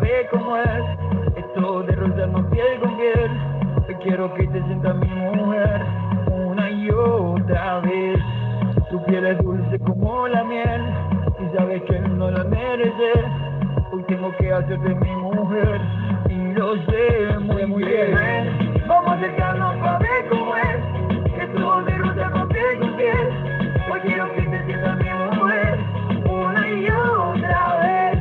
sabes cómo es, esto de rozarnos piel con piel. Quiero que te sientas mi mujer una y otra vez. Tu piel es dulce como la miel y sabes que no la mereces. Hoy tengo que hacerte mi mujer y lo sé muy bien. Vamos a acercarnos para ver cómo es, esto de rozarnos piel con piel. Hoy quiero que te sientas mi mujer una y otra vez.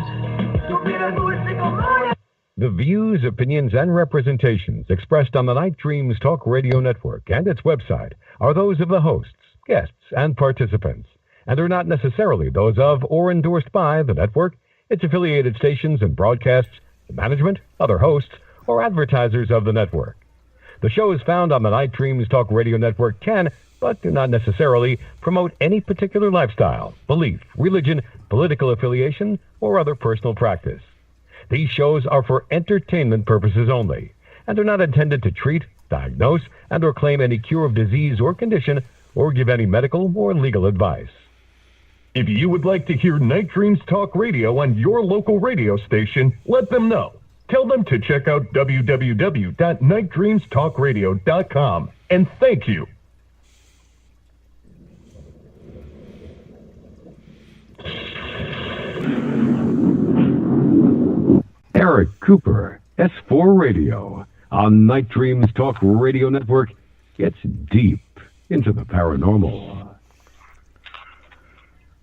Tu piel es dulce como la. The views, opinions, and representations expressed on the Night Dreams Talk Radio Network and its website are those of the hosts, guests, and participants, and are not necessarily those of or endorsed by the network, its affiliated stations and broadcasts, the management, other hosts, or advertisers of the network. The shows found on the Night Dreams Talk Radio Network can, but do not necessarily, promote any particular lifestyle, belief, religion, political affiliation, or other personal practice. These shows are for entertainment purposes only and are not intended to treat, diagnose, and or claim any cure of disease or condition or give any medical or legal advice. If you would like to hear Night Dreams Talk Radio on your local radio station, let them know. Tell them to check out www.nightdreamstalkradio.com. And thank you. Eric Cooper, S4 Radio, on Night Dreams Talk Radio Network, gets deep into the paranormal.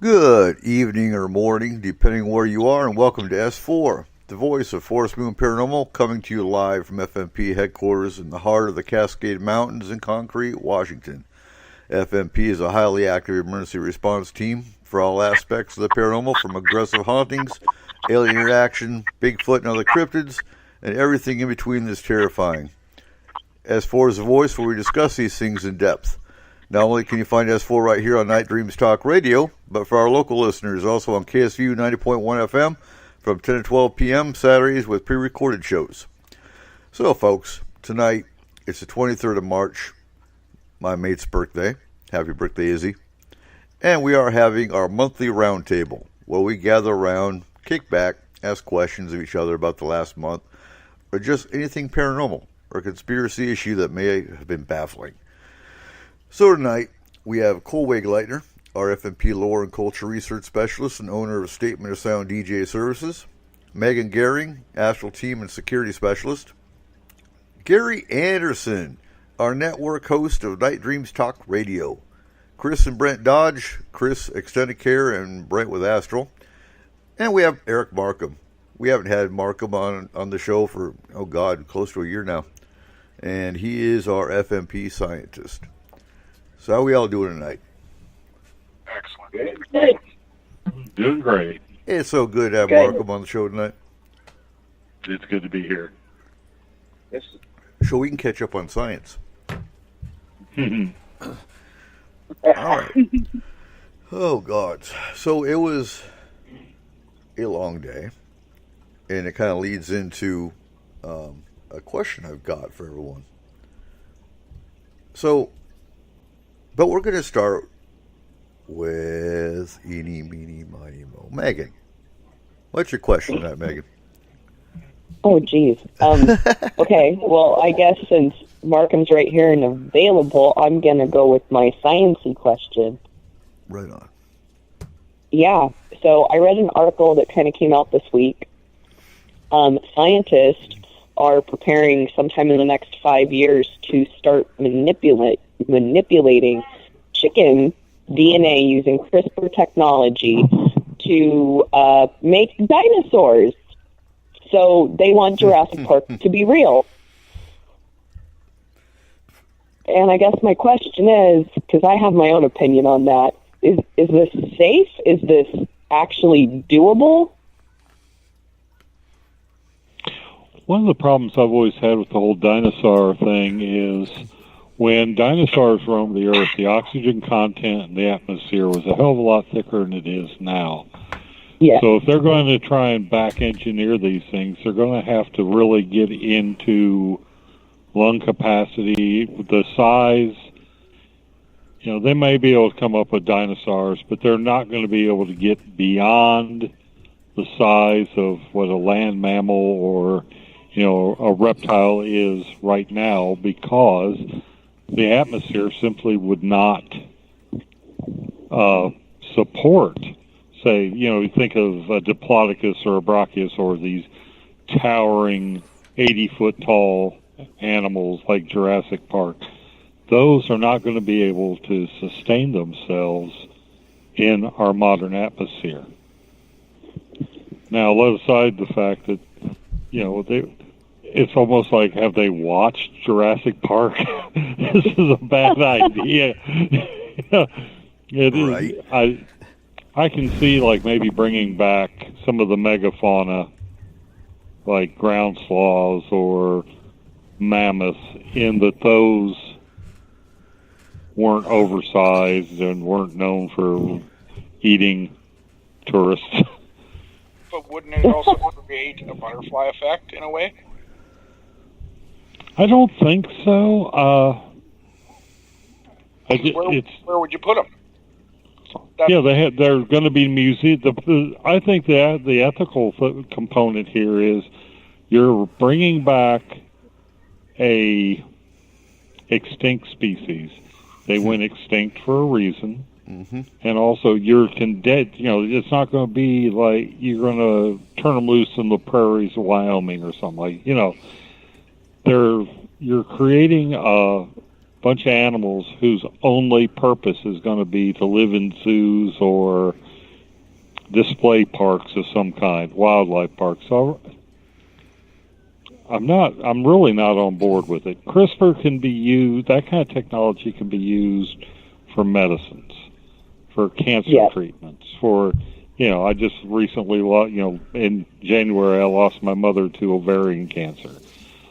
Good evening or morning, depending where you are, and welcome to S4, the voice of Forest Moon Paranormal, coming to you live from FMP headquarters in the heart of the Cascade Mountains in Concrete, Washington. FMP is a highly active emergency response team for all aspects of the paranormal, from aggressive hauntings, alien interaction, Bigfoot and other cryptids, and everything in between that's terrifying. S4 is a voice where we discuss these things in depth. Not only can you find S4 right here on Night Dreams Talk Radio, but for our local listeners, also on KSVU 90.1 FM from 10 to 12 p.m. Saturdays with pre-recorded shows. So, folks, tonight, it's the 23rd of March, my mate's birthday. Happy birthday, Izzy. And we are having our monthly roundtable, where we gather around, kick back, ask questions of each other about the last month, or just anything paranormal or conspiracy issue that may have been baffling. So tonight, we have Cole Wegleitner, our FMP Lore and Culture Research Specialist and owner of Statement of Sound DJ Services, Megan Gehring, Astral Team and Security Specialist, Gary Anderson, our network host of Night Dreams Talk Radio, Chris and Brent Dodge, Chris Extended Care and Brent with Astral, and we have Eric Markham. We haven't had Markham on the show for, close to a year now. And he is our FMP scientist. So how are we all doing tonight? Excellent. Doing great. It's so good to have Markham on the show tonight. It's good to be here. Yes. So we can catch up on science. All right. Oh, God. So it was a long day, and it kind of leads into a question I've got for everyone. So, but we're going to start with eeny, meeny, miny, mo. Megan, what's your question tonight, Megan? Oh, geez. Okay, well, I guess since Markham's right here and available, I'm going to go with my science-y question. Right on. Yeah, so I read an article that kind of came out this week. Scientists are preparing sometime in the next 5 years to start manipulating chicken DNA using CRISPR technology to make dinosaurs. So they want Jurassic Park to be real. And I guess my question is, because I have my own opinion on that, is this safe? Is this actually doable? One of the problems I've always had with the whole dinosaur thing is when dinosaurs roamed the Earth, the oxygen content in the atmosphere was a hell of a lot thicker than it is now. Yeah. So if they're going to try and back engineer these things, they're going to have to really get into lung capacity, the size. You know, they may be able to come up with dinosaurs, but they're not going to be able to get beyond the size of what a land mammal or, a reptile is right now, because the atmosphere simply would not support, say, you think of a Diplodocus or a Brachiosaur, these towering 80-foot tall animals like Jurassic Park. Those are not going to be able to sustain themselves in our modern atmosphere. Now, let aside the fact that, it's almost like, have they watched Jurassic Park? This is a bad idea. It right. is. I can see, like, maybe bringing back some of the megafauna, like ground sloths or mammoths, in that those weren't oversized and weren't known for eating tourists. But wouldn't it also create a butterfly effect in a way? I don't think so. Where would you put them? They're going to be museums. I think the ethical component here is you're bringing back a extinct species. They went extinct for a reason. Mm-hmm. And also, it's not going to be like you're going to turn them loose in the prairies of Wyoming or something. You're creating a bunch of animals whose only purpose is going to be to live in zoos or display parks of some kind, wildlife parks. So I'm really not on board with it. CRISPR can be used, that kind of technology can be used for medicines, for cancer treatments, for, I just recently, in January, I lost my mother to ovarian cancer.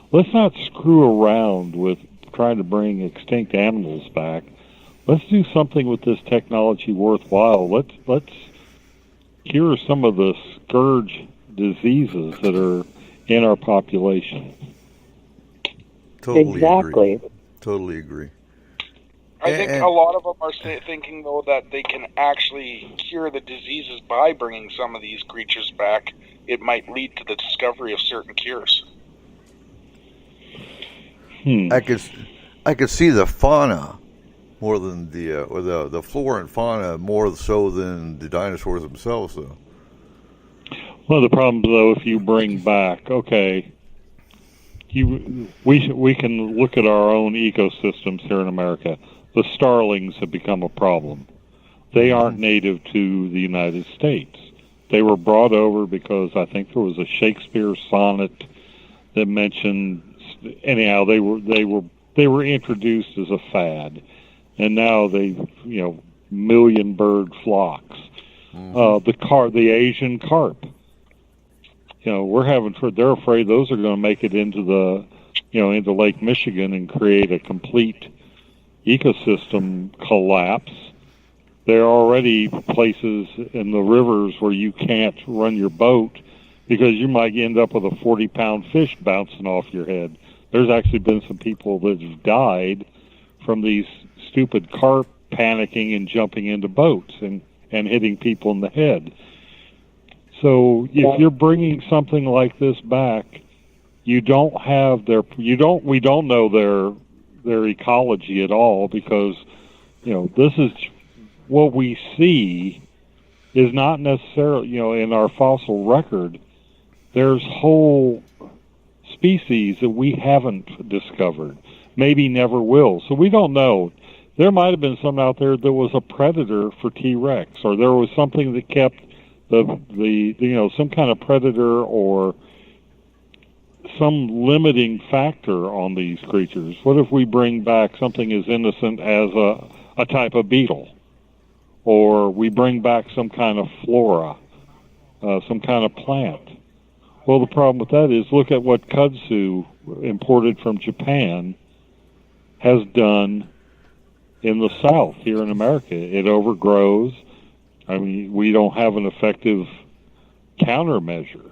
Let's not screw around with trying to bring extinct animals back. Let's do something with this technology worthwhile. Let's cure some of the scourge diseases that are in our population. Totally agree. I think a lot of them are thinking, though, that they can actually cure the diseases by bringing some of these creatures back. It might lead to the discovery of certain cures. I could see the fauna more than the flora and fauna more so than the dinosaurs themselves, though. One of the problems, though, if you bring back, we can look at our own ecosystems here in America. The starlings have become a problem. They aren't native to the United States. They were brought over because I think there was a Shakespeare sonnet that mentioned. Anyhow, they were introduced as a fad, and now million bird flocks. The Asian carp. They're afraid those are going to make it into into Lake Michigan and create a complete ecosystem collapse. There are already places in the rivers where you can't run your boat because you might end up with a 40-pound fish bouncing off your head. There's actually been some people that have died from these stupid carp panicking and jumping into boats and hitting people in the head. So if you're bringing something like this back, we don't know their ecology at all, because this is what we see is not necessarily in our fossil record. There's whole species that we haven't discovered, maybe never will. So we don't know. There might have been some out there that was a predator for T-Rex, or there was something that kept some kind of predator or some limiting factor on these creatures. What if we bring back something as innocent as a type of beetle, or we bring back some kind of flora, some kind of plant? Well, the problem with that is, look at what kudzu, imported from Japan, has done in the South here in America. It overgrows. I mean, we don't have an effective countermeasure.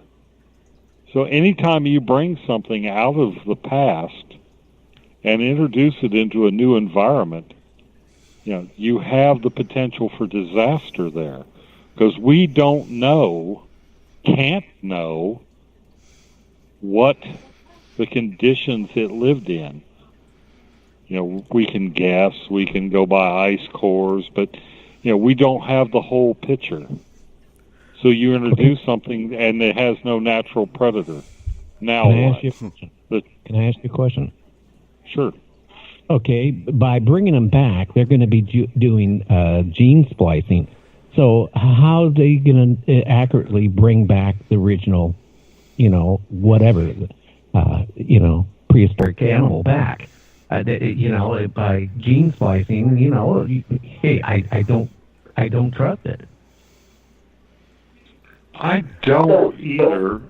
So anytime you bring something out of the past and introduce it into a new environment, you have the potential for disaster there, because we don't know can't know what the conditions it lived in. We can guess, we can go by ice cores, but, we don't have the whole picture. So you introduce something and it has no natural predator. Now Can I ask you a question? Sure. Okay, by bringing them back, they're going to be doing gene splicing. So how are they going to accurately bring back the original, whatever, prehistoric animal back? By gene splicing, hey, I don't trust it. I don't either.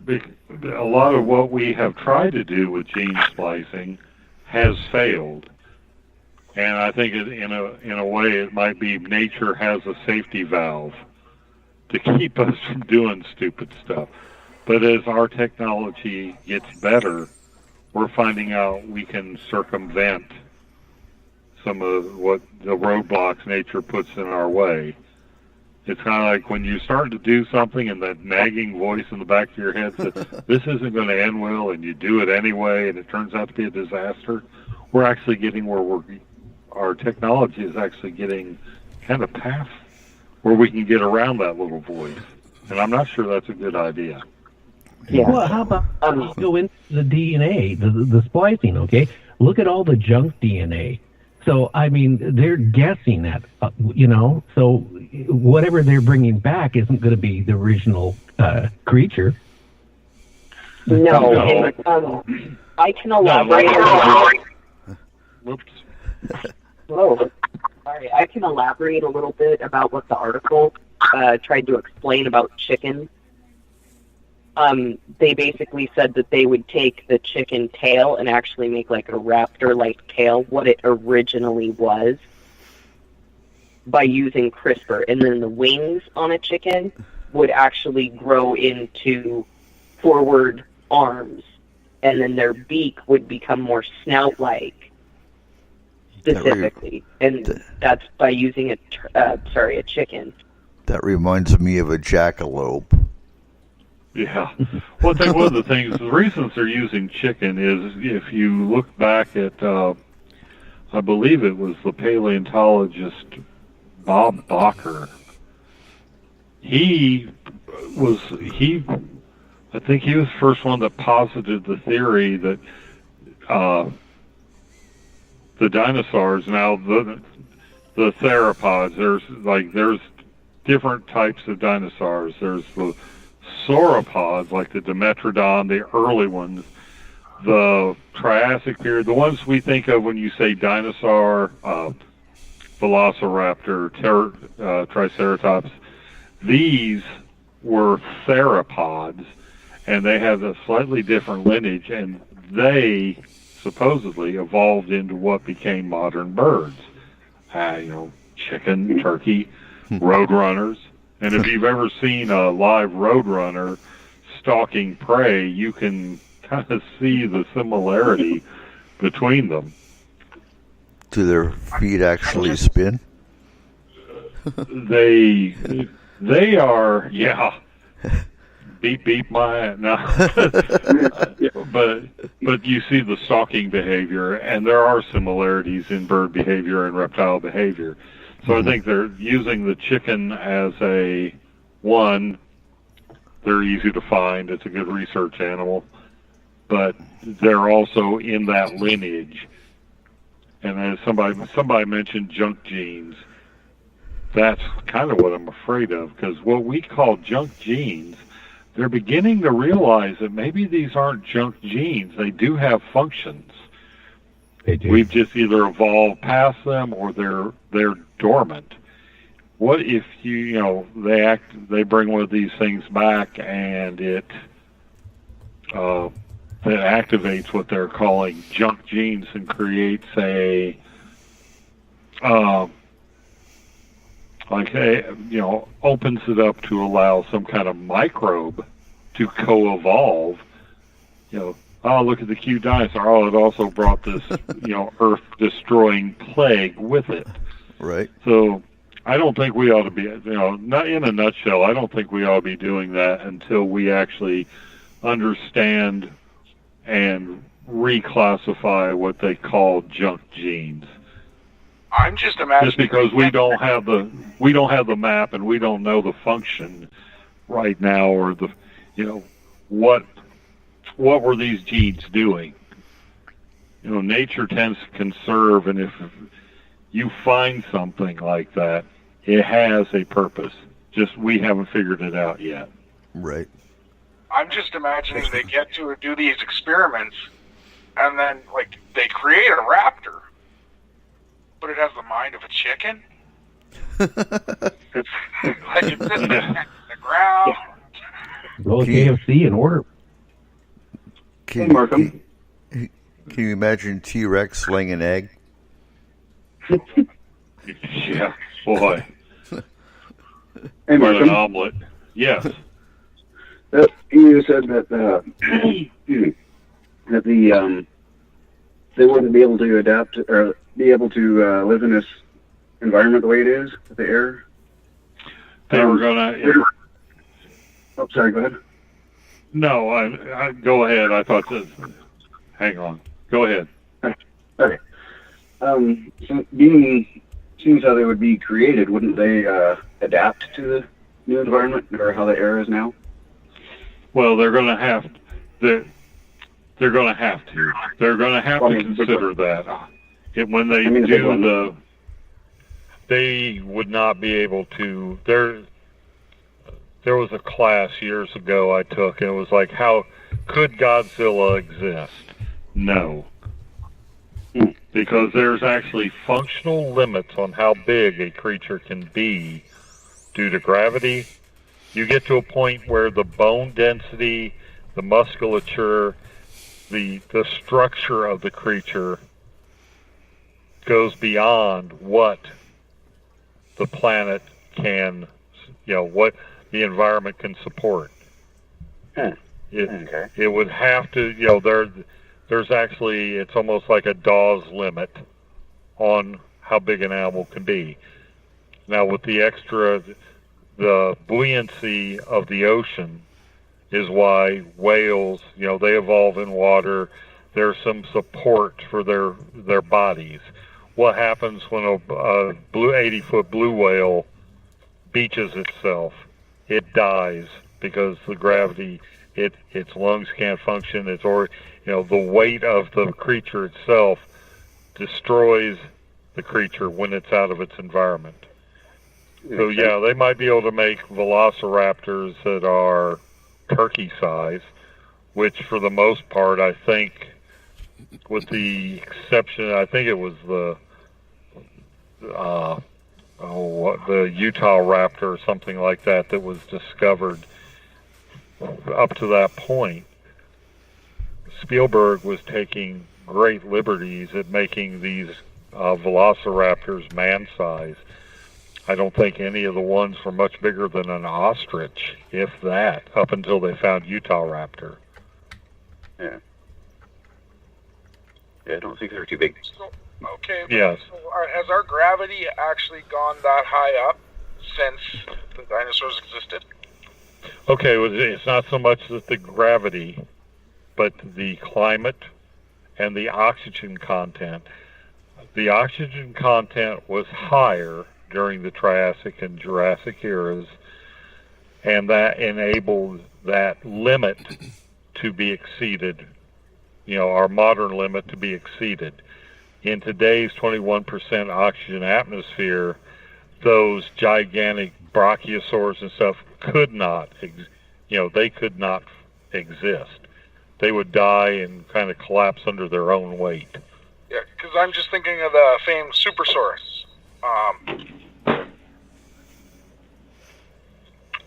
A lot of what we have tried to do with gene splicing has failed. And I think in a way it might be nature has a safety valve to keep us from doing stupid stuff. But as our technology gets better, we're finding out we can circumvent some of what the roadblocks nature puts in our way. It's kind of like when you start to do something and that nagging voice in the back of your head says, this isn't going to end well, and you do it anyway, and it turns out to be a disaster. We're actually getting where our technology is actually getting kind of past where we can get around that little voice. And I'm not sure that's a good idea. Yeah. Well, how about go into the DNA, the splicing, okay? Look at all the junk DNA. So, I mean, they're guessing that, so whatever they're bringing back isn't going to be the original creature. No. I can elaborate. Whoops. Whoa. Sorry, I can elaborate a little bit about what the article tried to explain about chickens. They basically said that they would take the chicken tail and actually make like a raptor-like tail, what it originally was, by using CRISPR. And then the wings on a chicken would actually grow into forward arms. And then their beak would become more snout-like, specifically. And that's by using a chicken. That reminds me of a jackalope. Yeah. One of the things, the reasons they're using chicken is if you look back at, I believe it was the paleontologist Bob Bacher. I think he was the first one that posited the theory that the dinosaurs, now the theropods, there's different types of dinosaurs. There's the sauropods, like the Dimetrodon, the early ones, the Triassic period, the ones we think of when you say dinosaur, Velociraptor, Triceratops. These were theropods, and they have a slightly different lineage, and they supposedly evolved into what became modern birds. Chicken, turkey, roadrunners. And if you've ever seen a live roadrunner stalking prey, you can kind of see the similarity between them. Do their feet actually spin? They are, yeah. Beep beep my no. But you see the stalking behavior, and there are similarities in bird behavior and reptile behavior. So I think they're using the chicken as they're easy to find. It's a good research animal, but they're also in that lineage. And as somebody mentioned junk genes, that's kind of what I'm afraid of, because what we call junk genes, they're beginning to realize that maybe these aren't junk genes. They do have functions. They do. We've just either evolved past them or they're dormant. What if they bring one of these things back and it activates what they're calling junk genes and creates opens it up to allow some kind of microbe to co-evolve. Oh, look at the cute dinosaur. Oh, it also brought this, earth-destroying plague with it. Right. So I don't think we ought to be, not in a nutshell, I don't think we ought to be doing that until we actually understand and reclassify what they call junk genes. I'm just imagining just because we don't have the map and we don't know the function right now, or the what were these genes doing? Nature tends to conserve, and if you find something like that, it has a purpose. Just we haven't figured it out yet. Right. I'm just imagining they get to do these experiments, and then they create a raptor, but it has the mind of a chicken. It's just in the ground. Go to KFC and order. Hey, Markham. Can you imagine T-Rex laying an egg? Yeah, boy. Hey, Markham. An Markham. omelet. Yes. You said that they wouldn't be able to adapt or be able to live in this environment the way it is with the air. They were gonna. Oh, sorry. Go ahead. No, I go ahead. I thought that. Hang on. Go ahead. Okay. So seems how they would be created, wouldn't they adapt to the new environment or how the air is now? Well, they're going to have to. They're going to have to. They're going to have to consider that. When they they would not be able to. There was a class years ago I took, and it was like, how could Godzilla exist? No. Because there's actually functional limits on how big a creature can be due to gravity. You get to a point where the bone density, the musculature, the structure of the creature goes beyond what the planet can, what the environment can support. It would have to, there's actually, it's almost like a Dawes limit on how big an animal can be. Now with the buoyancy of the ocean is why whales, they evolve in water. There's some support for their bodies. What happens when a 80-foot blue whale beaches itself? It dies because the gravity, its lungs can't function. The weight of the creature itself destroys the creature when it's out of its environment. So yeah, they might be able to make velociraptors that are turkey size, which for the most part, I think, with the exception, I think it was the Utah raptor or something like that was discovered. Up to that point, Spielberg was taking great liberties at making these velociraptors man-size. I don't think any of the ones were much bigger than an ostrich, if that, up until they found Utah raptor. Yeah. Yeah, I don't think they're too big. So, okay. Yes. So has our gravity actually gone that high up since the dinosaurs existed? Okay, well, it's not so much that the gravity, but the climate and the oxygen content. The oxygen content was higher during the Triassic and Jurassic eras, and that enabled that limit to be exceeded, our modern limit to be exceeded. In today's 21% oxygen atmosphere, those gigantic brachiosaurs and stuff could not, they could not exist. They would die and kind of collapse under their own weight. Yeah, because I'm just thinking of the famed Supersaurus.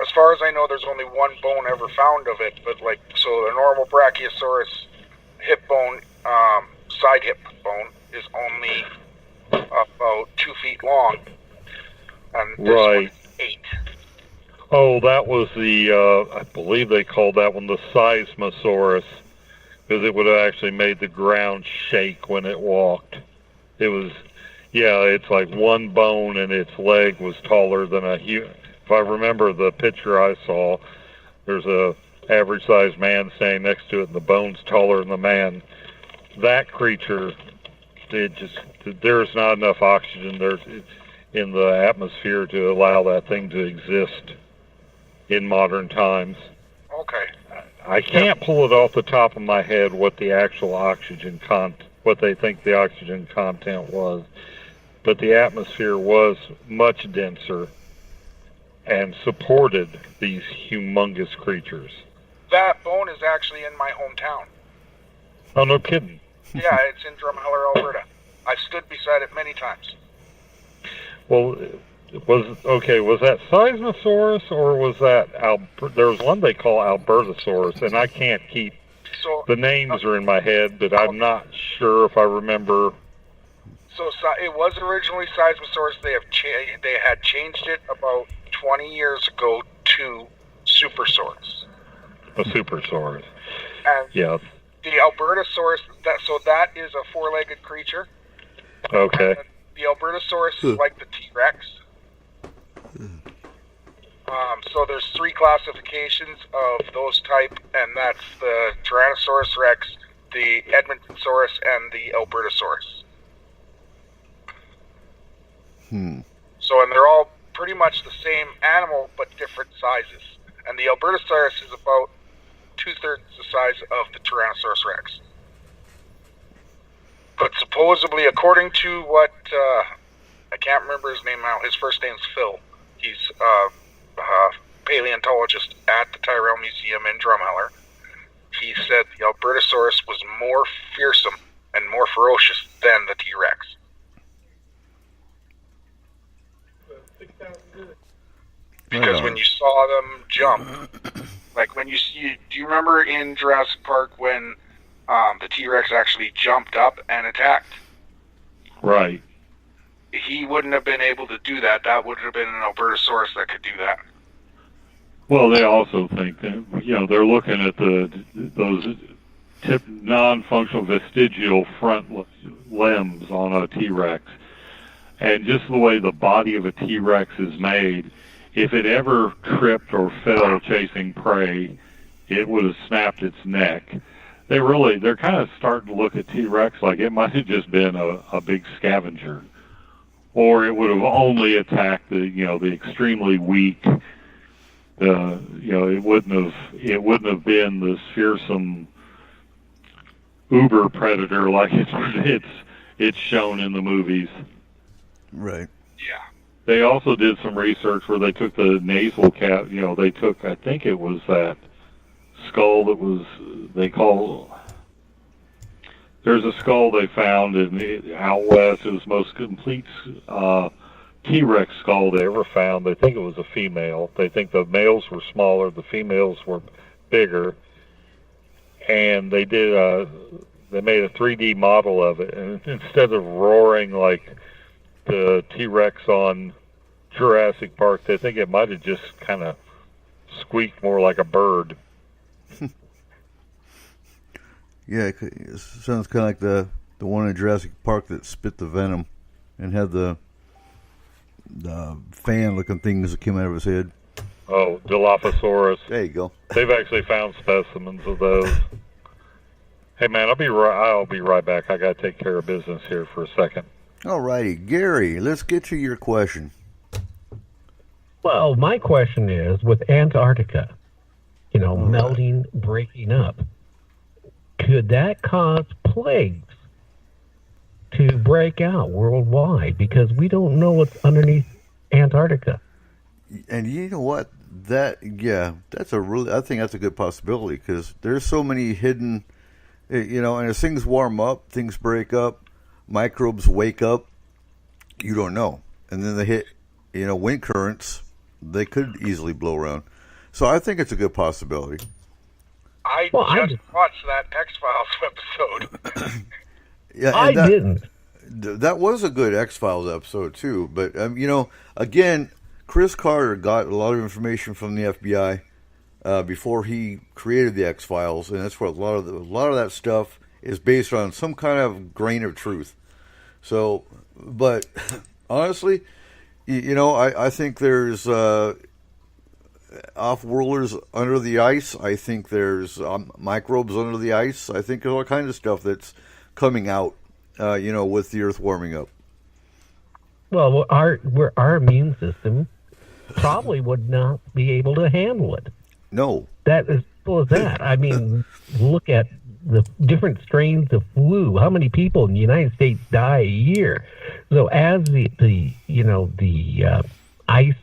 As far as I know, there's only one bone ever found of it, but so the normal Brachiosaurus hip bone, side hip bone, is only about 2 feet long, and this one's 8. Oh, that was I believe they called that one the Seismosaurus, because it would have actually made the ground shake when it walked. It Yeah, it's like one bone and its leg was taller than a human. If I remember the picture I saw, there's a average-sized man standing next to it, and the bone's taller than the man. That creature, there's not enough oxygen there in the atmosphere to allow that thing to exist in modern times. Okay. I can't pull it off the top of my head what the actual oxygen what they think the oxygen content was, but the atmosphere was much denser and supported these humongous creatures. That bone is actually in my hometown. Oh, no kidding. Yeah, it's in Drumheller, Alberta. I've stood beside it many times. Well, was that Seismosaurus or was that there was one they call Albertosaurus, and I can't keep the names are in my head, but I'm not sure if I remember. So it was originally Seismosaurus. They had changed it about 20 years ago to Supersaurus. A Supersaurus. And yeah. The Albertosaurus, that is a four-legged creature. Okay. And the Albertosaurus is like the T-Rex. So there's 3 classifications of those type, and that's the Tyrannosaurus Rex, the Edmontonsaurus, and the Albertosaurus. So, and they're all pretty much the same animal, but different sizes. And the Albertosaurus is about 2/3 the size of the Tyrannosaurus Rex. But supposedly, according to what, I can't remember his name now, his first name's Phil. He's a paleontologist at the Tyrrell Museum in Drumheller. He said the Albertosaurus was more fearsome and more ferocious than the T-Rex. Because when you saw them jump, like when you see, do you remember in Jurassic Park when the T-Rex actually jumped up and attacked? Right. He wouldn't have been able to do that. That would have been an Albertosaurus that could do that. Well, they also think that, they're looking at those non-functional vestigial front limbs on a T-Rex. And just the way the body of a T-Rex is made, if it ever tripped or fell chasing prey, it would have snapped its neck. They're kind of starting to look at T-Rex like it might have just been a big scavenger. Or it would have only attacked the extremely weak. It wouldn't have been this fearsome uber predator like it's shown in the movies. Right. Yeah. They also did some research where they took the nasal cap. They took, I think it was that skull that was there's a skull they found out west. It was the most complete T-Rex skull they ever found. They think it was a female. They think the males were smaller, the females were bigger, and they made a 3D model of it. And instead of roaring like the T-Rex on Jurassic Park, they think it might have just kind of squeaked more like a bird. Yeah, it sounds kind of like the one in Jurassic Park that spit the venom and had the fan-looking things that came out of his head. Oh, Dilophosaurus. There you go. They've actually found specimens of those. Hey, man, I'll be right back. I got to take care of business here for a second. All righty. Gary, let's get to your question. Well, my question is, with Antarctica, melting, breaking up, could that cause plagues to break out worldwide? Because we don't know what's underneath Antarctica. And you know what? I think that's a good possibility because there's so many hidden, and as things warm up, things break up, microbes wake up, you don't know. And then they hit, wind currents, they could easily blow around. So I think it's a good possibility. I just watched that X-Files episode. Yeah, I didn't. That was a good X-Files episode, too. But, again, Chris Carter got a lot of information from the FBI before he created the X-Files. And that's what a lot of that stuff is based on, some kind of grain of truth. So, but honestly, I think there's off-worlders under the ice. I think there's microbes under the ice. I think there's all kinds of stuff that's coming out, with the Earth warming up. Well, our immune system probably would not be able to handle it. No. That is simple as that. I mean, look at the different strains of flu. How many people in the United States die a year? So as the ice,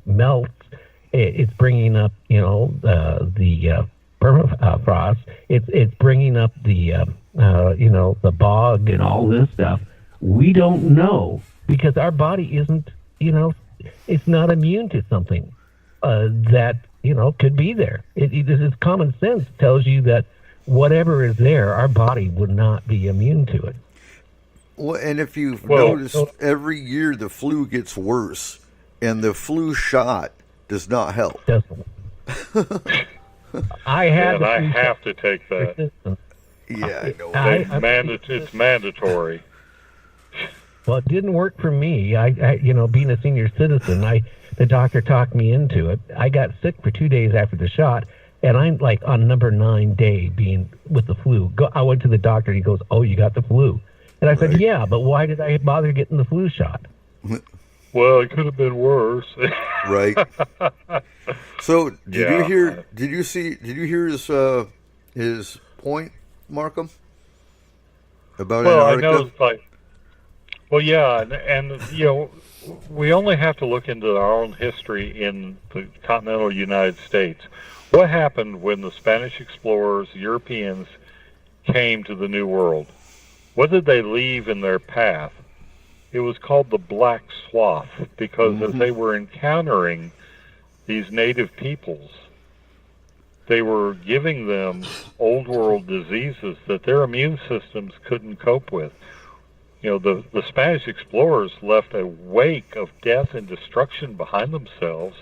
melts, it's bringing up, the permafrost. It's bringing up the bog and all this stuff. We don't know because our body isn't, it's not immune to something that, could be there. This common sense tells you that whatever is there, our body would not be immune to it. Well, and if you've noticed, every year the flu gets worse, and the flu shot does not help. I have to take that. Yeah, I know. It's mandatory. Well, it didn't work for me. I being a senior citizen, the doctor talked me into it. I got sick for 2 days after the shot, and I'm like on number 9 day being with the flu. I went to the doctor, and he goes, "Oh, you got the flu." And I said, "Yeah, but why did I bother getting the flu shot?" Well, it could have been worse. Right. So, did you hear his point, Markham? About Antarctica? I know it's like, and we only have to look into our own history in the continental United States. What happened when the Spanish explorers, Europeans, came to the New World? What did they leave in their path? It was called the Black Swath, because as they were encountering these native peoples, they were giving them old world diseases that their immune systems couldn't cope with. The Spanish explorers left a wake of death and destruction behind themselves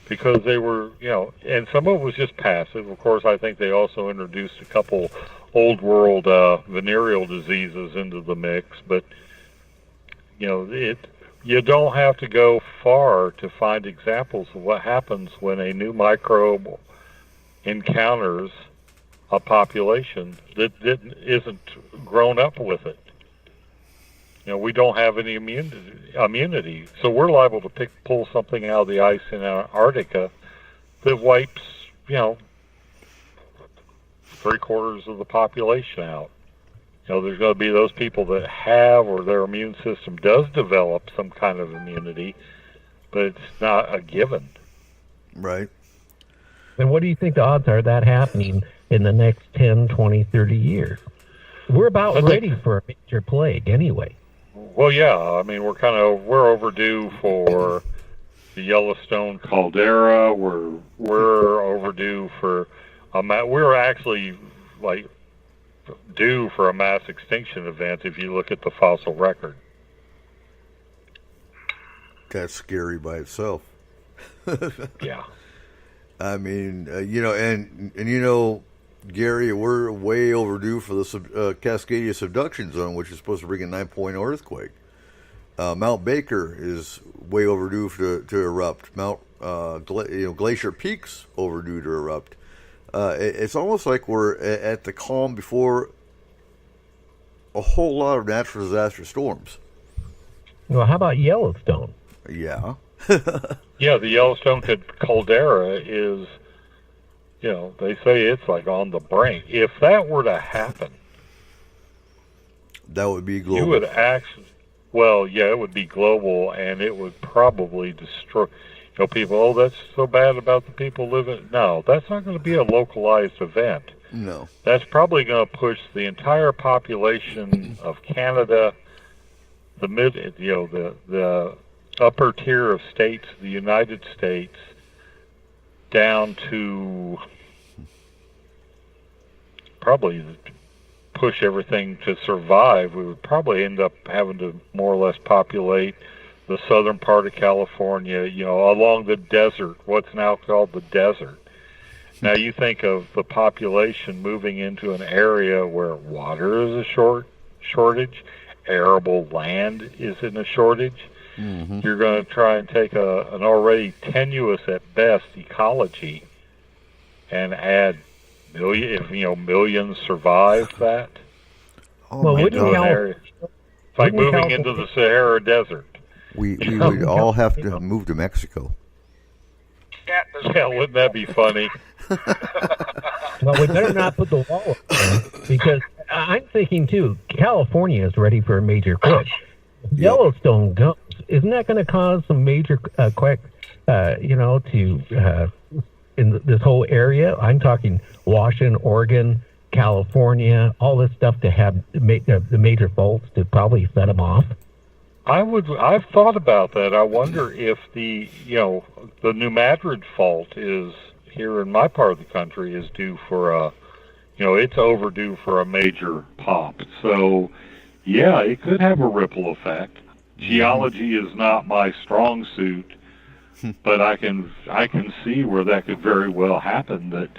because they were, and some of it was just passive. Of course, I think they also introduced a couple old world venereal diseases into the mix, but you don't have to go far to find examples of what happens when a new microbe encounters a population that isn't grown up with it. We don't have any immunity, so we're liable to pull something out of the ice in Antarctica that wipes, 3/4 of the population out. There's going to be those people that have, or their immune system does develop some kind of immunity, but it's not a given. Right. And what do you think the odds are of that happening in the next 10, 20, 30 years? We're about ready for a major plague anyway. Well, yeah. I mean, we're overdue for the Yellowstone caldera. We're overdue for we're actually due for a mass extinction event if you look at the fossil record. That's scary by itself. Yeah. I mean, Gary, we're way overdue for the Cascadia subduction zone, which is supposed to bring a 9.0 earthquake. Mount Baker is way overdue to erupt. Glacier Peak's overdue to erupt. It's almost like we're at the calm before a whole lot of natural disaster storms. Well, how about Yellowstone? Yeah. Yeah, the Yellowstone caldera is, they say it's like on the brink. If that were to happen, that would be global. You would actually, it would be global, and it would probably destroy. People, that's so bad about the people living. No, that's not going to be a localized event. No. That's probably going to push the entire population of Canada, the upper tier of states, the United States, down to probably push everything to survive. We would probably end up having to more or less populate the southern part of California, along the desert, what's now called the desert. Now you think of the population moving into an area where water is a shortage, arable land is in a shortage. Mm-hmm. You're going to try and take an already tenuous at best ecology and add millions survive that. Oh, well, my God. It's like moving into the Sahara Desert. We would all have to move to Mexico. Yeah, wouldn't that be funny? Well, we better not put the wall up there, because I'm thinking, too, California is ready for a major push. Yellowstone goes. Isn't that going to cause some major in this whole area? I'm talking Washington, Oregon, California, all this stuff to have the major faults to probably set them off. I've thought about that. I wonder if the New Madrid fault is here in my part of the country is due for it's overdue for a major pop. So, yeah, it could have a ripple effect. Geology is not my strong suit, but I can see where that could very well happen. That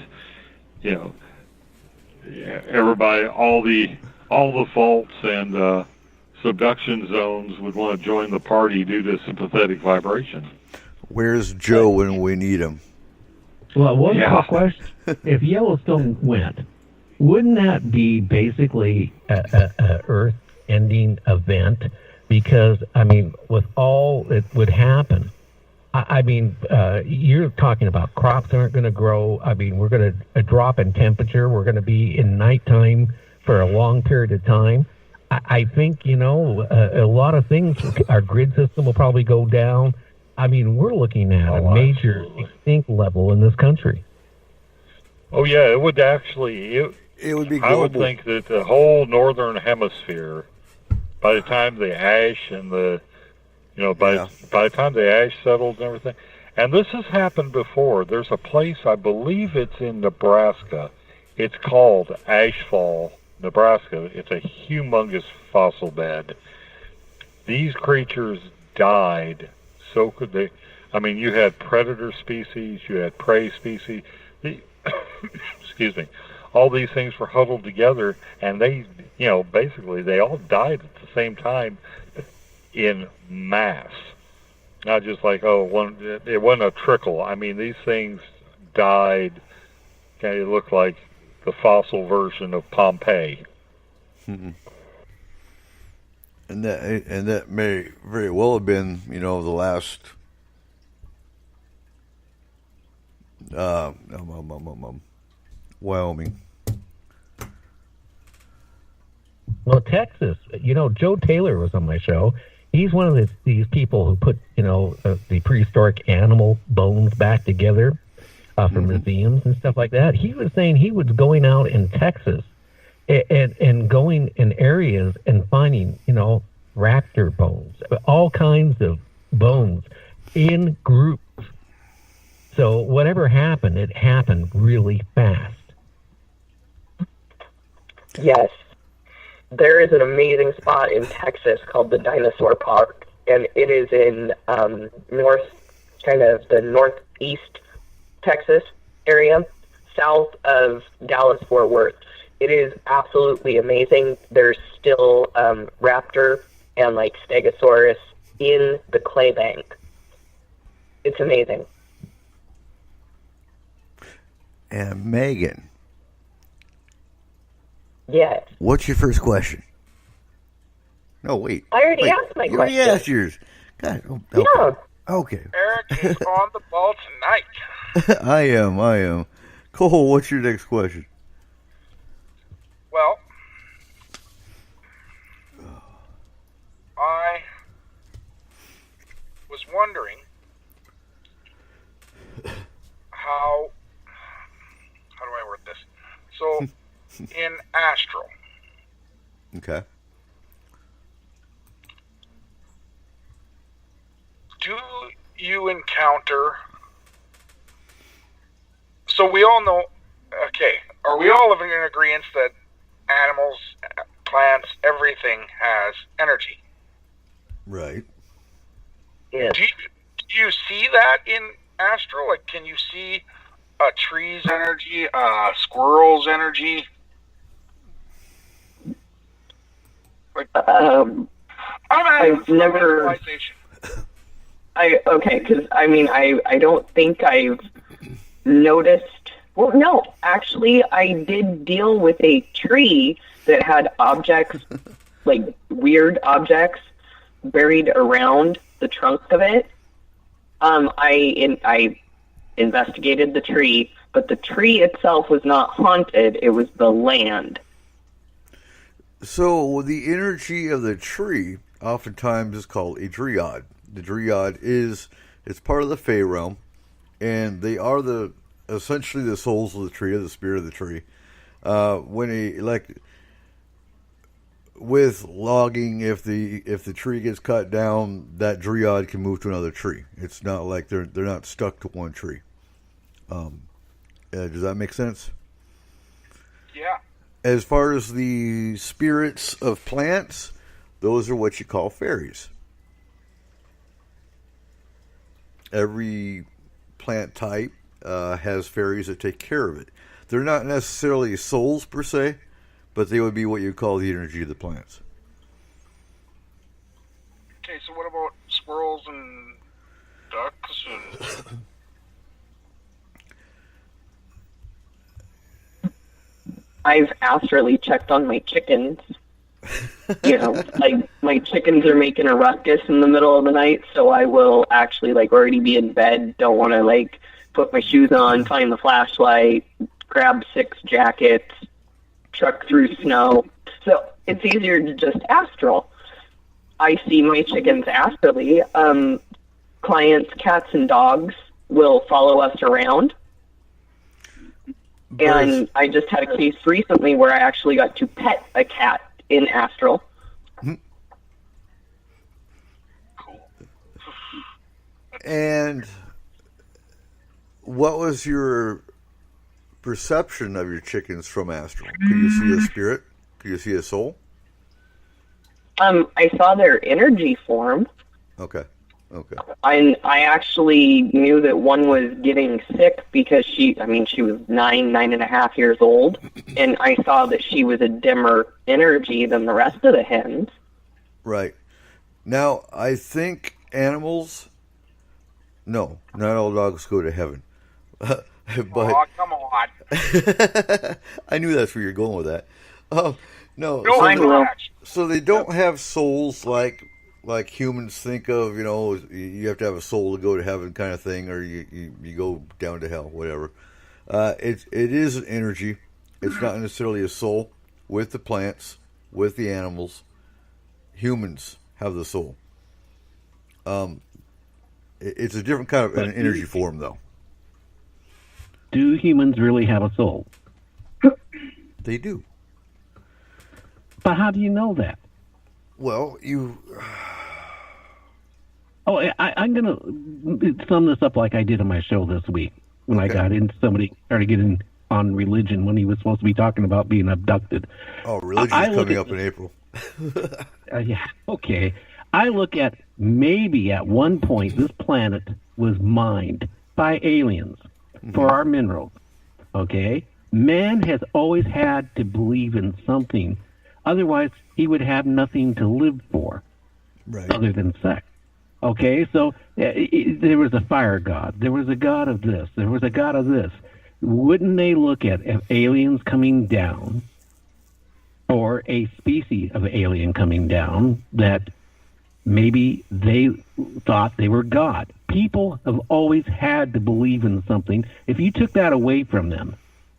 everybody, all the faults and subduction zones would want to join the party due to sympathetic vibration. Where's Joe when we need him? Well, one more question. If Yellowstone went, wouldn't that be basically a Earth-ending event? Because, I mean, with all that would happen, you're talking about crops aren't going to grow. I mean, we're going to drop in temperature. We're going to be in nighttime for a long period of time. I think, a lot of things, our grid system will probably go down. I mean, we're looking at a major extinct level in this country. Oh, yeah, it would actually. It would be global. I would think that the whole northern hemisphere, by the time the ash and by the time the ash settles and everything, and this has happened before. There's a place, I believe it's in Nebraska. It's called Ashfall, Nebraska. It's a humongous fossil bed. These creatures died. So could they? I mean, you had predator species, you had prey species. Excuse me. All these things were huddled together, and they, basically they all died at the same time in mass. Not just like, it wasn't a trickle. I mean, these things died. It looked like the fossil version of Pompeii. Mm-hmm. And that may very well have been, the last Wyoming. Well, Texas, Joe Taylor was on my show. He's one of these people who put, the prehistoric animal bones back together for museums and stuff like that. He was saying he was going out in Texas and going in areas and finding, raptor bones, all kinds of bones in groups. So whatever happened, it happened really fast. Yes. There is an amazing spot in Texas called the Dinosaur Park, and it is in the northeast Texas area, south of Dallas-Fort Worth. It is absolutely amazing. There's still raptor and Stegosaurus in the clay bank. It's amazing. And Megan. Yes. What's your first question? No, wait. I already asked my question. You already asked yours. God. Okay. Yeah. Okay. Eric is on the ball tonight. I am. Cole, what's your next question? Well, I was wondering how do I word this? So, in Astral, okay, do you encounter? So we all know. Okay, are we all in agreement that animals, plants, everything has energy? Right. Yeah. Do you see that in Astral? Like, can you see a tree's energy, a squirrel's energy? I've never. Because I don't think I've noticed. Well, no, actually, I did deal with a tree that had objects, like weird objects, buried around the trunk of it. I investigated the tree, but the tree itself was not haunted. It was the land. So the energy of the tree oftentimes is called a dryad. The dryad it's part of the Fey realm, and they are essentially the souls of the tree, or the spirit of the tree. With logging, if the tree gets cut down, that dryad can move to another tree. It's not like they're not stuck to one tree. Does that make sense? Yeah. As far as the spirits of plants, those are what you call fairies. Every plant type has fairies that take care of it. They're not necessarily souls per se, but they would be what you call the energy of the plants. Okay, so what about squirrels and ducks and... I've astrally checked on my chickens. Like my chickens are making a ruckus in the middle of the night, so I will actually already be in bed. Don't want to put my shoes on, find the flashlight, grab 6 jackets, truck through snow. So it's easier to just astral. I see my chickens astrally. Clients, cats, and dogs will follow us around. And I just had a case recently where I actually got to pet a cat in astral. And what was your perception of your chickens from astral? Could you see a spirit? Could you see a soul? I saw their energy form. Okay. I actually knew that one was getting sick because she was 9.5 years old, and I saw that she was a dimmer energy than the rest of the hens. Right. Now, I think animals... No, not all dogs go to heaven. But oh, come on. I knew that's where you're going with that. No, so they don't have souls like humans think of, you have to have a soul to go to heaven kind of thing, or you go down to hell, whatever. It is an energy. It's not necessarily a soul. With the plants, with the animals, humans have the soul. It's a different kind of an energy form, though. Do humans really have a soul? They do. But how do you know that? Well, I'm going to sum this up like I did on my show this week when I got in. Somebody started getting on religion when he was supposed to be talking about being abducted. Oh, religion's coming up in April. Yeah, okay. I look at maybe at one point this planet was mined by aliens for our minerals, okay? Man has always had to believe in something. Otherwise, he would have nothing to live for other than sex. Okay, so there was a fire god. There was a god of this. There was a god of this. Wouldn't they look at aliens coming down or a species of alien coming down that maybe they thought they were God? People have always had to believe in something. If you took that away from them,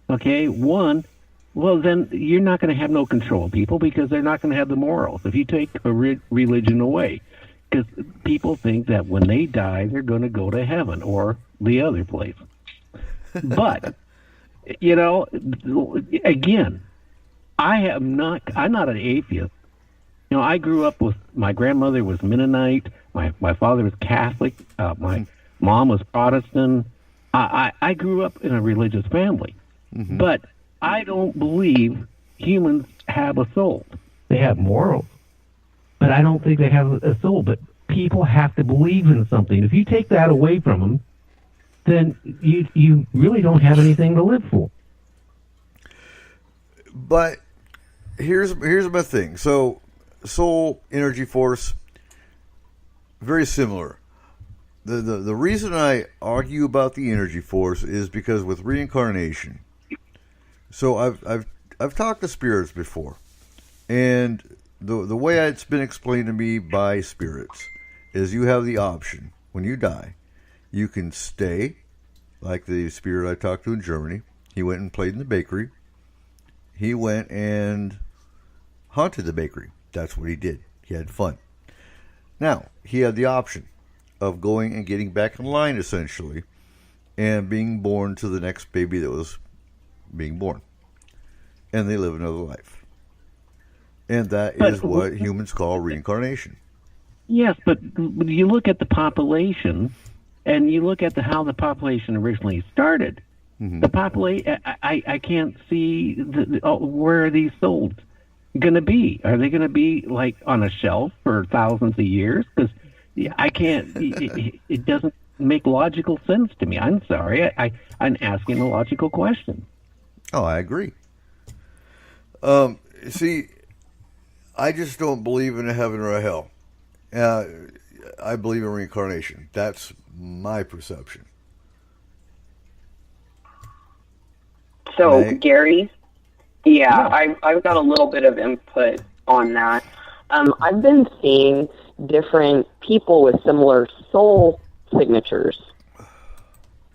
okay, then you're not going to have no control of people because they're not going to have the morals. If you take a religion away, because people think that when they die, they're going to go to heaven or the other place. But, again, I'm not an atheist. I grew up with, my grandmother was Mennonite, my father was Catholic, my mom was Protestant. I grew up in a religious family. Mm-hmm. But I don't believe humans have a soul. They have morals, but I don't think they have a soul. But people have to believe in something. If you take that away from them, then you really don't have anything to live for. But here's my thing. So, soul, energy force, very similar. The reason I argue about the energy force is because with reincarnation, so I've talked to spirits before, and the way it's been explained to me by spirits is you have the option when you die, you can stay, like the spirit I talked to in Germany. He went and played in the bakery. He went and haunted the bakery. That's what he did. He had fun. Now, he had the option of going and getting back in line, essentially, and being born to the next baby that was being born. And they live another life. And that is what humans call reincarnation. Yes, but you look at the population, and you look at how the population originally started. Mm-hmm. The population, I can't see where are these souls going to be? Are they going to be like on a shelf for thousands of years? Because I can't. It doesn't make logical sense to me. I'm sorry. I'm asking a logical question. Oh, I agree. See, I just don't believe in a heaven or a hell. I believe in reincarnation. That's my perception. So, Gary, I've got a little bit of input on that. I've been seeing different people with similar soul signatures.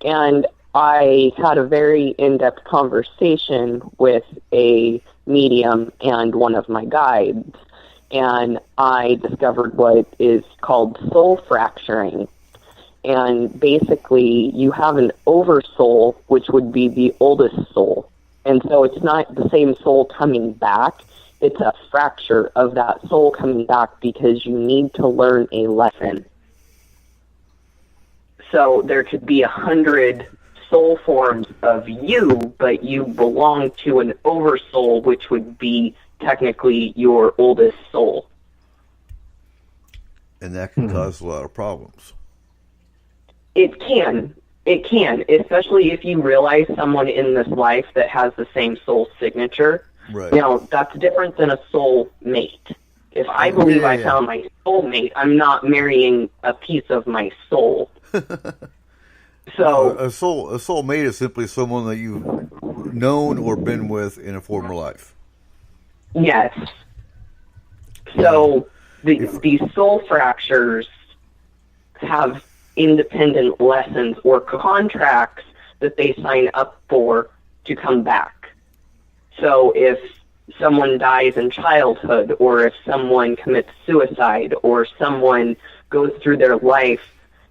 And I had a very in-depth conversation with a medium and one of my guides. And I discovered what is called soul fracturing. And basically, you have an oversoul, which would be the oldest soul. And so it's not the same soul coming back. It's a fracture of that soul coming back because you need to learn a lesson. So there could be 100 soul forms of you, but you belong to an oversoul, which would be technically your oldest soul. And that can cause a lot of problems. It can, especially if you realize someone in this life that has the same soul signature. Right. Now, that's different than a soul mate. If I believe I found my soul mate, I'm not marrying a piece of my soul. So a soul mate is simply someone that you've known or been with in a former life. Yes. So these soul fractures have independent lessons or contracts that they sign up for to come back. So if someone dies in childhood, or if someone commits suicide, or someone goes through their life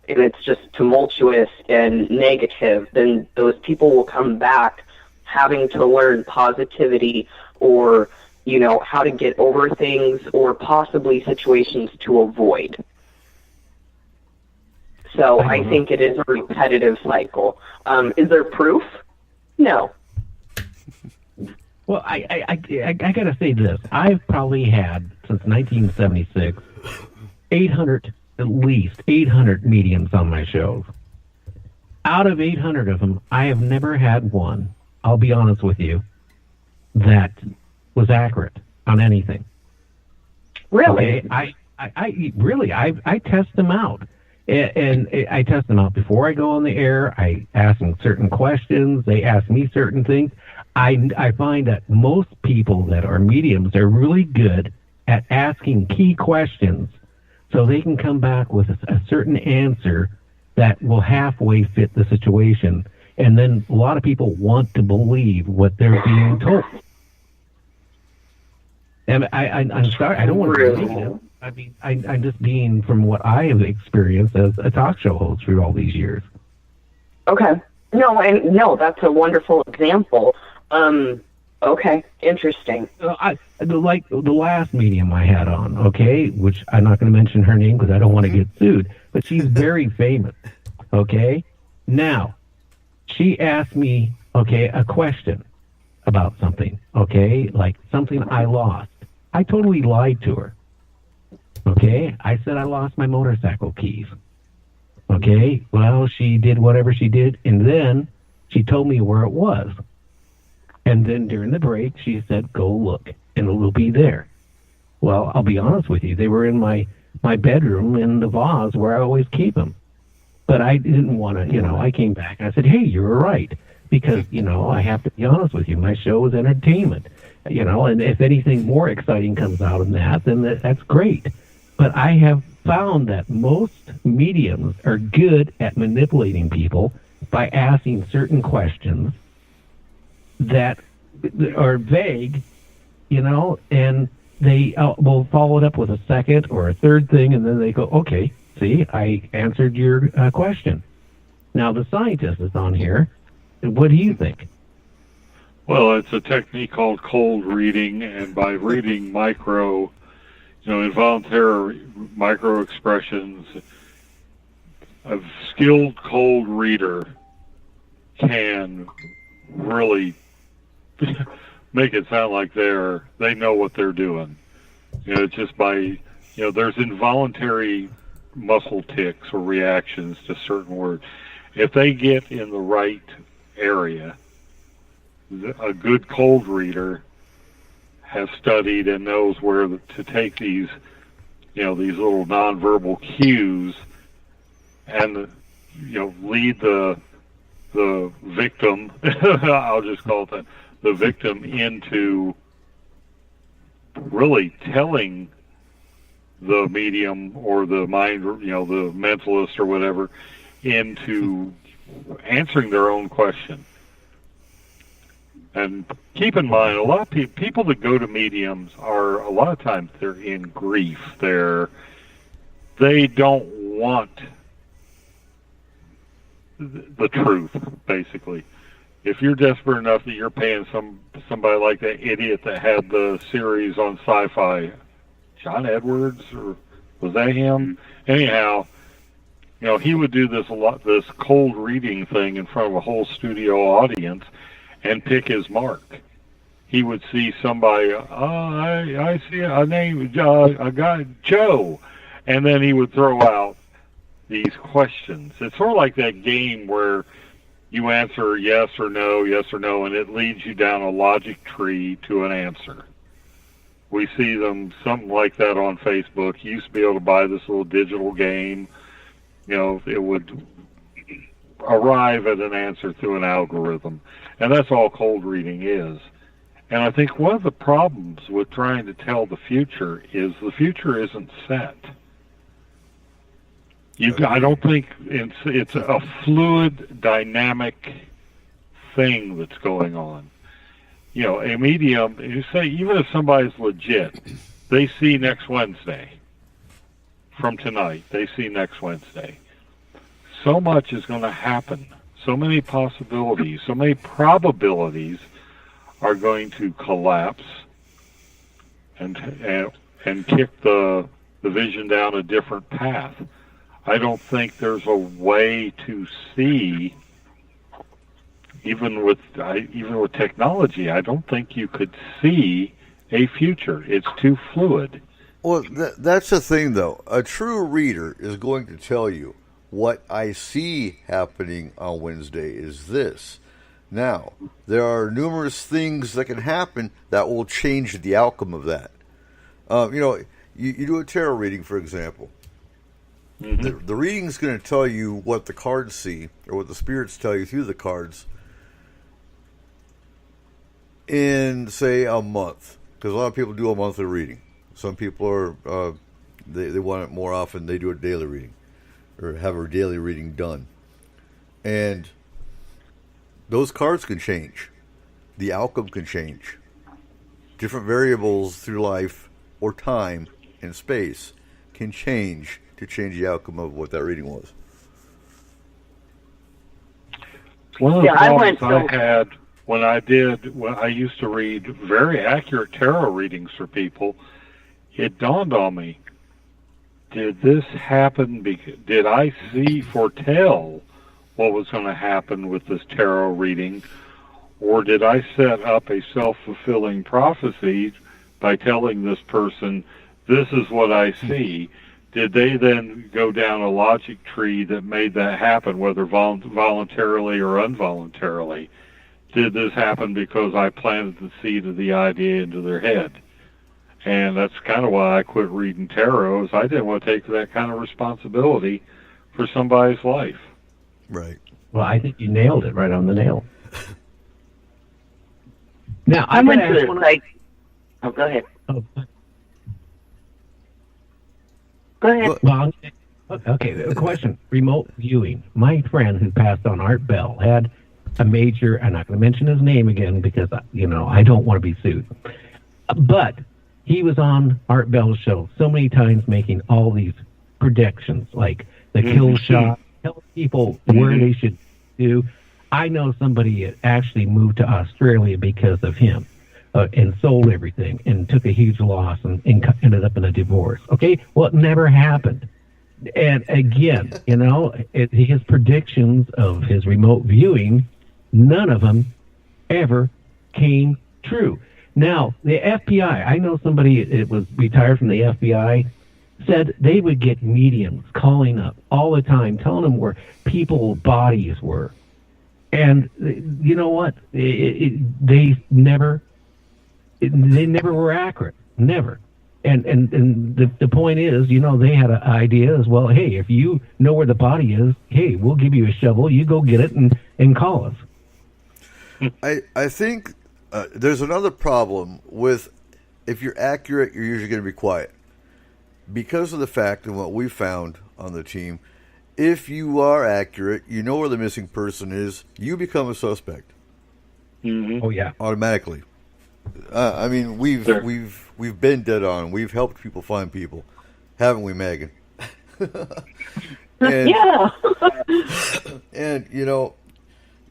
and it's just tumultuous and negative, then those people will come back having to learn positivity, or how to get over things, or possibly situations to avoid. So I think it is a repetitive cycle. Is there proof? No. Well, I got to say this. I've probably had, since 1976, at least 800 mediums on my shows. Out of 800 of them, I have never had one, I'll be honest with you, that was accurate on anything. Really? Okay? I test them out. And I test them out before I go on the air. I ask them certain questions. They ask me certain things. I find that most people that are mediums are really good at asking key questions so they can come back with a certain answer that will halfway fit the situation. And then a lot of people want to believe what they're being told. And I'm sorry, I don't want to believe them. I mean, I'm just being from what I have experienced as a talk show host for all these years. Okay. No, that's a wonderful example. Okay, interesting. Like the last medium I had on, okay, which I'm not going to mention her name because I don't want to get sued, but she's very famous, okay? Now, she asked me, okay, a question about something, okay, like something I lost. I totally lied to her. Okay, I said I lost my motorcycle keys. Okay, well, she did whatever she did, and then she told me where it was. And then during the break, she said, go look, and it will be there. Well, I'll be honest with you. They were in my my bedroom in the vase where I always keep them. But I didn't want to, I came back and I said, hey, you were right. Because, I have to be honest with you, my show is entertainment. And if anything more exciting comes out of that, then that's great. But I have found that most mediums are good at manipulating people by asking certain questions that are vague, and they will follow it up with a second or a third thing, and then they go, okay, see, I answered your question. Now the scientist is on here. What do you think? Well, it's a technique called cold reading, and by reading involuntary micro expressions, a skilled cold reader can really make it sound like they know what they're doing. Just by, there's involuntary muscle tics or reactions to certain words. If they get in the right area, a good cold reader has studied and knows where to take these little nonverbal cues and lead the victim. I'll just call it that, the victim into really telling the medium or the mind, the mentalist or whatever, into answering their own question. And keep in mind, a lot of people that go to mediums are, a lot of times, they're in grief. They don't want the truth, basically. If you're desperate enough that you're paying somebody like that idiot that had the series on Sci-Fi, John Edwards, or was that him? Anyhow, he would do this cold reading thing in front of a whole studio audience and pick his mark. He would see somebody, I see a name, a guy, Joe, and then he would throw out these questions. It's sort of like that game where you answer yes or no, and it leads you down a logic tree to an answer. We see something like that on Facebook. You used to be able to buy this little digital game. It would arrive at an answer through an algorithm. And that's all cold reading is. And I think one of the problems with trying to tell the future is the future isn't set. I don't think it's a fluid, dynamic thing that's going on. A medium, you say, even if somebody's legit, they see next Wednesday. From tonight, they see next Wednesday. So much is going to happen. So many possibilities, so many probabilities are going to collapse and kick the vision down a different path. I don't think there's a way to see, even with technology, I don't think you could see a future. It's too fluid. Well, that's the thing, though. A true reader is going to tell you, what I see happening on Wednesday is this. Now, there are numerous things that can happen that will change the outcome of that. You do a tarot reading, for example. Mm-hmm. The reading is going to tell you what the cards see, or what the spirits tell you through the cards, in, say, a month. Because a lot of people do a monthly reading. Some people are, they want it more often. They do a daily reading, or have a daily reading done. And those cards can change. The outcome can change. Different variables through life, or time, and space can change to change the outcome of what that reading was. One of the problems I had when I used to read very accurate tarot readings for people, it dawned on me, did this happen? Did I foretell what was going to happen with this tarot reading, or did I set up a self-fulfilling prophecy by telling this person, this is what I see? Did they then go down a logic tree that made that happen, whether voluntarily or involuntarily? Did this happen because I planted the seed of the idea into their head? And that's kind of why I quit reading tarot, is I didn't want to take that kind of responsibility for somebody's life. Right. Well, I think you nailed it right on the nail. Now, I went to the site. Oh, go ahead. Oh. Go ahead. Well, okay, a question. Remote viewing. My friend who passed on, Art Bell, had a major, I'm not going to mention his name again because, I don't want to be sued. But he was on Art Bell's show so many times making all these predictions, like the kill shot, tell people where they should do. I know somebody that actually moved to Australia because of him. And sold everything and took a huge loss and ended up in a divorce. Okay? Well, it never happened. And again, his predictions of his remote viewing, none of them ever came true. Now, the FBI, I know somebody that was retired from the FBI, said they would get mediums calling up all the time, telling them where people's bodies were. And you know what? They never were accurate. Never. And the point is, they had an idea as well. Hey, if you know where the body is, hey, we'll give you a shovel. You go get it and call us. I think there's another problem with, if you're accurate, you're usually going to be quiet. Because of the fact and what we found on the team, if you are accurate, you know where the missing person is, you become a suspect. Mm-hmm. Oh yeah, automatically. I mean, we've been dead on. We've helped people find people, haven't we, Megan? Yeah. And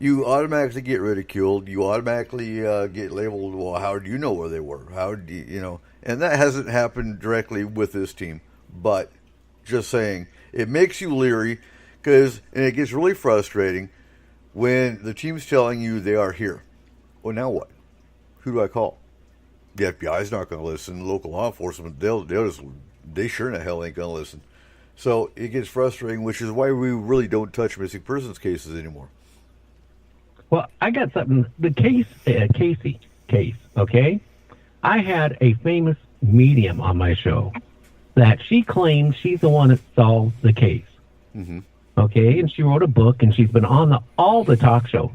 you automatically get ridiculed. You automatically get labeled. Well, how do you know where they were? How do you And that hasn't happened directly with this team, but just saying, it makes you leery and it gets really frustrating when the team's telling you they are here. Well, now what? Who do I call? The FBI's not going to listen. Local law enforcement, they sure in the hell ain't going to listen. So it gets frustrating, which is why we really don't touch missing persons cases anymore. Well, I got something. The Casey case, okay? I had a famous medium on my show that she claims she's the one that solved the case. Mm-hmm. Okay? And she wrote a book, and she's been on all the talk show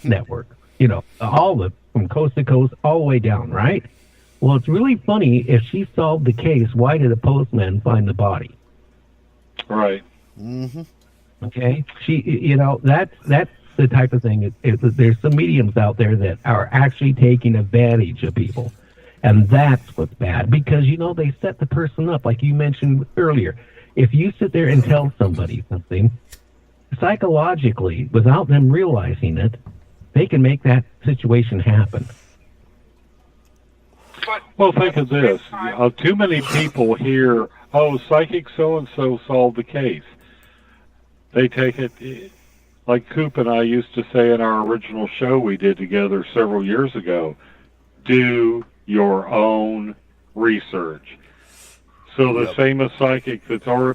network. From coast to coast, all the way down, right? Well, it's really funny. If she solved the case, why did the postman find the body? Right. Mm-hmm. Okay? That's the type of thing. There's some mediums out there that are actually taking advantage of people. And that's what's bad, because, they set the person up, like you mentioned earlier. If you sit there and tell somebody something, psychologically, without them realizing it, they can make that situation happen. Well, think of this. Too many people hear, psychic so-and-so solved the case. They take it, like Coop and I used to say in our original show we did together several years ago, do your own research. So the famous psychic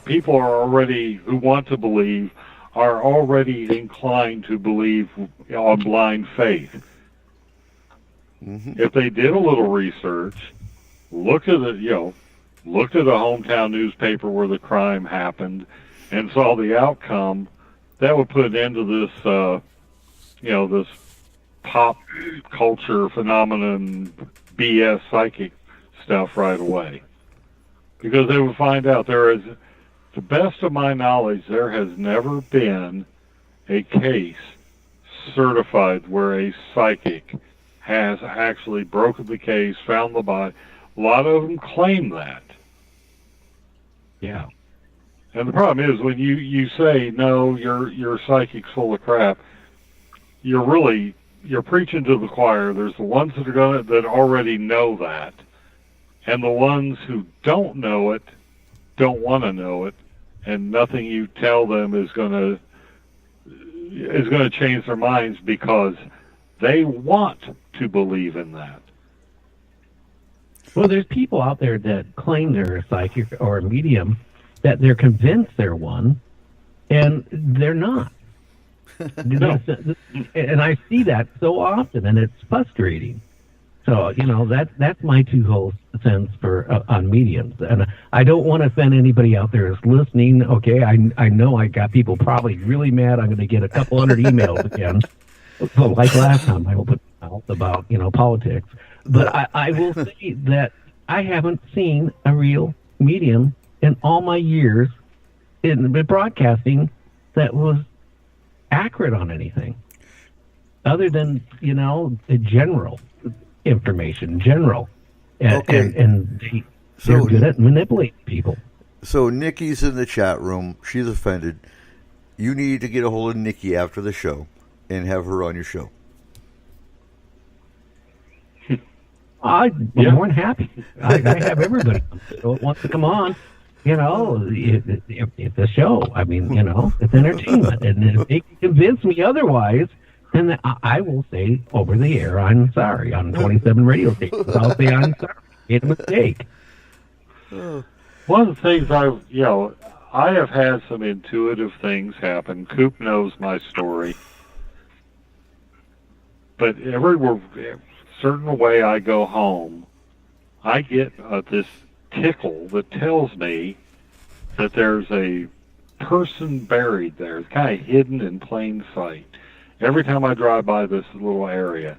people are already, who want to believe, are already inclined to believe on blind faith. Mm-hmm. If they did a little research, looked at the hometown newspaper where the crime happened, and saw the outcome, that would put an end to this, this pop culture phenomenon, BS psychic stuff right away, because they would find out to the best of my knowledge, there has never been a case certified where a psychic has actually broken the case, found the body. A lot of them claim that. Yeah. And the problem is when you say, no, your psychic's full of crap, you're preaching to the choir. There's the ones that already know that, and the ones who don't know it don't want to know it. And nothing you tell them is going to change their minds, because they want to believe in that. Well, there's people out there that claim they're a psychic or a medium, that they're convinced they're one, and they're not. No. And I see that so often, and it's frustrating. So, that's my 2 cents for on mediums. And I don't want to offend anybody out there who's listening, okay? I know I got people probably really mad. I'm going to get a couple hundred emails again. So like last time, I opened my mouth about, politics. But I will say that I haven't seen a real medium in all my years in broadcasting that was accurate on anything other than, the general information, and they're good at manipulating people. So Nikki's in the chat room. She's offended. You need to get a hold of Nikki after the show and have her on your show. I'm more than happy. I have everybody who wants to come on. It's a show. I mean, it's entertainment. And if they can convince me otherwise, then I will say over the air, I'm sorry, on 27 radio stations. I'll say I'm sorry. Made a mistake. One of the things I have had some intuitive things happen. Coop knows my story. But certain way I go home, I get this tickle that tells me that there's a person buried there. It's kind of hidden in plain sight. Every time I drive by this little area.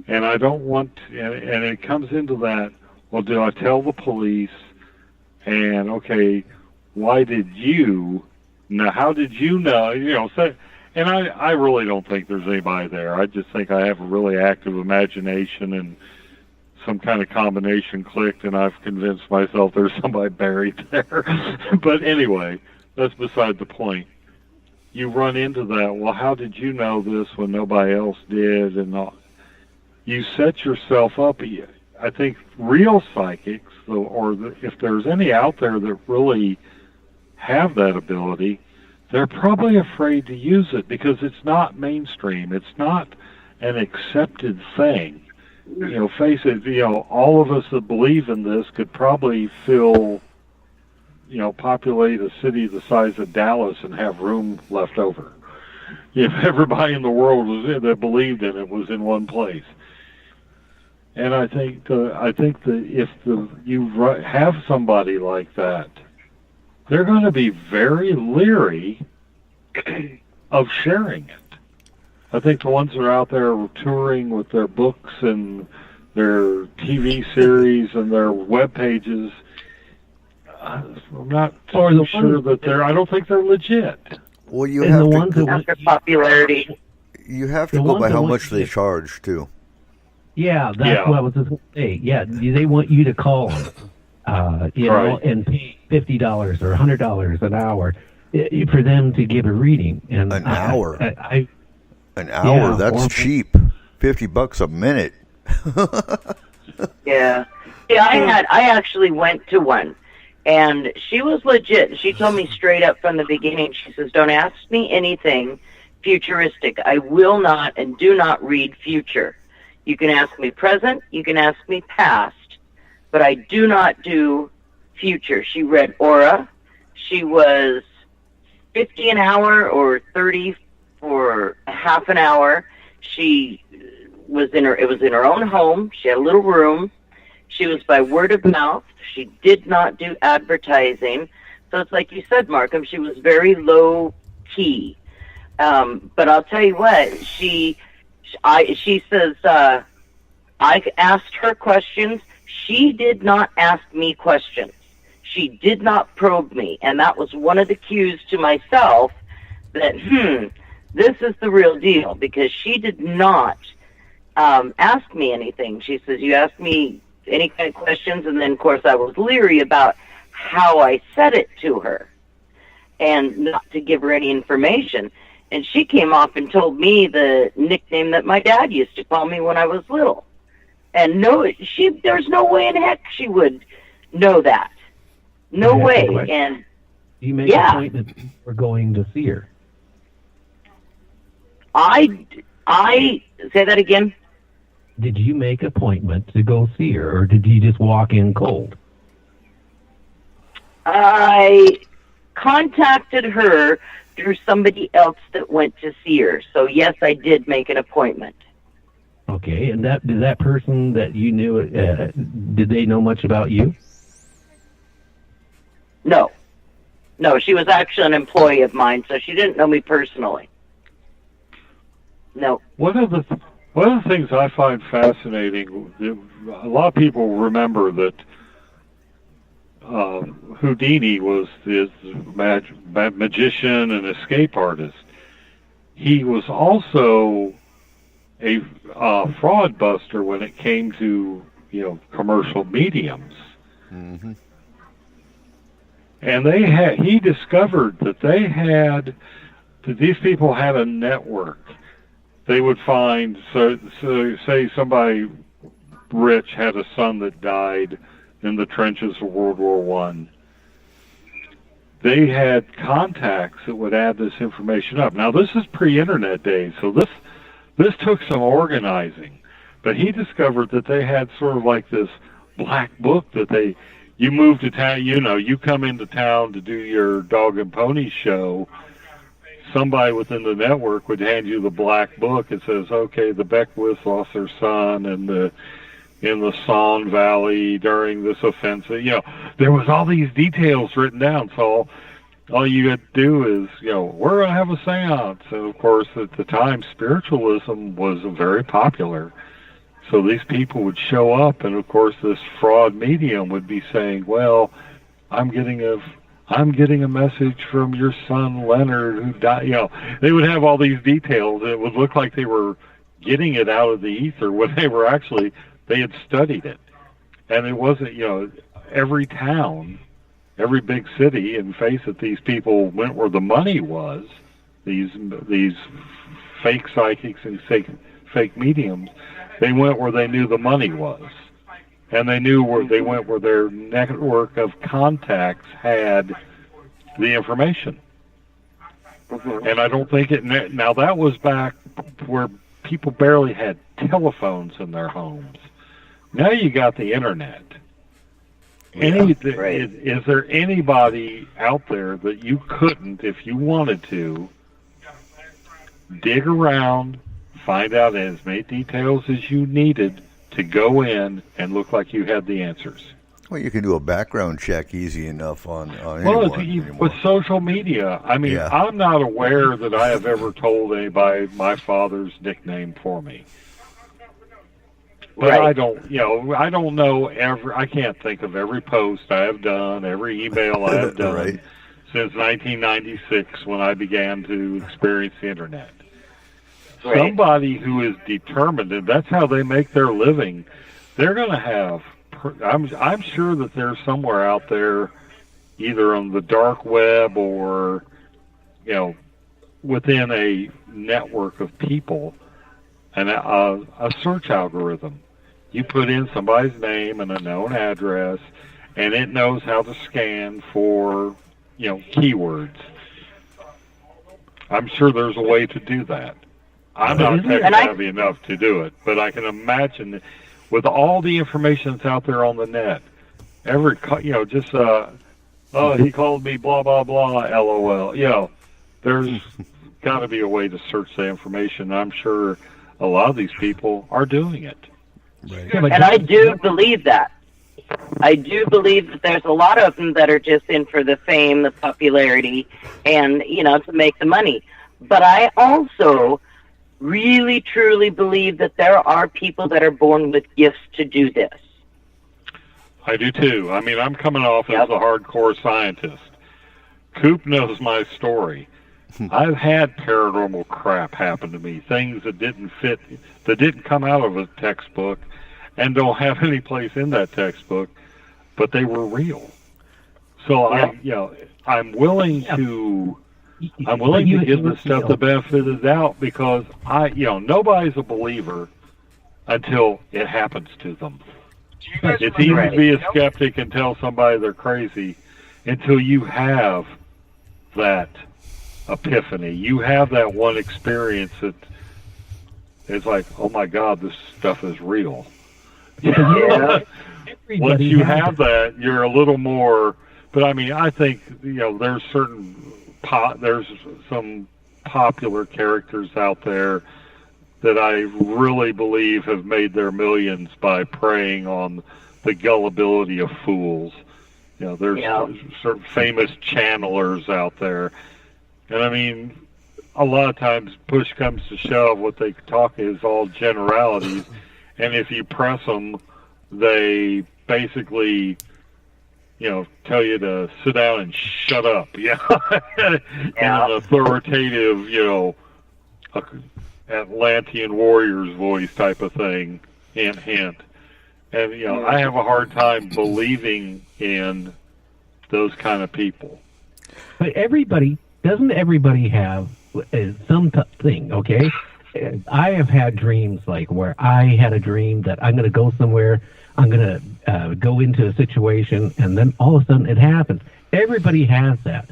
And I don't want to, and it comes into that, well, do I tell the police? And, okay, why did you know? How did you know? And I really don't think there's anybody there. I just think I have a really active imagination and some kind of combination clicked, and I've convinced myself there's somebody buried there. But anyway, that's beside the point. You run into that, well, how did you know this when nobody else did? And you set yourself up. I think real psychics, if there's any out there that really have that ability, they're probably afraid to use it because it's not mainstream. It's not an accepted thing. Face it, all of us that believe in this could probably populate a city the size of Dallas and have room left over. If everybody in the world that believed in it was in one place. And I think that if you have somebody like that, they're going to be very leery of sharing it. I think the ones that are out there touring with their books and their TV series and their web pages, I'm not sure that I don't think they're legit. Well, you have to go after popularity. You have to go by how much they charge too. Yeah, that's what I was just going to say. Yeah, they want you to call them, and pay $50 or $100 an hour for them to give a reading. And an hour. An hour. Yeah, that's cheap. $50 a minute. Yeah. I actually went to one, and she was legit. She told me straight up from the beginning. She says, "Don't ask me anything futuristic. I will not and do not read future. You can ask me present, you can ask me past, but I do not do future." She read aura. She was $50 an hour or $30 for half an hour. It was in her own home. She had a little room. She was by word of mouth. She did not do advertising. So it's like you said, Markham, she was very low key. But I'll tell you what, she says, I asked her questions. She did not ask me questions. She did not probe me. And that was one of the cues to myself that, this is the real deal, because she did not ask me anything. She says, you asked me any kind of questions, and then, of course, I was leery about how I said it to her and not to give her any information. And she came off and told me the nickname that my dad used to call me when I was little. And there's no way in heck she would know that. No way. And you make a point that we're going to see her. I say that again. Did you make an appointment to go see her, or did you just walk in cold? I contacted her through somebody else that went to see her. So, yes, I did make an appointment. Okay, and did that person that you knew, did they know much about you? No, she was actually an employee of mine, so she didn't know me personally. No. One of the things I find fascinating, a lot of people remember that Houdini was this magician and escape artist. He was also a fraud buster when it came to commercial mediums. Mm-hmm. And he discovered that these people had a network. They would find, so say somebody rich had a son that died in the trenches of World War I. They had contacts that would add this information up. Now, this is pre-internet days, so this took some organizing. But he discovered that they had sort of like this black book that you move to town, you come into town to do your dog and pony show. Somebody within the network would hand you the black book. It says, okay, the Beckwiths lost their son in the Son Valley during this offensive. There was all these details written down. So all you had to do is, we're going to have a seance. And of course, at the time, spiritualism was very popular. So these people would show up, and of course, this fraud medium would be saying, well, I'm getting a message from your son Leonard who died. They would have all these details. It would look like they were getting it out of the ether when they had studied it. And it wasn't, every town, every big city, and face it, these people went where the money was. These fake psychics and fake mediums, they went where they knew the money was. And they knew where their network of contacts had the information. Mm-hmm. And I don't think now that was back where people barely had telephones in their homes. Now you got the internet. Is there anybody out there that you couldn't, if you wanted to, dig around, find out as many details as you needed to go in and look like you had the answers? Well, you can do a background check easy enough on anyone. With social media, I'm not aware that I have ever told anybody my father's nickname for me. But right. I don't know I can't think of every post I have done, every email I have done right. Since 1996 when I began to experience the internet. Right. Somebody who is determined, and that's how they make their living, they're going to have, I'm sure that there's somewhere out there, either on the dark web or, within a network of people, and a search algorithm. You put in somebody's name and a known address, and it knows how to scan for, keywords. I'm sure there's a way to do that. I'm not tech-savvy enough to do it, but I can imagine that with all the information that's out there on the net, he called me blah, blah, blah, LOL. There's got to be a way to search the information. I'm sure a lot of these people are doing it. Right. And I do believe that. I do believe that there's a lot of them that are just in for the fame, the popularity, and, to make the money. But I also really, truly believe that there are people that are born with gifts to do this. I do too. I'm coming off as a hardcore scientist. Coop knows my story. I've had paranormal crap happen to me, things that didn't fit, that didn't come out of a textbook and don't have any place in that textbook, but they were real. So I'm willing to give this stuff the benefit of the doubt because nobody's a believer until it happens to them. It's easy to be a skeptic and tell somebody they're crazy until you have that epiphany. You have that one experience that is like, oh my God, this stuff is real. Yeah. Once you have that, you're a little more. But I think there's there's some popular characters out there that I really believe have made their millions by preying on the gullibility of fools. You know, there's sort of famous channelers out there. And I mean, a lot of times push comes to shove, what they talk is all generalities. And if you press them, they basically, you know, tell you to sit down and shut up, in an authoritative, you know, Atlantean warrior's voice type of thing, hint, hint. And, you know, I have a hard time believing in those kind of people. But doesn't everybody have something, okay? I have had dreams like where I had a dream that I'm going to go somewhere, I'm going to go into a situation, and then all of a sudden it happens. Everybody has that.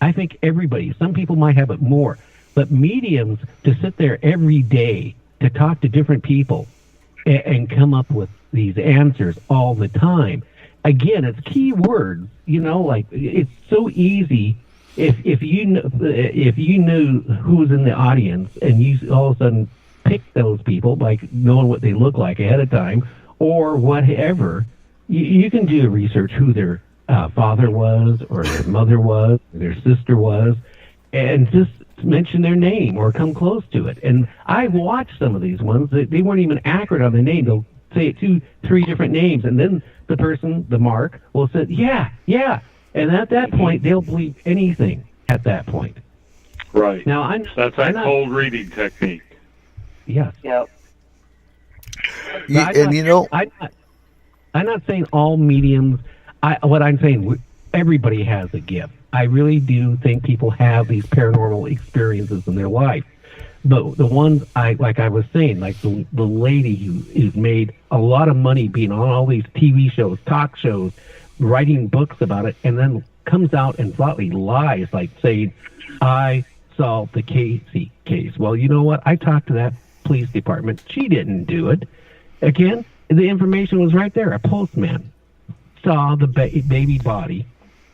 I think everybody. Some people might have it more. But mediums, to sit there every day, to talk to different people, and come up with these answers all the time. Again, it's key words, you know, like it's so easy. If you knew who was in the audience and you all of a sudden pick those people by knowing what they look like ahead of time or whatever, you can do research who their father was or their mother was, or their sister was, and just mention their name or come close to it. And I watched some of these ones. They weren't even accurate on the name. They'll say 2-3 different names, and then the person, the mark, will say, yeah. And at that point, they'll believe anything at that point. Right. Now, that's that cold reading technique. Yes. Yep. I'm not saying all mediums. What I'm saying, everybody has a gift. I really do think people have these paranormal experiences in their life. But the ones like I was saying, like the lady who's made a lot of money being on all these TV shows, talk shows, writing books about it, and then comes out and flatly lies, like saying, I solved the Casey case. Well, you know what? I talked to that police department. She didn't do it. Again, the information was right there. A postman saw the baby body,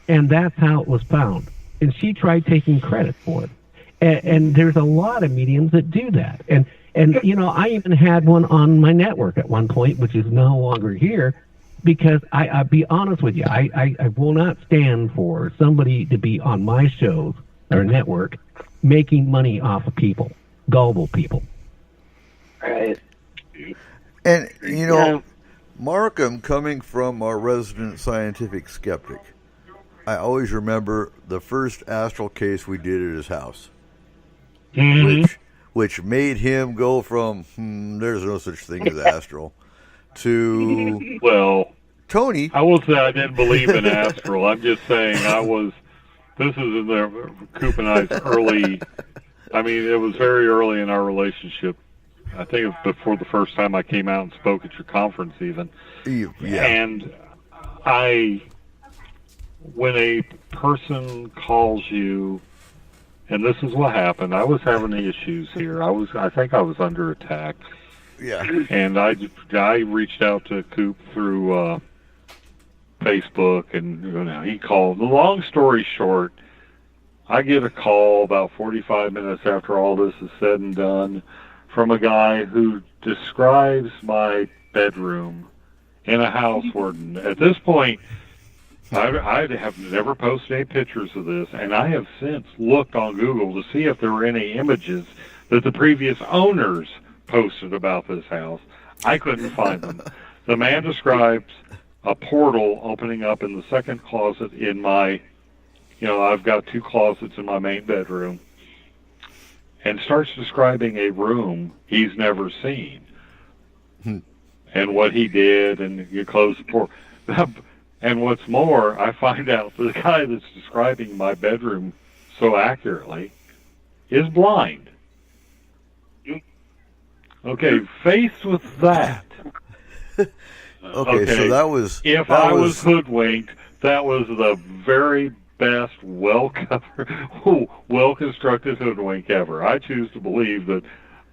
and that's how it was found. And she tried taking credit for it. And there's a lot of mediums that do that. And you know, I even had one on my network at one point, which is no longer here, because I'll be honest with you, I will not stand for somebody to be on my shows or network making money off of people, gullible people. Right. And, you know, Markham, coming from our resident scientific skeptic, I always remember the first astral case we did at his house, which made him go from, there's no such thing as astral, to, well, Tony. I will say I didn't believe in astral. I'm just saying this is in the Coop and I's early, I mean, it was very early in our relationship. I think it was before the first time I came out and spoke at your conference even. Yeah. And when a person calls you, and this is what happened, I was having issues here. I think I was under attack. Yeah. And I reached out to Coop through Facebook, and he called. The long story short, I get a call about 45 minutes after all this is said and done from a guy who describes my bedroom in a house where, at this point, I have never posted any pictures of this, and I have since looked on Google to see if there were any images that the previous owners posted about this house. I couldn't find them. The man describes a portal opening up in the second closet in my, I've got 2 closets in my main bedroom, and starts describing a room he's never seen and what he did, and you close the portal. And what's more, I find out the guy that's describing my bedroom so accurately is blind. Okay, faced with that. Okay, so that was... If I was hoodwinked, that was the very best, well-constructed hoodwink ever. I choose to believe that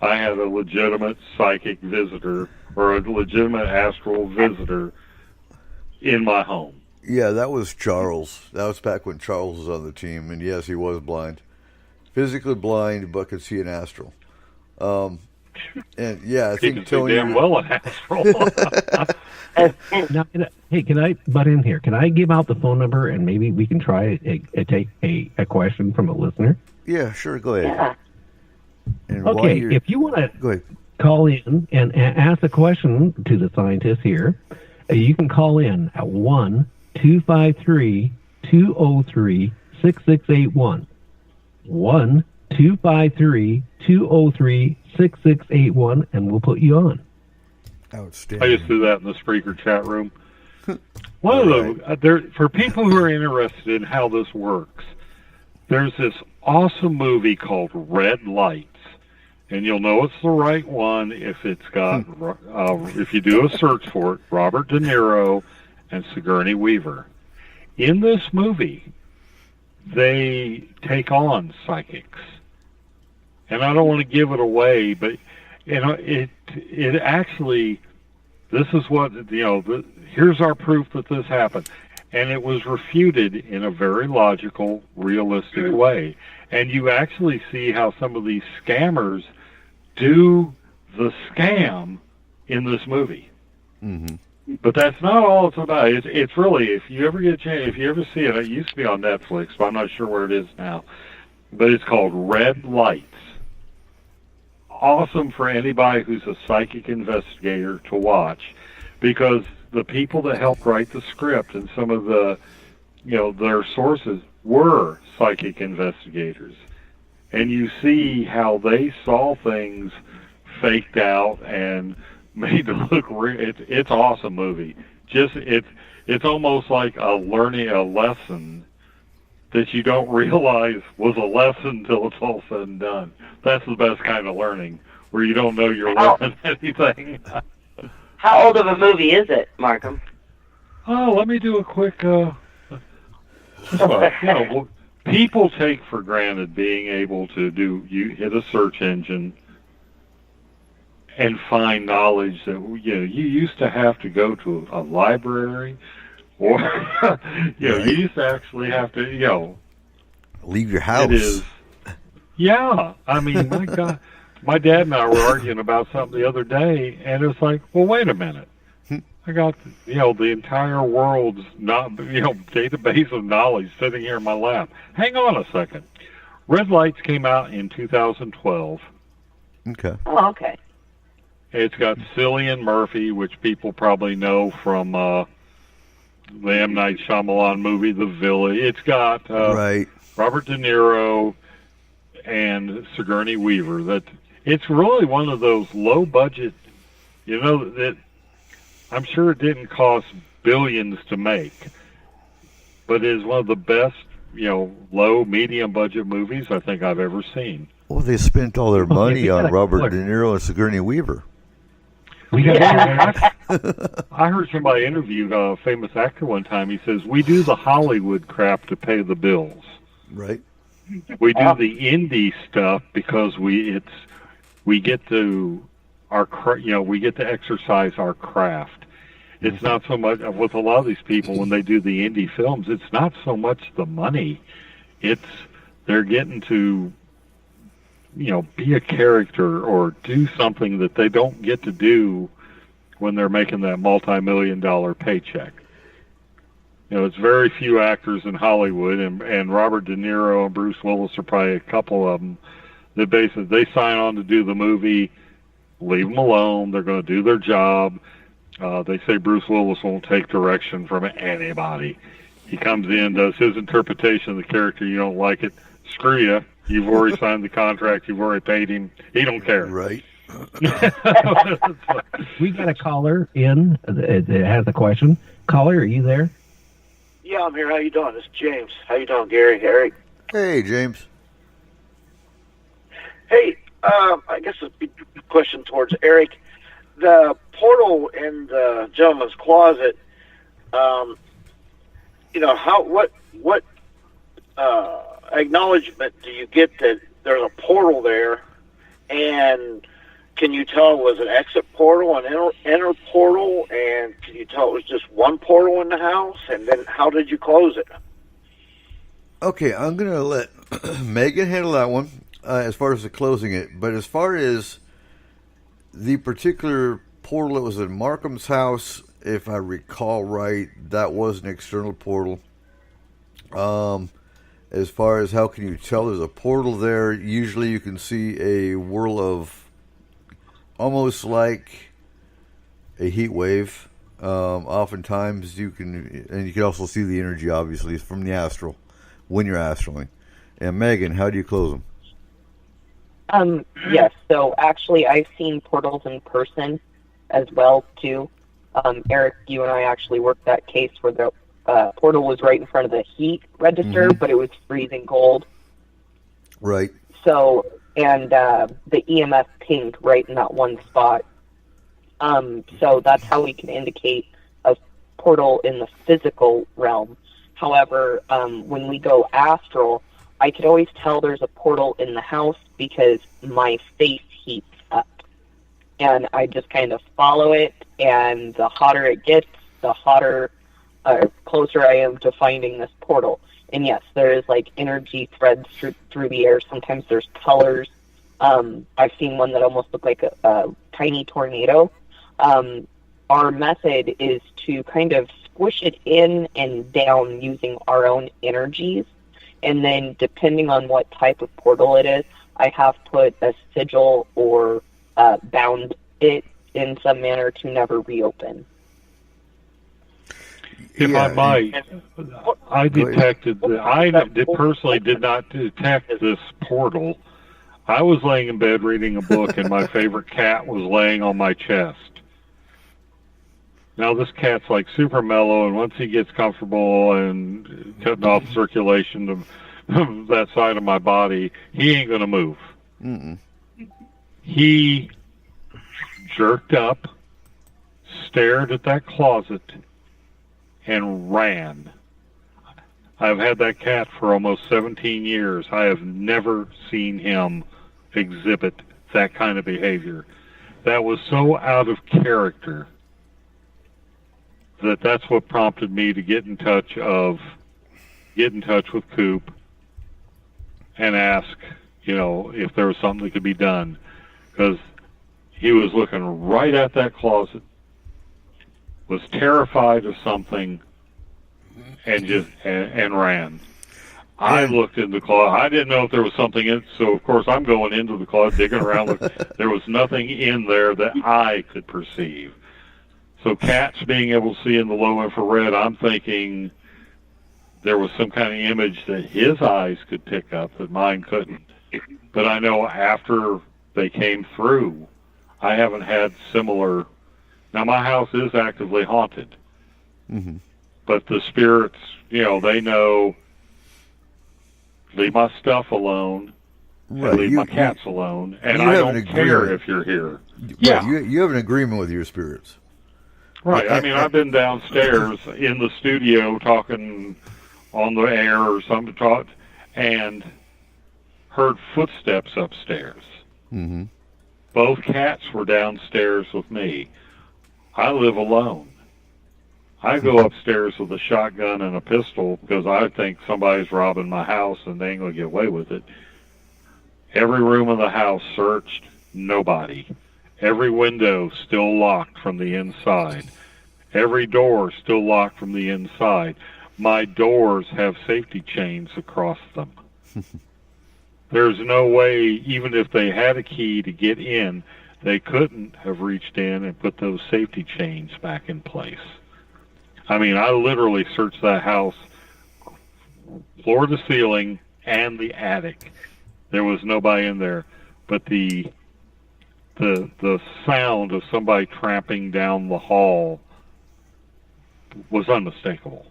I had a legitimate psychic visitor or a legitimate astral visitor in my home. Yeah, that was Charles. That was back when Charles was on the team, and yes, he was blind. Physically blind, but could see an astral. And yeah, I He think can Tony. say damn well an asshole. Now, hey, can I butt in here? Can I give out the phone number and maybe we can try take a question from a listener? Yeah, sure. Go ahead. Yeah. And Okay, if you want to go ahead. call in and ask a question to the scientists here, you can call in at 1-253-203-6681. 1-253-203-6681, and we'll put you on. Outstanding. I just do that in the Spreaker chat room. One of the for people who are interested in how this works, there's this awesome movie called Red Lights, and you'll know it's the right one if it's got if you do a search for it, Robert De Niro and Sigourney Weaver. In this movie, they take on psychics, and I don't want to give it away, but it actually, this is what here's our proof that this happened, and it was refuted in a very logical, realistic way, and you actually see how some of these scammers do the scam in this movie. Mm-hmm. But that's not all it's about. It's really, if you ever get a chance, if you ever see it used to be on Netflix, but I'm not sure where it is now. But it's called Red Lights. Awesome for anybody who's a psychic investigator to watch, because the people that helped write the script and some of the, their sources were psychic investigators. And you see how they saw things faked out and made it look real. It's an awesome movie. It's almost like a lesson that you don't realize was a lesson until it's all said and done. That's the best kind of learning, where you don't know you're learning anything. How old of a movie is it, Markham? Oh, let me do a quick. People take for granted being able to you hit a search engine and find knowledge that you used to have to go to a library, or you used to actually have to leave your house. It is, yeah. I mean, my God, my dad and I were arguing about something the other day, and it was like, well, wait a minute. I got the entire world's database of knowledge sitting here in my lap. Hang on a second. Red Lights came out in 2012. Okay. Oh, okay. It's got Cillian Murphy, which people probably know from the M. Night Shyamalan movie, The Village. It's got Robert De Niro and Sigourney Weaver. That it's really one of those low budget. That I'm sure it didn't cost billions to make, but it is one of the best, low medium budget movies I think I've ever seen. Well, they spent all their money on Robert De Niro and Sigourney Weaver. I heard somebody interview a famous actor one time. He says, we do the Hollywood crap to pay the bills. Right. We do the indie stuff because we get to exercise our craft. It's not so much with a lot of these people when they do the indie films. It's not so much the money. They're getting to be a character or do something that they don't get to do when they're making that multi-million-dollar paycheck. It's very few actors in Hollywood, and Robert De Niro and Bruce Willis are probably a couple of them that basically they sign on to do the movie, leave them alone, they're going to do their job. They say Bruce Willis won't take direction from anybody. He comes in, does his interpretation of the character, you don't like it, screw you. You've already signed the contract. You've already paid him. He don't care. Right. We got a caller in that has a question. Caller, are you there? Yeah, I'm here. How you doing? It's James. How you doing, Gary? Eric? Hey, James. Hey, I guess a big question towards Eric. The portal in the gentleman's closet. What acknowledgement do you get that there's a portal there, and can you tell it was an exit portal, an inner portal, and can you tell it was just one portal in the house, and then how did you close it? Okay, I'm going to let Megan handle that one as far as the closing it, but as far as the particular portal that was in Markham's house, if I recall right, that was an external portal. As far as how can you tell there's a portal there, usually you can see a whirl of almost like a heat wave. Oftentimes you can, and you can also see the energy obviously from the astral when you're astraling. And Megan, how do you close them? Yes, so actually I've seen portals in person as well too. Eric, you and I actually worked that case where the portal was right in front of the heat register, but it was freezing cold. Right. So, and the EMF pinged right in that one spot. So that's how we can indicate a portal in the physical realm. However, when we go astral, I could always tell there's a portal in the house because my face heats up. And I just kind of follow it, and the hotter it gets, the hotter, closer I am to finding this portal. And yes, there is like energy threads through the air. Sometimes there's colors. I've seen one that almost looked like a tiny tornado. Our method is to kind of squish it in and down using our own energies. And then depending on what type of portal it is, I have put a sigil or bound it in some manner to never reopen. If I might, I detected, personally did not detect this portal. I was laying in bed reading a book, and my favorite cat was laying on my chest. Now, this cat's like super mellow, and once he gets comfortable and cutting off circulation of that side of my body, he ain't going to move. Mm-mm. He jerked up, stared at that closet, and ran. I've had that cat for almost 17 years. I have never seen him exhibit that kind of behavior. That was so out of character that's what prompted me to get in touch with Coop and ask, if there was something that could be done, because he was looking right at that closet, was terrified of something, and ran. I looked in the closet. I didn't know if there was something in it, so of course I'm going into the closet, digging around. There was nothing in there that I could perceive. So cats being able to see in the low infrared, I'm thinking there was some kind of image that his eyes could pick up that mine couldn't. But I know after they came through, I haven't had similar. Now, my house is actively haunted. Mm-hmm. But the spirits, they know, leave my stuff alone, right. And leave my cats alone, and I don't care if you're here. Yeah. You have an agreement with your spirits. Right. I mean, I've been downstairs in the studio talking on the air or something, and heard footsteps upstairs. Mm-hmm. Both cats were downstairs with me. I live alone. I go upstairs with a shotgun and a pistol because I think somebody's robbing my house and they ain't going to get away with it. Every room in the house searched, nobody. Every window still locked from the inside. Every door still locked from the inside. My doors have safety chains across them. There's no way, even if they had a key to get in, they couldn't have reached in and put those safety chains back in place. I mean, I literally searched that house floor to ceiling and the attic. There was nobody in there, but the sound of somebody tramping down the hall was unmistakable.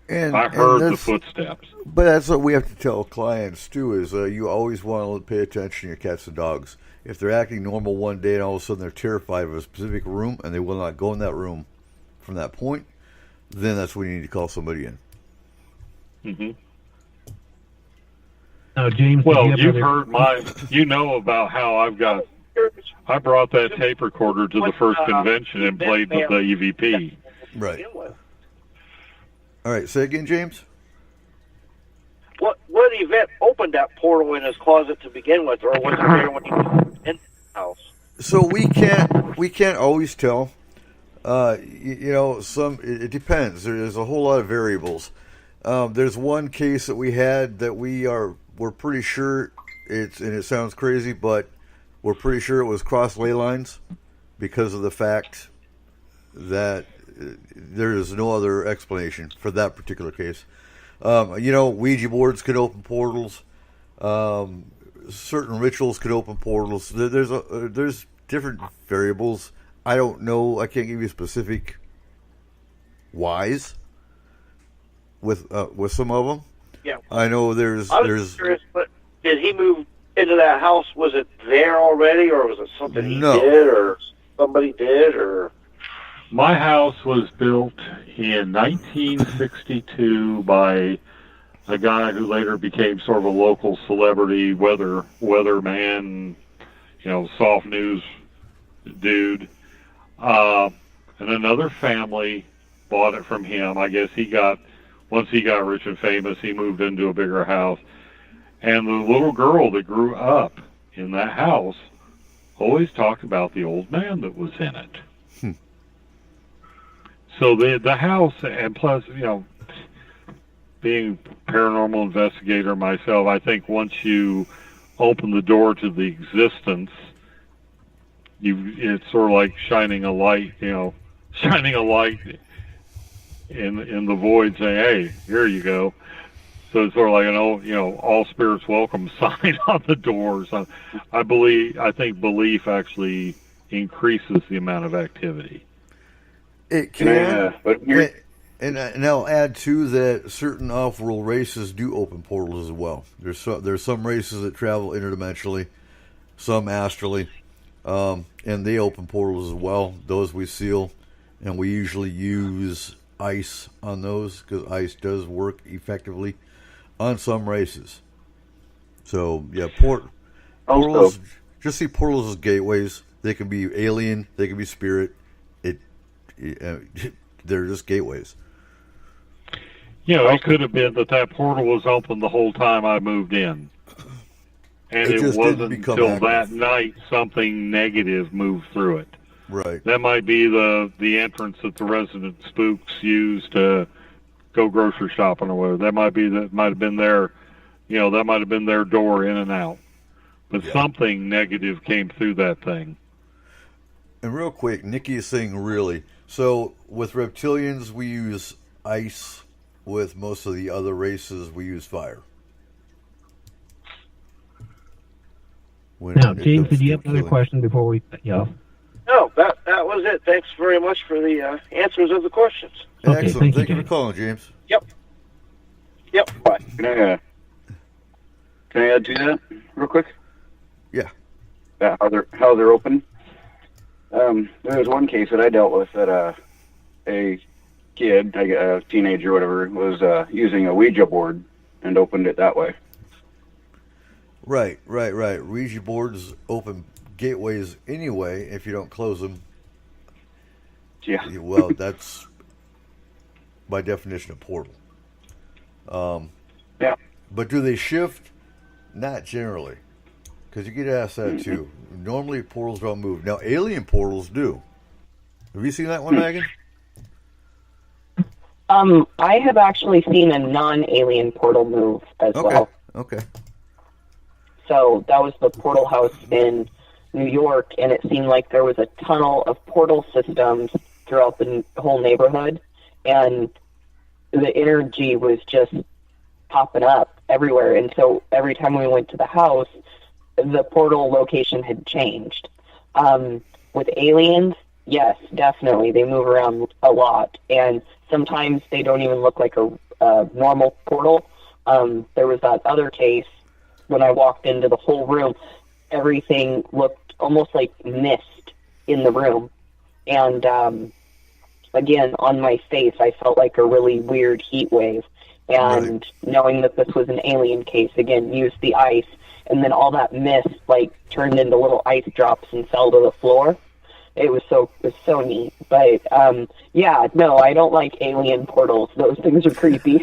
And I heard the footsteps. But that's what we have to tell clients too: is you always want to pay attention to your cats and dogs. If they're acting normal one day and all of a sudden they're terrified of a specific room and they will not go in that room from that point, then that's when you need to call somebody in. Mm-hmm. Now, James. Well, you've heard about how I brought that tape recorder to the first convention and played with the EVP. Right. All right, say again, James. What event opened that portal in his closet to begin with, or was it there when he was in the house? So we can't always tell. It depends. There's a whole lot of variables. There's one case that we had that we're pretty sure and it sounds crazy, but we're pretty sure it was cross ley lines because of the fact that there is no other explanation for that particular case. Ouija boards can open portals. Certain rituals can open portals. There's different variables. I don't know. I can't give you specific whys with some of them. Yeah. I know there's. Curious, but did he move into that house? Was it there already, or was it something he No. did, or somebody did, or? My house was built in 1962 by a guy who later became sort of a local celebrity weatherman, soft news dude. And another family bought it from him. I guess once he got rich and famous, he moved into a bigger house. And the little girl that grew up in that house always talked about the old man that was in it. So the house, and plus, being a paranormal investigator myself, I think once you open the door to the existence, it's sort of like shining a light in the void, saying, "Hey, here you go." So it's sort of like an all spirits welcome sign on the doors. I think belief actually increases the amount of activity. It can, and I'll add too that certain off-world races do open portals as well. There's some races that travel interdimensionally, some astrally, and they open portals as well. Those we seal, and we usually use ice on those because ice does work effectively on some races. So yeah, portals. Just see portals as gateways. They can be alien. They can be spirit. They're just gateways. It could have been that portal was open the whole time I moved in. And it wasn't until active. That night something negative moved through it. Right. That might be the entrance that the resident spooks use to go grocery shopping or whatever. That might have been their door in and out. But something negative came through that thing. And real quick, Nikki is saying really. So with reptilians, we use ice. With most of the other races, we use fire. Now, James, did you have another question before we cut you off? No, that was it. Thanks very much for the answers of the questions. Okay, excellent. thank you for calling, James. Yep. Bye. Can I add to that real quick? Yeah. How they're open. There was one case that I dealt with that a kid, a teenager or whatever, was using a Ouija board and opened it that way. Right. Ouija boards open gateways anyway if you don't close them. Yeah. Well, that's by definition a portal. Yeah. But do they shift? Not generally. Because you get asked that too. Normally portals don't move. Now alien portals do. Have you seen that one, Megan? I have actually seen a non-alien portal move as well. Okay. So that was the portal house in New York, and it seemed like there was a tunnel of portal systems throughout the whole neighborhood, and the energy was just popping up everywhere. And so every time we went to the house, the portal location had changed. With aliens, yes, definitely. They move around a lot, and sometimes they don't even look like a normal portal. There was that other case when I walked into the whole room, everything looked almost like mist in the room. And again, on my face, I felt like a really weird heat wave. And knowing that this was an alien case, again, used the ice, and then all that mist turned into little ice drops and fell to the floor. It was so neat. But no, I don't like alien portals. Those things are creepy.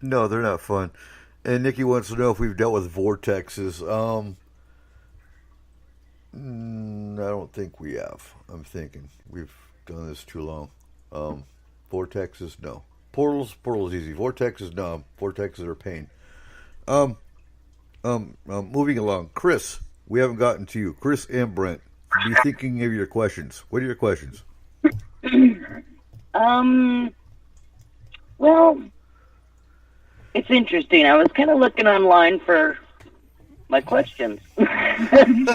No, they're not fun. And Nikki wants to know if we've dealt with vortexes. I don't think we have. I'm thinking we've done this too long. Vortexes, no. Portals easy. Vortexes, no. Vortexes are a pain. Moving along. Chris, we haven't gotten to you. Chris and Brent, be thinking of your questions. What are your questions? Well, it's interesting. I was kind of looking online for my questions. And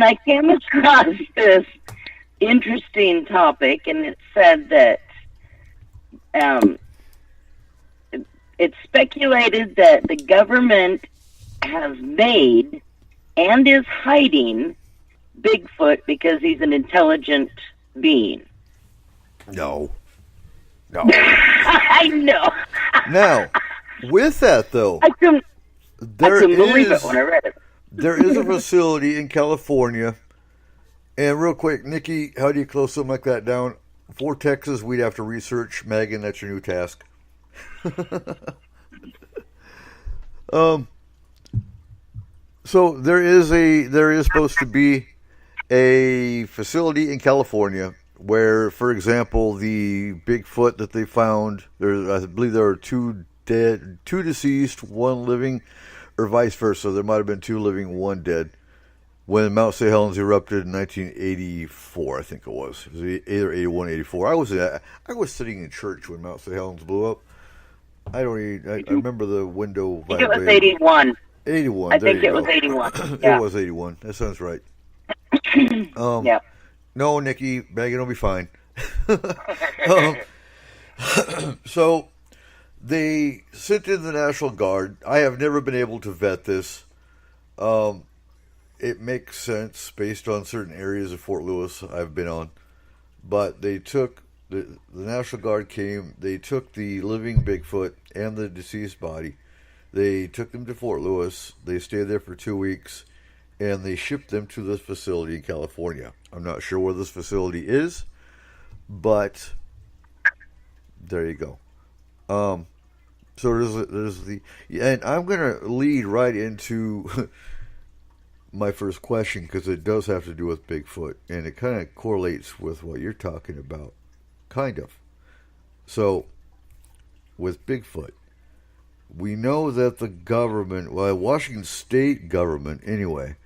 I came across this interesting topic, and it said that it's speculated that the government has made and is hiding Bigfoot because he's an intelligent being. No. I know. Now, with that though, I couldn't believe it when I read it. There is a facility in California, and real quick, Nikki, how do you close something like that down? For Texas, we'd have to research. Megan, that's your new task. So there is supposed to be a facility in California where, for example, the Bigfoot that they found, I believe there are two deceased, one living, or vice versa. There might have been two living, one dead. When Mount St. Helens erupted in 1984, I think it was. It was either 81, 84. I was sitting in church when Mount St. Helens blew up. I remember the window vibrating. I think it was 81. 81. I think it was 81. It was 81. That sounds right. Yeah. No, Nikki, Megan will be fine. So they sent in the National Guard. I have never been able to vet this. It makes sense based on certain areas of Fort Lewis I've been on. But they took, the National Guard came, they took the living Bigfoot and the deceased body. They took them to Fort Lewis. They stayed there for 2 weeks, and they shipped them to this facility in California. I'm not sure where this facility is, but there you go. So there's the, and I'm going to lead right into my first question, because it does have to do with Bigfoot, and it kind of correlates with what you're talking about, kind of. So, with Bigfoot, we know that the government, well, Washington state government anyway,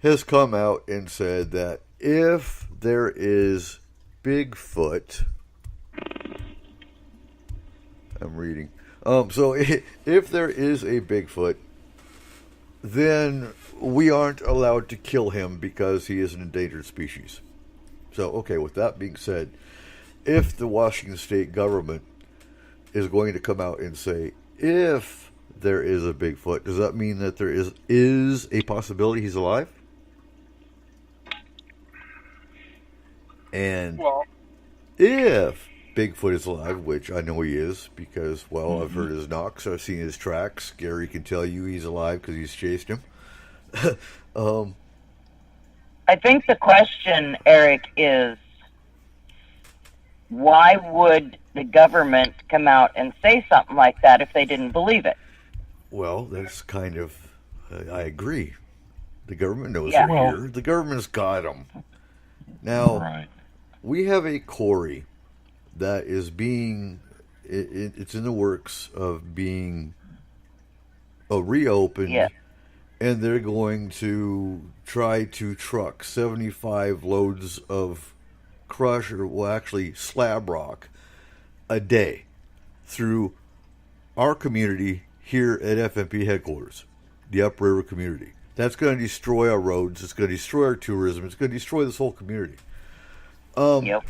has come out and said that if there is Bigfoot, I'm reading, so if there is a Bigfoot, then we aren't allowed to kill him because he is an endangered species. So, okay, with that being said, if the Washington state government is going to come out and say, if there is a Bigfoot, does that mean that there is a possibility he's alive? And if Bigfoot is alive, which I know he is because, well, I've heard his knocks, I've seen his tracks. Gary can tell you he's alive because he's chased him. I think the question, Eric, is why would the government come out and say something like that if they didn't believe it? Well, that's kind of, I agree. The government knows we're here. The government's got them. Now, we have a quarry that is being, it's in the works of being reopened. Yeah. And they're going to try to truck 75 loads of crushed, or well, actually slab rock, a day through our community here at FMP headquarters, the Upriver community. That's going to destroy our roads. It's going to destroy our tourism. It's going to destroy this whole community. Yep.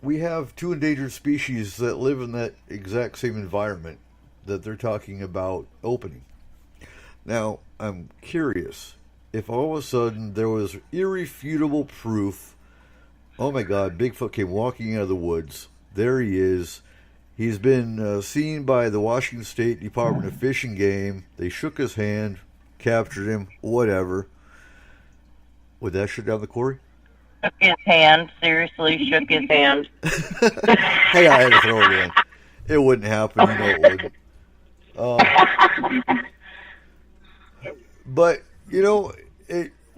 We have two endangered species that live in that exact same environment that they're talking about opening. Now, I'm curious, if all of a sudden there was irrefutable proof, oh my God, Bigfoot came walking out of the woods, there he is, he's been seen by the Washington State Department of Fish and Game, they shook his hand, captured him, whatever, would that shut down the quarry? Shook his hand, seriously, shook his hand. Hey, I had to throw it in. It wouldn't happen, you know it wouldn't. But, you know,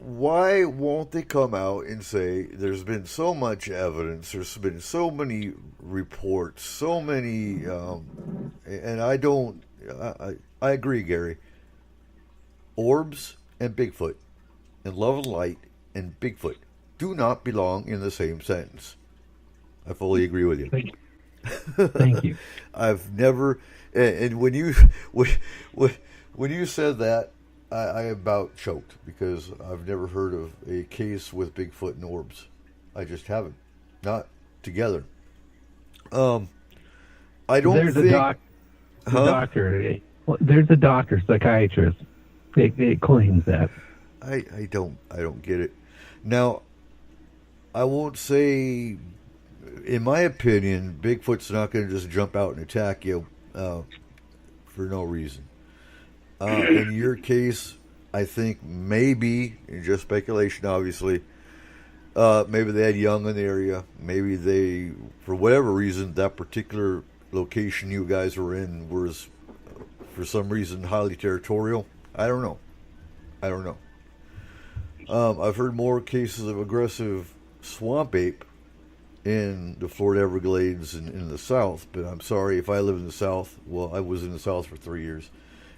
why won't they come out and say there's been so much evidence, there's been so many reports, so many, and I agree, Gary. Orbs and Bigfoot, and love and light and Bigfoot do not belong in the same sentence. I fully agree with you. Thank you. I've never, and when you said that, I about choked because I've never heard of a case with Bigfoot and orbs. I just haven't, not together. I don't There's think. There's a doctor, psychiatrist. It claims that. I don't get it. Now, I won't say, in my opinion, Bigfoot's not going to just jump out and attack you for no reason. In your case, I think maybe, and just speculation obviously, maybe they had young in the area. Maybe they, for whatever reason, that particular location you guys were in was, for some reason, highly territorial. I don't know. I've heard more cases of aggressive swamp ape in the Florida Everglades and in the South, but I'm sorry if I live in the South. Well, I was in the South for 3 years.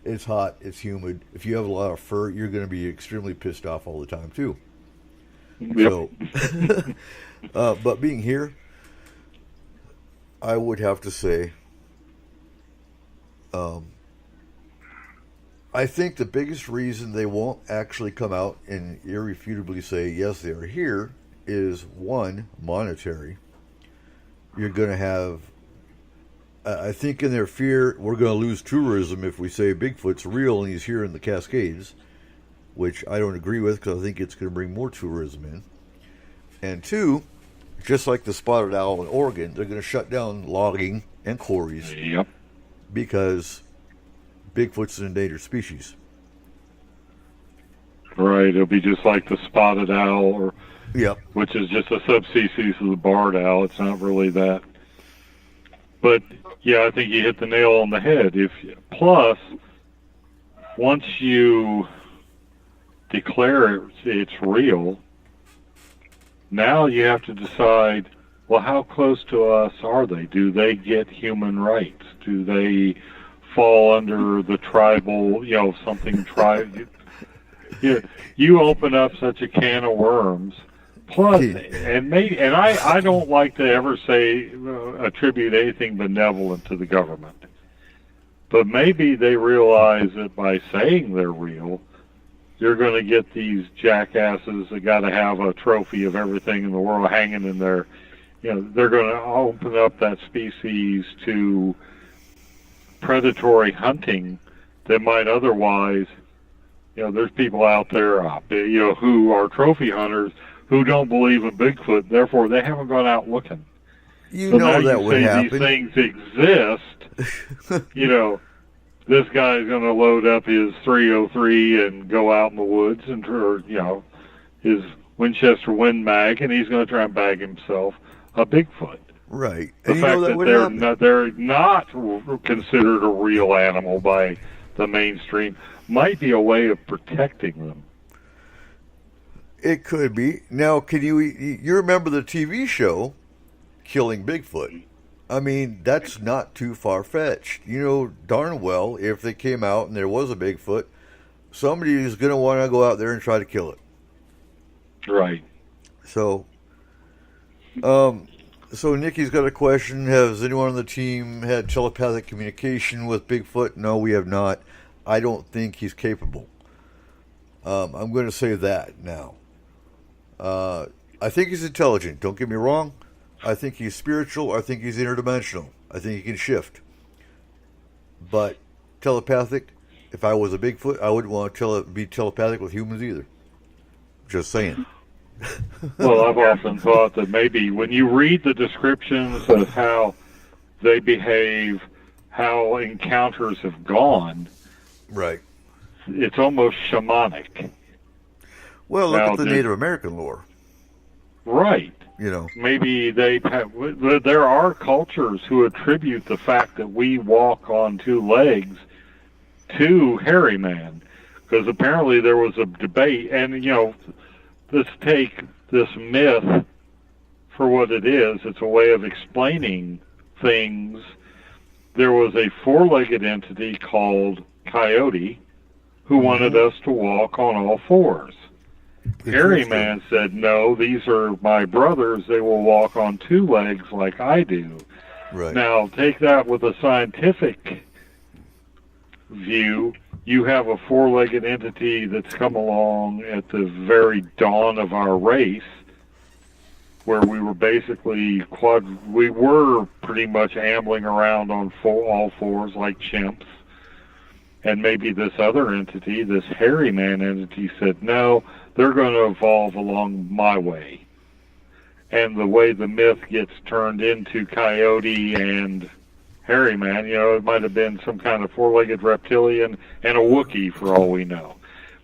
It's hot. It's humid. If you have a lot of fur, you're going to be extremely pissed off all the time, too. Yep. So, but being here, I would have to say, I think the biggest reason they won't actually come out and irrefutably say, yes, they are here, is one, monetary. You're going to have, I think in their fear, we're going to lose tourism if we say Bigfoot's real and he's here in the Cascades, which I don't agree with because I think it's going to bring more tourism in. And two, just like the spotted owl in Oregon, they're going to shut down logging and quarries. Yep. Because Bigfoot's an endangered species. Right. It'll be just like the spotted owl, which is just a subspecies of the barred owl. It's not really that. But, yeah, I think you hit the nail on the head. Plus, once you declare it's real, now you have to decide, well, how close to us are they? Do they get human rights? Do they fall under the tribal, something tribal? You open up such a can of worms. Plus, and I don't like to ever say attribute anything benevolent to the government, but maybe they realize that by saying they're real, you're going to get these jackasses that got to have a trophy of everything in the world hanging in their, they're going to open up that species to predatory hunting that might otherwise, there's people out there, who are trophy hunters who don't believe in Bigfoot, therefore they haven't gone out looking. So now that you would happen. These things exist, this guy's going to load up his 303 and go out in the woods and, his Winchester Wind Mag, and he's going to try and bag himself a Bigfoot. Right. The and fact that they're not considered a real animal by the mainstream might be a way of protecting them. It could be. Now, can you remember the TV show Killing Bigfoot? I mean, that's not too far-fetched. You know darn well if they came out and there was a Bigfoot, somebody is going to want to go out there and try to kill it. Right. So Nikki's got a question. Has anyone on the team had telepathic communication with Bigfoot? No, we have not. I don't think he's capable. I'm going to say that now. I think he's intelligent. Don't get me wrong. I think he's spiritual. I think he's interdimensional. I think he can shift. But telepathic, if I was a Bigfoot, I wouldn't want to be telepathic with humans either. Just saying. Well, I've often thought that maybe when you read the descriptions of how they behave, how encounters have gone, right, it's almost shamanic. Well, look at the Native American lore. Right. Maybe there are cultures who attribute the fact that we walk on two legs to hairy man. because apparently there was a debate, and let's take this myth for what it is. It's a way of explaining things. There was a four-legged entity called Coyote who wanted us to walk on all fours. Hairy Man said, no, these are my brothers. They will walk on two legs like I do. Right. Now, take that with a scientific view. You have a four-legged entity that's come along at the very dawn of our race, where we were basically we were pretty much ambling around on all fours like chimps. And maybe this other entity, this hairy man entity, said, no, they're going to evolve along my way. And the way the myth gets turned into Coyote and hairy man, it might have been some kind of four-legged reptilian and a Wookiee for all we know.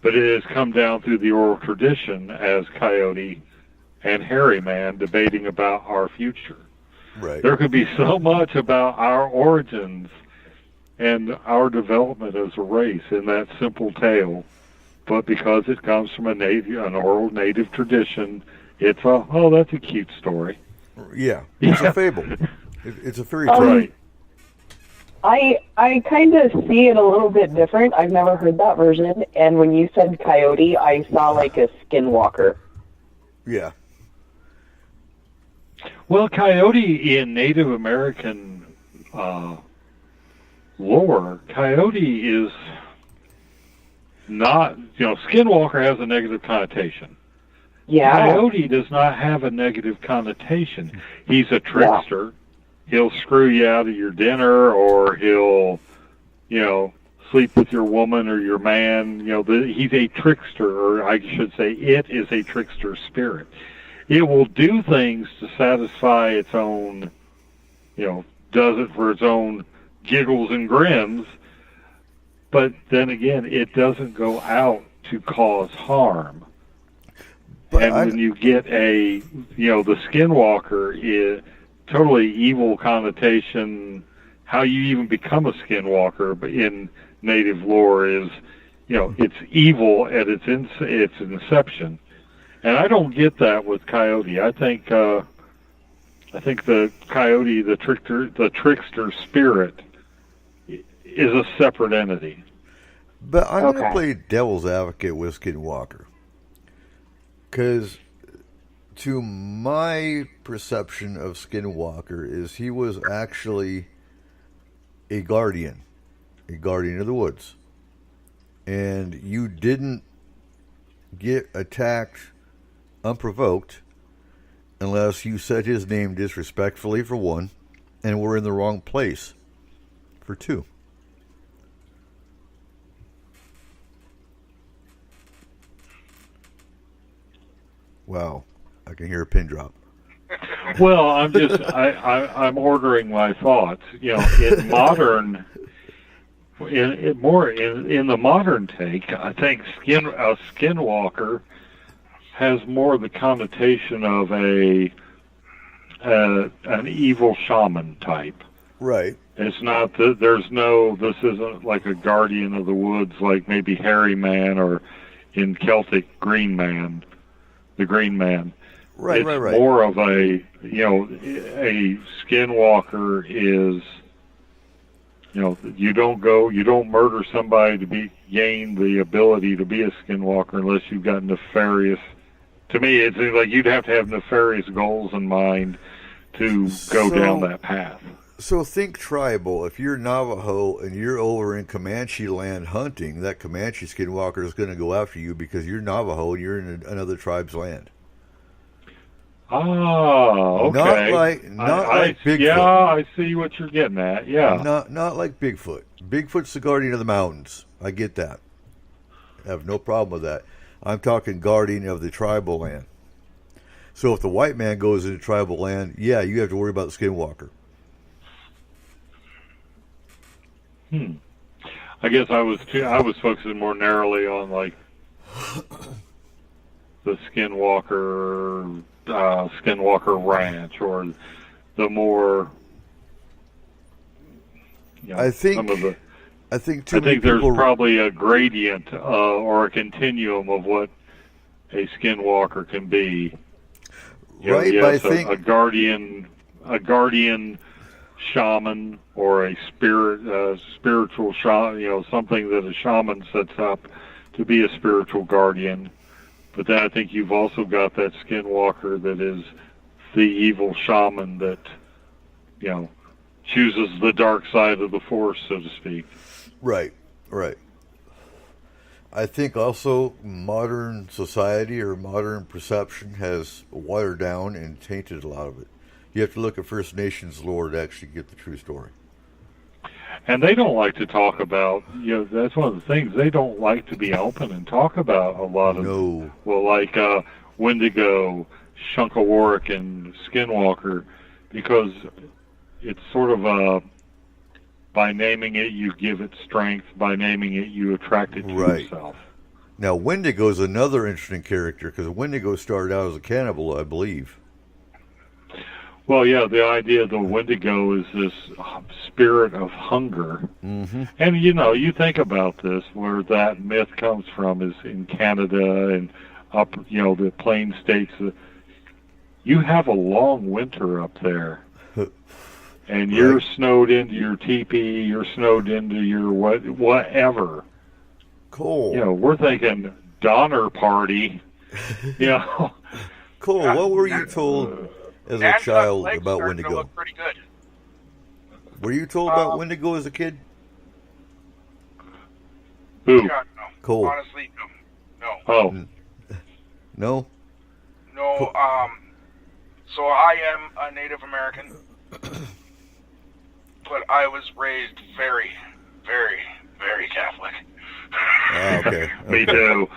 But it has come down through the oral tradition as Coyote and hairy man debating about our future. Right. There could be so much about our origins and our development as a race in that simple tale, but because it comes from an oral native tradition, it's that's a cute story. Yeah, it's a fable. It's a fairy tale. Right. I kind of see it a little bit different. I've never heard that version, and when you said coyote, I saw like a skinwalker. Yeah. Well, coyote in Native American lore, coyote is not, skinwalker has a negative connotation. Yeah. Coyote does not have a negative connotation. He's a trickster. Yeah. He'll screw you out of your dinner, or he'll, sleep with your woman or your man. He's a trickster, or I should say it is a trickster spirit. It will do things to satisfy its own, does it for its own giggles and grins, but then again, it doesn't go out to cause harm. But when you get the skinwalker is totally evil connotation. How you even become a skinwalker, but in native lore is, it's evil at its inception, and I don't get that with coyote. I think the coyote, the trickster spirit, is a separate entity. But I'm going to play devil's advocate with Skinwalker, because to my perception of Skinwalker is he was actually a guardian of the woods, and you didn't get attacked unprovoked unless you said his name disrespectfully, for one, and were in the wrong place, for two. Wow, I can hear a pin drop. Well, I'm ordering my thoughts. In modern, in the modern take, I think a skinwalker has more the connotation of an evil shaman type. Right. It's not this isn't like a guardian of the woods like maybe Hairy Man, or in Celtic Green Man, the Green Man. Right, it's right. more of a skinwalker is, you don't murder somebody to gain the ability to be a skinwalker unless you've got nefarious. To me, it seems like you'd have to have nefarious goals in mind to go down that path. So think tribal. If you're Navajo and you're over in Comanche land hunting, that Comanche skinwalker is going to go after you because you're Navajo and you're in another tribe's land. Oh, okay. Not like Bigfoot. Yeah, I see what you're getting at. Yeah. Not like Bigfoot. Bigfoot's the guardian of the mountains. I get that. I have no problem with that. I'm talking guardian of the tribal land. So if the white man goes into tribal land, yeah, you have to worry about the skinwalker. I guess I was focusing more narrowly on like the skinwalker ranch, or the more I think some of the I think there's probably a gradient or a continuum of what a skinwalker can be. Right, yes, but I think a guardian shaman or a spiritual shaman, something that a shaman sets up to be a spiritual guardian. But then I think you've also got that skinwalker that is the evil shaman that, chooses the dark side of the force, so to speak. Right. I think also modern society or modern perception has watered down and tainted a lot of it. You have to look at First Nations lore to actually get the true story. And they don't like to talk about, that's one of the things, they don't like to be open and talk about a lot of, like Wendigo, Shunkawarrick, and Skinwalker, because it's sort of by naming it, you give it strength. By naming it, you attract it to yourself. Now, Wendigo is another interesting character, because Wendigo started out as a cannibal, I believe. Well, yeah, the idea of the Wendigo is this spirit of hunger. Mm-hmm. And, you think about this, where that myth comes from is in Canada and up, the plain states. You have a long winter up there. And you're snowed into your teepee, you're snowed into your whatever. Cool. We're thinking Donner Party. Cool. What were you told as a child about Wendigo? Look pretty good. Were you told about Wendigo as a kid? Who? Yeah, no. Cole. Honestly, no. Oh. No? No, Cool. So I am a Native American, but I was raised very, very, very Catholic. Okay. Me too.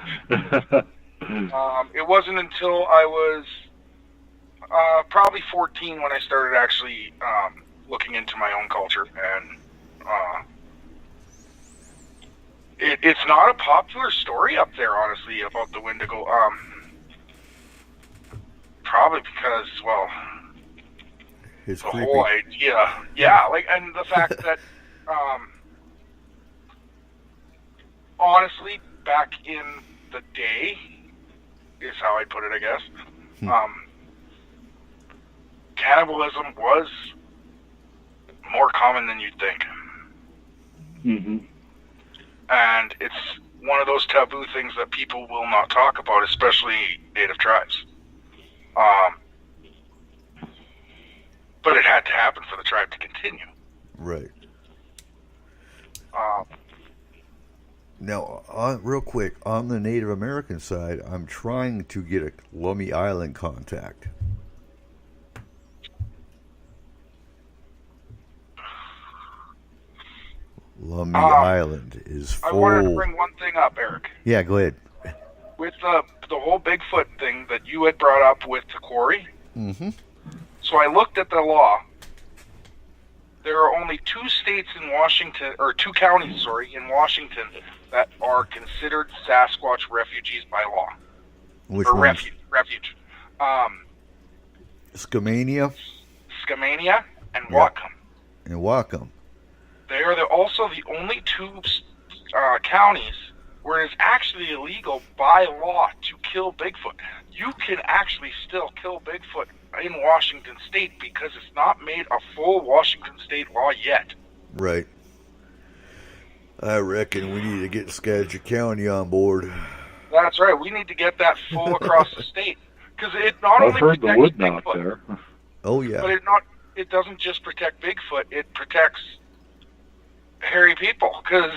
It wasn't until I was probably 14 when I started actually looking into my own culture, and it's not a popular story up there, honestly, about the Wendigo. Probably because, well, it's the creepy. whole idea, and the fact that, honestly, back in the day, is how I'd put it, I guess. Cannibalism was more common than you'd think. Mm-hmm. And it's one of those taboo things that people will not talk about, especially Native tribes. But it had to happen for the tribe to continue. Right. Now, real quick, on the Native American side, I'm trying to get a Lummi Island contact. Lummi Island is full. I wanted to bring one thing up, Eric. Yeah, go ahead. With the whole Bigfoot thing that you had brought up with the quarry. Mm-hmm. So I looked at the law. There are only 2 states in Washington, or 2 counties, in Washington that are considered Sasquatch refugees by law. Which or ones? refuge. Skamania and Whatcom. And Whatcom. They are also the only 2 counties where it's actually illegal by law to kill Bigfoot. You can actually still kill Bigfoot in Washington State because it's not made a full Washington State law yet. Right. I reckon we need to get Skagit County on board. That's right. We need to get that full across the state because it not I've only heard protects the wood Bigfoot, knot there. Oh yeah. But it doesn't just protect Bigfoot. It protects hairy people because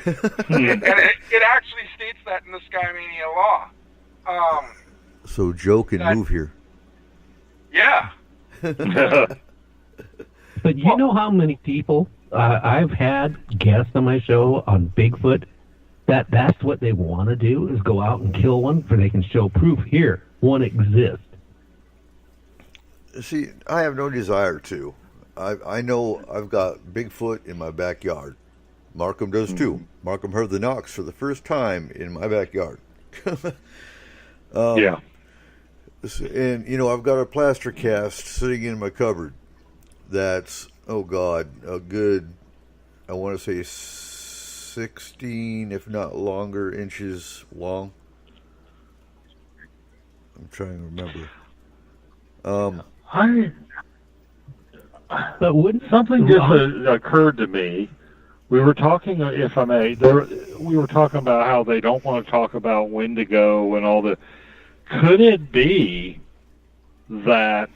it actually states that in the Skymania law. So Joe can move here. Yeah. But you know how many people I've had guests on my show on Bigfoot that's what they want to do is go out and kill one so they can show proof here one exists. See, I have no desire to. I know I've got Bigfoot in my backyard. Markham does too. Markham heard the knocks for the first time in my backyard. Yeah. And, I've got a plaster cast sitting in my cupboard that's, oh God, a good, I want to say 16, if not longer, inches long. I'm trying to remember. But wouldn't something just occurred to me. We were talking, if I may, we were talking about how they don't want to talk about Wendigo and all the. Could it be that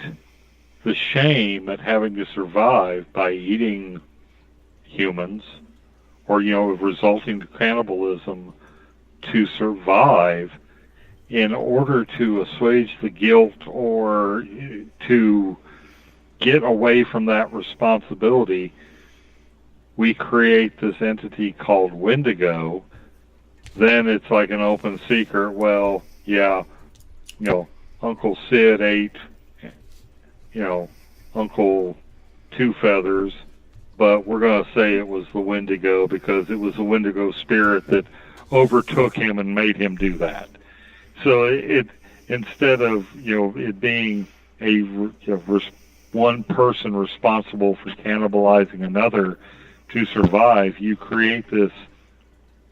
the shame at having to survive by eating humans, or resulting to cannibalism, to survive, in order to assuage the guilt or to get away from that responsibility, we create this entity called Wendigo? Then it's like an open secret. Well, yeah, Uncle Sid ate, Uncle Two Feathers, but we're going to say it was the Wendigo because it was the Wendigo spirit that overtook him and made him do that. So it instead of it being one person responsible for cannibalizing another to survive, you create this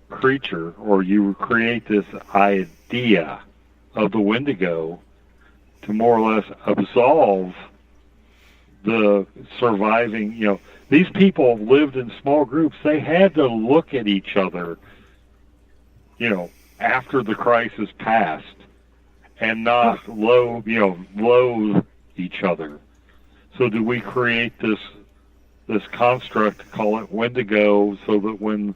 creature, or you create this idea of the Wendigo to more or less absolve the surviving. These people lived in small groups. They had to look at each other, after the crisis passed, and not loathe each other. So do we create this construct, call it Wendigo, so that when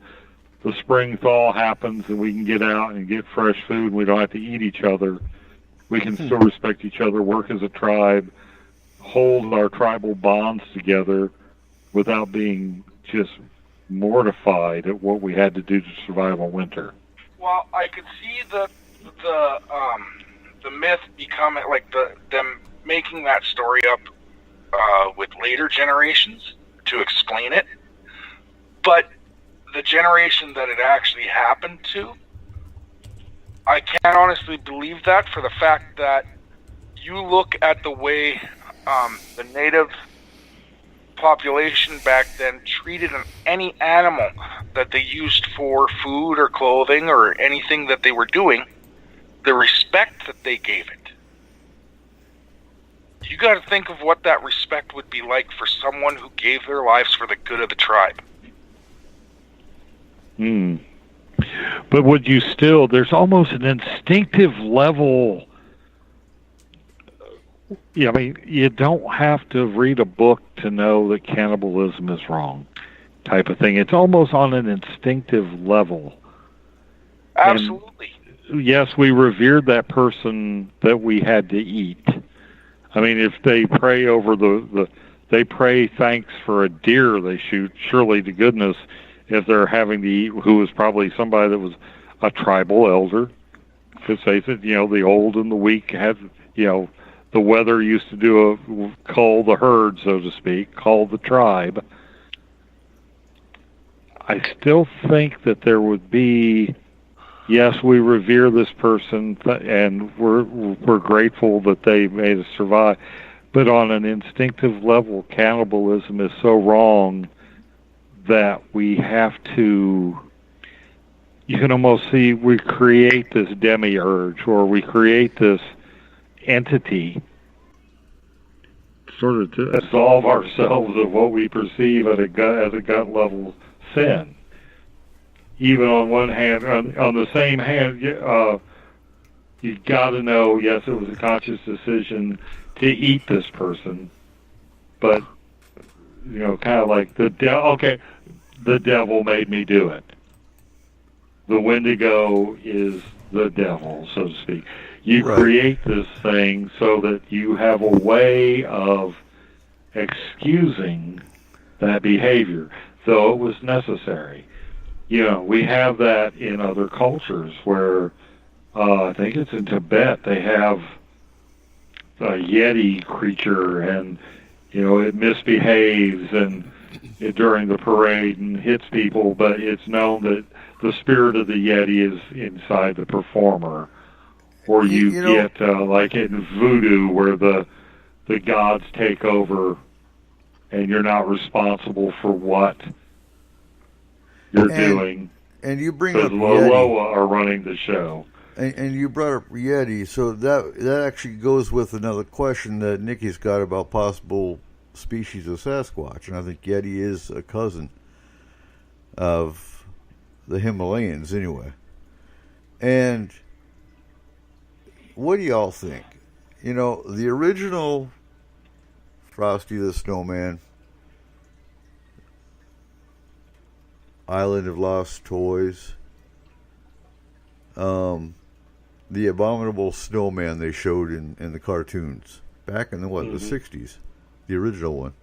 the spring thaw happens and we can get out and get fresh food and we don't have to eat each other, we can still respect each other, work as a tribe, hold our tribal bonds together without being just mortified at what we had to do to survive a winter? Well, I could see the myth becoming like them making that story up with later generations to explain it, but the generation that it actually happened to, I can't honestly believe that, for the fact that you look at the way the native population back then treated any animal that they used for food or clothing or anything that they were doing, the respect that they gave it. You got to think of what that respect would be like for someone who gave their lives for the good of the tribe. But would you still, there's almost an instinctive level. Yeah, I mean, you don't have to read a book to know that cannibalism is wrong, type of thing. It's almost on an instinctive level. Absolutely. And yes, we revered that person that we had to eat. I mean, if they pray over they pray thanks for a deer they shoot, surely to goodness, if they're having to eat, who was probably somebody that was a tribal elder, because they said, the old and the weak had, the weather used to cull the herd, so to speak, cull the tribe. I still think that there would be, yes, we revere this person, and we're grateful that they made us survive, but on an instinctive level, cannibalism is so wrong that we have to, you can almost see, we create this demiurge, or we create this entity sort of to absolve ourselves of what we perceive as a gut level sin. Even on one hand, on the same hand, you got to know, yes, it was a conscious decision to eat this person, but kind of like the devil made me do it. The Wendigo is the devil, so to speak. You create this thing so that you have a way of excusing that behavior, though it was necessary. We have that in other cultures where, I think it's in Tibet, they have a Yeti creature, and, it misbehaves and during the parade and hits people, but it's known that the spirit of the Yeti is inside the performer. Or you get, like in voodoo, where the gods take over and you're not responsible for what you're doing. And you bring up Yeti. Are running the show. And you brought up Yeti, so that actually goes with another question that Nikki's got about possible species of Sasquatch, and I think Yeti is a cousin of the Himalayans anyway. And what do y'all think? You know, the original Frosty the Snowman, Island of Lost Toys, the abominable snowman they showed in the cartoons back in the 60s, the original one.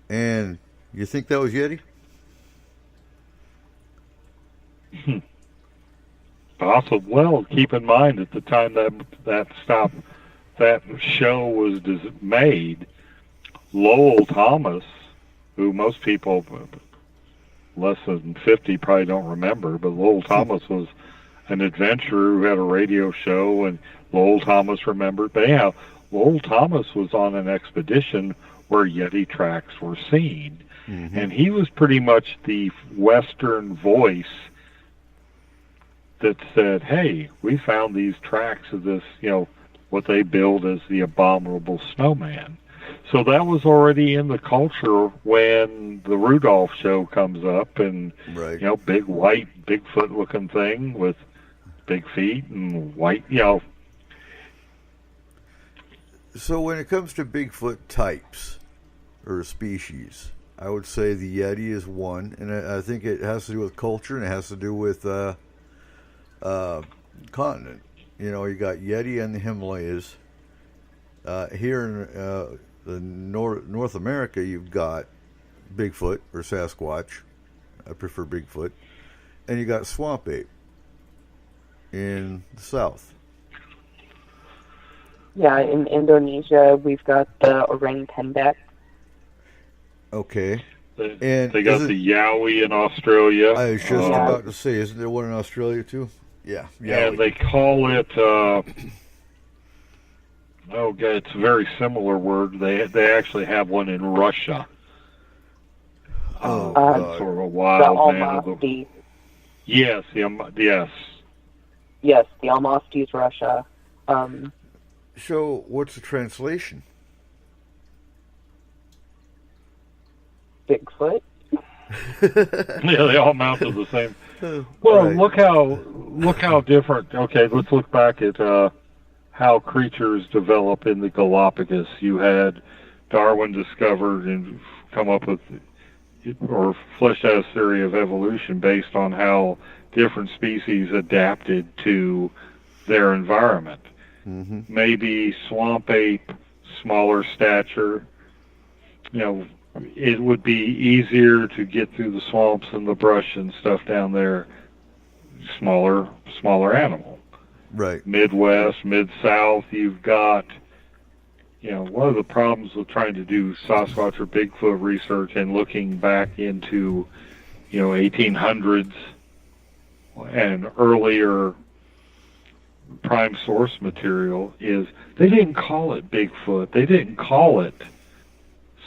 And you think that was Yeti? Possible. Well, keep in mind at the time that show was made, Lowell Thomas, who most people less than 50 probably don't remember, but Lowell Thomas was an adventurer who had a radio show, and Lowell Thomas remembered. But anyhow, Lowell Thomas was on an expedition where Yeti tracks were seen, and he was pretty much the Western voice that said, hey, we found these tracks of this, what they billed as the abominable snowman. So that was already in the culture when the Rudolph show comes up, and big white Bigfoot looking thing with big feet and white, So when it comes to Bigfoot types or species, I would say the Yeti is one, and I think it has to do with culture, and it has to do with continent. You got Yeti and the Himalayas. Here in the North America, you've got Bigfoot or Sasquatch. I prefer Bigfoot. And you got swamp ape in the south. Yeah, in Indonesia, we've got the orang pendek. Okay. They got the Yowie in Australia. I was just about to say, isn't there one in Australia too? Yeah. And they call it, it's a very similar word. They actually have one in Russia. Sort of a wild man. Yes, yes. Yes, the Almasties, Russia. So, what's the translation? Bigfoot. Yeah, they all amount to the same. Well, right. Look how different. Okay, let's look back at how creatures develop in the Galapagos. You had Darwin discovered and come up with or fleshed out a theory of evolution based on how different species adapted to their environment. Maybe swamp ape, smaller stature. It would be easier to get through the swamps and the brush and stuff down there. Smaller animal. Right. Midwest, Mid-South, you've got, one of the problems with trying to do Sasquatch or Bigfoot research and looking back into, 1800s and earlier prime source material is they didn't call it Bigfoot. They didn't call it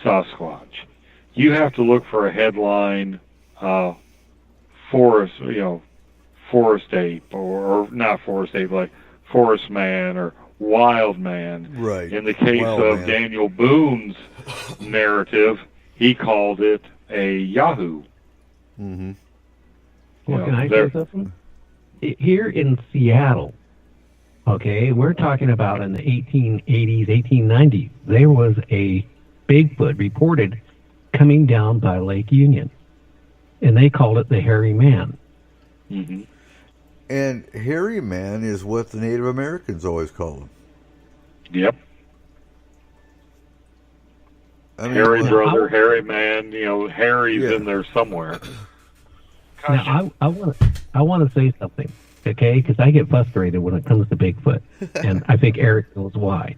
Sasquatch. You have to look for a headline, forest ape, or not forest ape, like forest man or wild man. Right. In the case of Daniel Boone's narrative, he called it a Yahoo. Well, can I say something? Here in Seattle, we're talking about in the 1880s, 1890s, there was a Bigfoot reported coming down by Lake Union, and they called it the Hairy Man. And Hairy Man is what the Native Americans always call him. Yep. Hairy brother, Hairy Man. Harry's in there somewhere. Now, I want to say something, okay? Because I get frustrated when it comes to Bigfoot, and I think Eric knows why.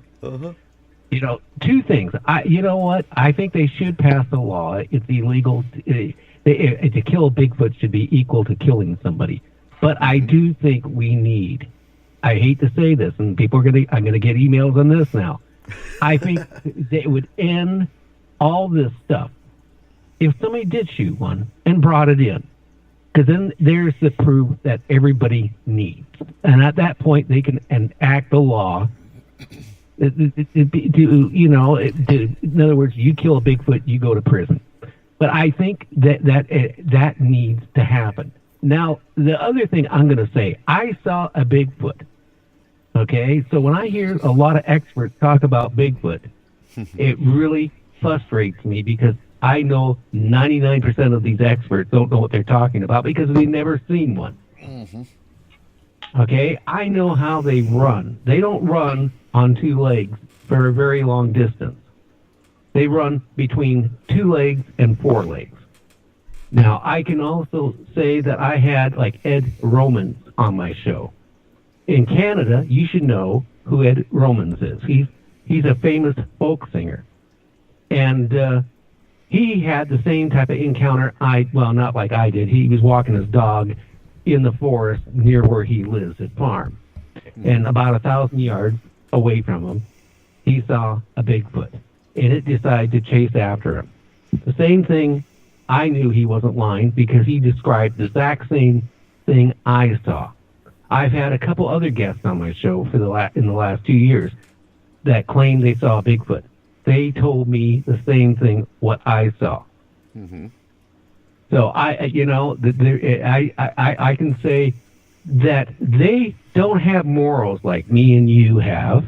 Two things. You know what? I think they should pass a law. It's illegal. To kill a Bigfoot should be equal to killing somebody. But I do think we need. I hate to say this, and I'm going to get emails on this now. I think they would end all this stuff if somebody did shoot one and brought it in. Because then there's the proof that everybody needs. And at that point, they can enact the law. In other words, you kill a Bigfoot, you go to prison. But I think that needs to happen. Now, the other thing I'm going to say, I saw a Bigfoot. Okay, so when I hear a lot of experts talk about Bigfoot, it really frustrates me because I know 99% of these experts don't know what they're talking about because they've never seen one. Mm-hmm. Okay, I know how they run. They don't run on two legs for a very long distance. They run between 2 legs and 4 legs. Now, I can also say that I had like Ed Romans on my show. In Canada, you should know who Ed Romans is. He's a famous folk singer. And he had the same type of encounter not like I did. He was walking his dog in the forest near where he lives, his farm. And about 1,000 yards away from him, he saw a Bigfoot. And it decided to chase after him. The same thing, I knew he wasn't lying because he described the exact same thing I saw. I've had a couple other guests on my show in the last 2 years that claimed they saw a Bigfoot. They told me the same thing what I saw. Mm-hmm. So I can say that they don't have morals like me and you have.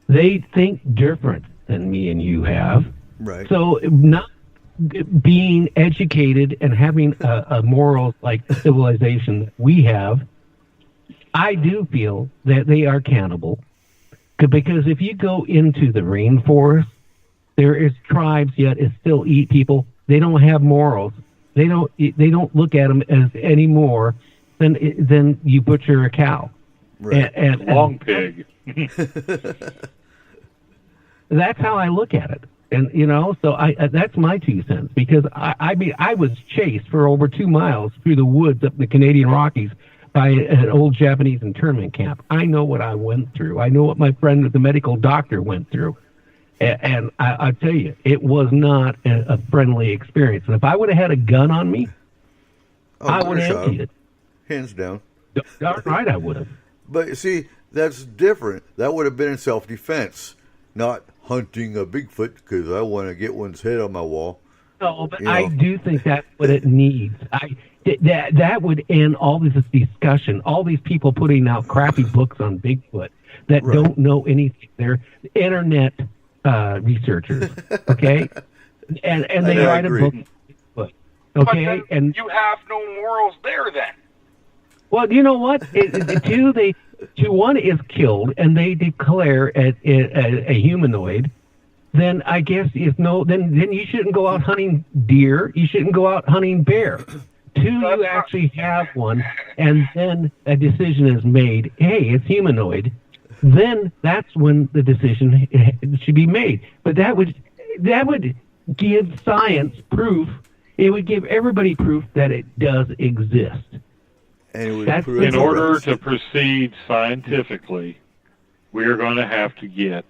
They think different than me and you have. Right. So not being educated and having a morals like the civilization that we have, I do feel that they are cannibal. Because if you go into the rainforest, there is tribes yet still eat people. They don't have morals. They don't look at them as any more than you butcher a cow. Right. And long pig. That's how I look at it. And, so that's my 2 cents. Because, I was chased for over 2 miles through the woods up in the Canadian Rockies by an old Japanese internment camp. I know what I went through. I know what my friend, the medical doctor, went through. And I tell you, it was not a friendly experience. And if I would have had a gun on me, I would have emptied it. Hands down. Darn right I would have. But see, that's different. That would have been in self-defense, not hunting a Bigfoot because I want to get one's head on my wall. No, but I do think that's what it needs. That would end all this discussion, all these people putting out crappy books on Bigfoot that don't know anything. They're internet researchers, okay? And they write a book on Bigfoot, okay? But then you have no morals there then. Well, you know what? One is killed and they declare a humanoid. Then I guess then you shouldn't go out hunting deer. You shouldn't go out hunting bear. 2, you actually have one, and then a decision is made. Hey, it's humanoid. Then that's when the decision should be made. But that would give science proof. It would give everybody proof that it does exist. And in order to proceed scientifically, we are going to have to get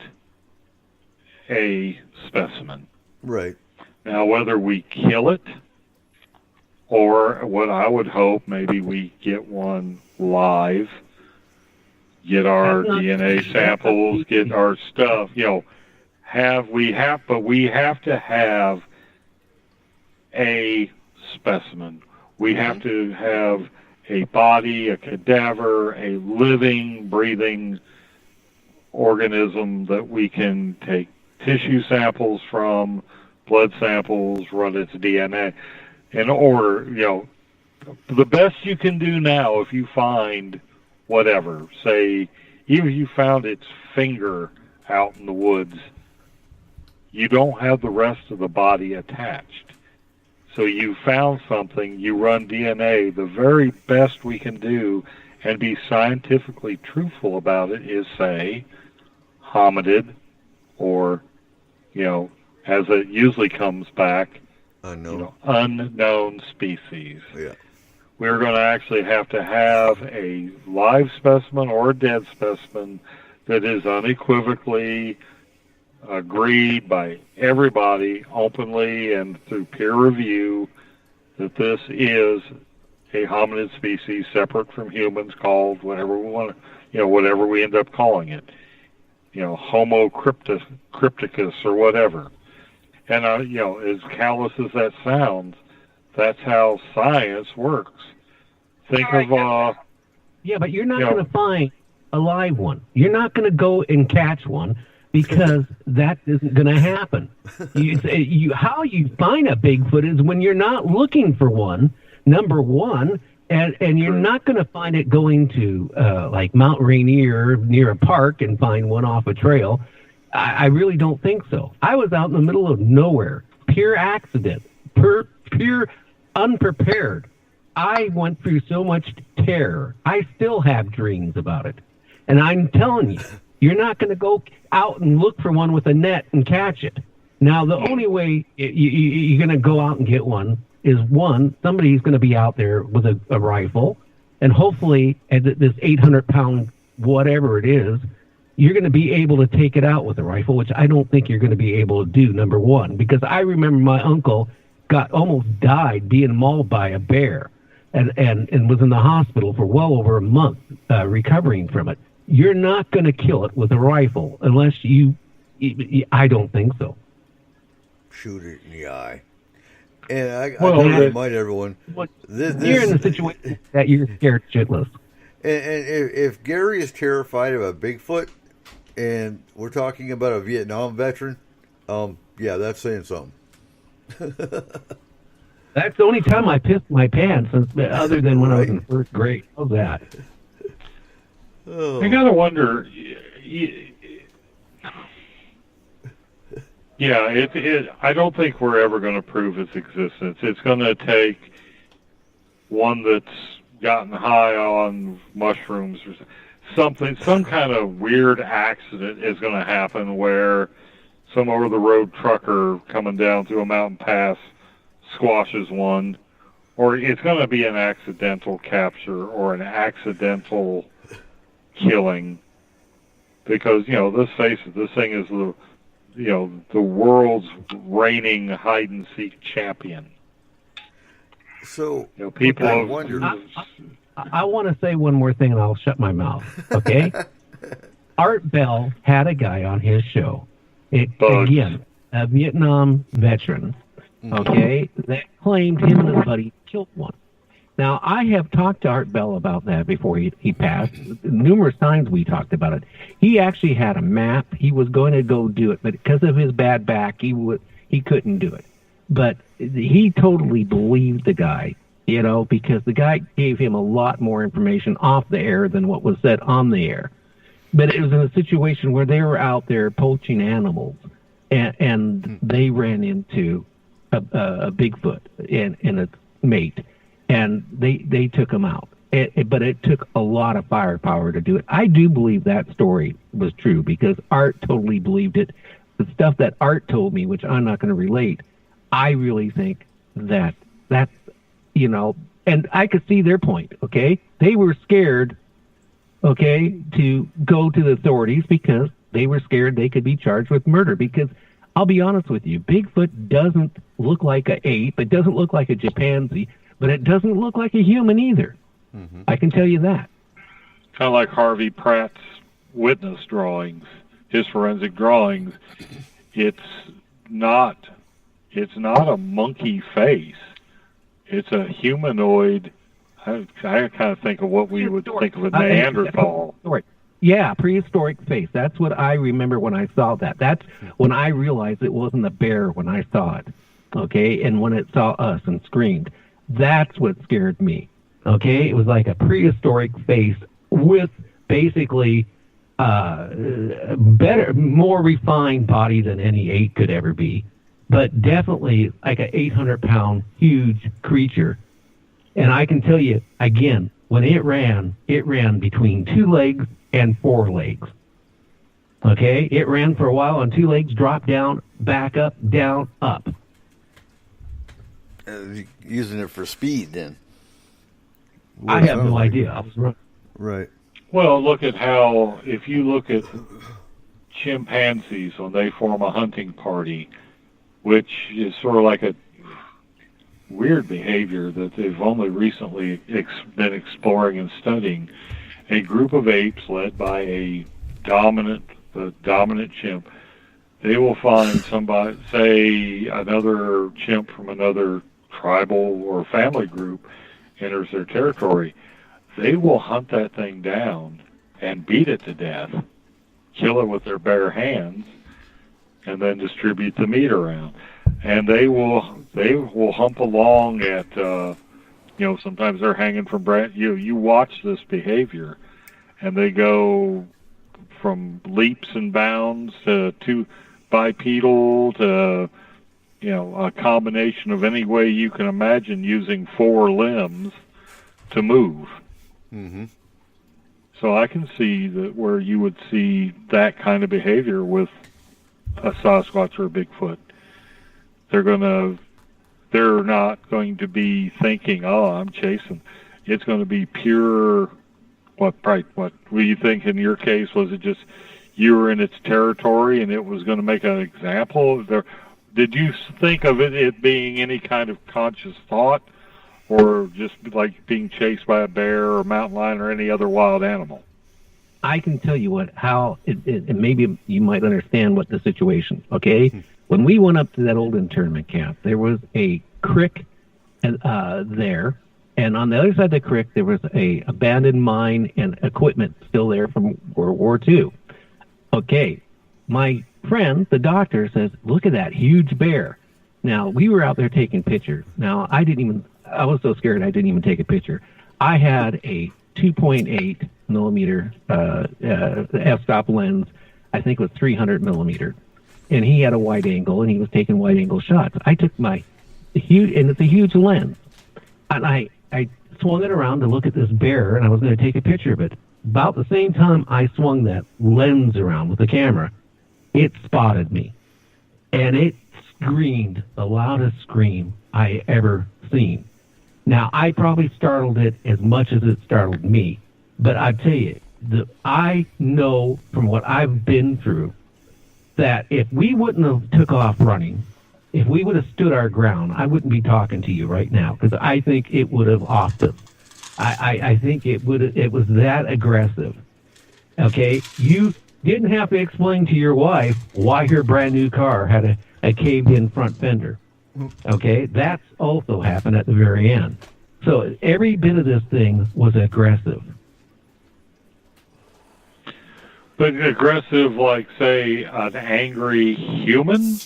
a specimen. Right. Now, whether we kill it or what I would hope, maybe we get one live, get our DNA samples, get our stuff, but we have to have a specimen. We have to have a body, a cadaver, a living, breathing organism that we can take tissue samples from, blood samples, run its DNA. In order, the best you can do now, if you find whatever, say, even if you found its finger out in the woods, you don't have the rest of the body attached. So you found something, you run DNA, the very best we can do and be scientifically truthful about it is, say, hominid, or, as it usually comes back, unknown species. Yeah. We're going to actually have to have a live specimen or a dead specimen that is unequivocally agreed by everybody openly and through peer review that this is a hominid species separate from humans called whatever we want to, whatever we end up calling it, Homo crypticus or whatever. And, as callous as that sounds, that's how science works. Think of... yeah, but you're not going to find a live one. You're not going to go and catch one because that isn't going to happen. How you find a Bigfoot is when you're not looking for one, number one, and you're not going to find it going to like Mount Rainier near a park and find one off a trail. I really don't think so. I was out in the middle of nowhere, pure accident, pure unprepared. I went through so much terror. I still have dreams about it. And I'm telling you, you're not going to go out and look for one with a net and catch it. Now, the only way you're going to go out and get one is, one, somebody's going to be out there with a rifle, and hopefully at this 800-pound whatever it is, you're going to be able to take it out with a rifle, which I don't think you're going to be able to do, number one, because I remember my uncle almost died being mauled by a bear and was in the hospital for well over a month recovering from it. You're not going to kill it with a rifle unless I don't think so. Shoot it in the eye. And I want to remind everyone, you're in a situation that you're scared shitless. And if Gary is terrified of a Bigfoot, and we're talking about a Vietnam veteran, yeah, that's saying something. That's the only time I pissed my pants, other than when I was in first grade. How's that? I gotta wonder. Yeah, I don't think we're ever going to prove its existence. It's going to take one that's gotten high on mushrooms or something. Some kind of weird accident is going to happen where some over-the-road trucker coming down through a mountain pass squashes one, or it's going to be an accidental capture or an accidental killing, because let's face it, this thing is the world's reigning hide and seek champion. So people I wonder. I want to say one more thing, and I'll shut my mouth. Okay. Art Bell had a guy on his show. Again, a Vietnam veteran. Okay, that claimed him and his buddy killed one. Now, I have talked to Art Bell about that before he passed. Numerous times we talked about it. He actually had a map. He was going to go do it, but because of his bad back, he couldn't do it. But he totally believed the guy, because the guy gave him a lot more information off the air than what was said on the air. But it was in a situation where they were out there poaching animals, and they ran into a Bigfoot and its mate. And they took him out. But it took a lot of firepower to do it. I do believe that story was true because Art totally believed it. The stuff that Art told me, which I'm not going to relate, I really think that's, and I could see their point, okay? They were scared, okay, to go to the authorities because they were scared they could be charged with murder. Because I'll be honest with you, Bigfoot doesn't look like an ape. It doesn't look like a chimpanzee. But it doesn't look like a human either. Mm-hmm. I can tell you that. Kind of like Harvey Pratt's witness drawings, his forensic drawings. It's not a monkey face. It's a humanoid. I kind of think of what we would think of a Neanderthal. Yeah, prehistoric face. That's what I remember when I saw that. That's when I realized it wasn't a bear when I saw it. Okay, and when it saw us and screamed. That's what scared me, okay? It was like a prehistoric face with basically better, more refined body than any ape could ever be, but definitely like an 800-pound huge creature. And I can tell you, again, when it ran between 2 legs and 4 legs, okay? It ran for a while on 2 legs, dropped down, back up, down, up. Using it for speed, then. I have no idea. I was wrong. Right. Well, look at how, if you look at chimpanzees when they form a hunting party, which is sort of like weird behavior that they've only recently been exploring and studying. A group of apes led by the dominant chimp, they will find somebody, say another chimp from another tribal or family group enters their territory. They will hunt that thing down and beat it to death, kill it with their bare hands, and then distribute the meat around. And they will hump along at, sometimes they're hanging from you watch this behavior, and they go from leaps and bounds to bipedal to, a combination of any way you can imagine using 4 limbs to move. Mm-hmm. So I can see that where you would see that kind of behavior with a Sasquatch or a Bigfoot. They're not going to be thinking, oh, I'm chasing. It's going to be pure, what do you think in your case? Was it just you were in its territory and it was going to make an example? Did you think of it being any kind of conscious thought, or just like being chased by a bear or a mountain lion or any other wild animal? I can tell you how it maybe you might understand what the situation, okay? When we went up to that old internment camp, there was a creek there, and on the other side of the creek, there was a abandoned mine and equipment still there from World War II. Okay, my friend, the doctor, says, look at that huge bear. Now, we were out there taking pictures. Now, I was so scared I didn't even take a picture. I had a 2.8 millimeter f-stop lens. I think it was 300 millimeter. And he had a wide angle, and he was taking wide angle shots. I took and it's a huge lens. And I swung it around to look at this bear, and I was going to take a picture of it. About the same time I swung that lens around with the camera, it spotted me. And it screamed the loudest scream I ever seen. Now, I probably startled it as much as it startled me. But I tell you, I know from what I've been through that if we wouldn't have took off running, if we would have stood our ground, I wouldn't be talking to you right now, because I think it would have offed us. I think it was that aggressive. Okay? You didn't have to explain to your wife why her brand new car had a caved-in front fender. Okay? That's also happened at the very end. So every bit of this thing was aggressive. But aggressive like, say, an angry human?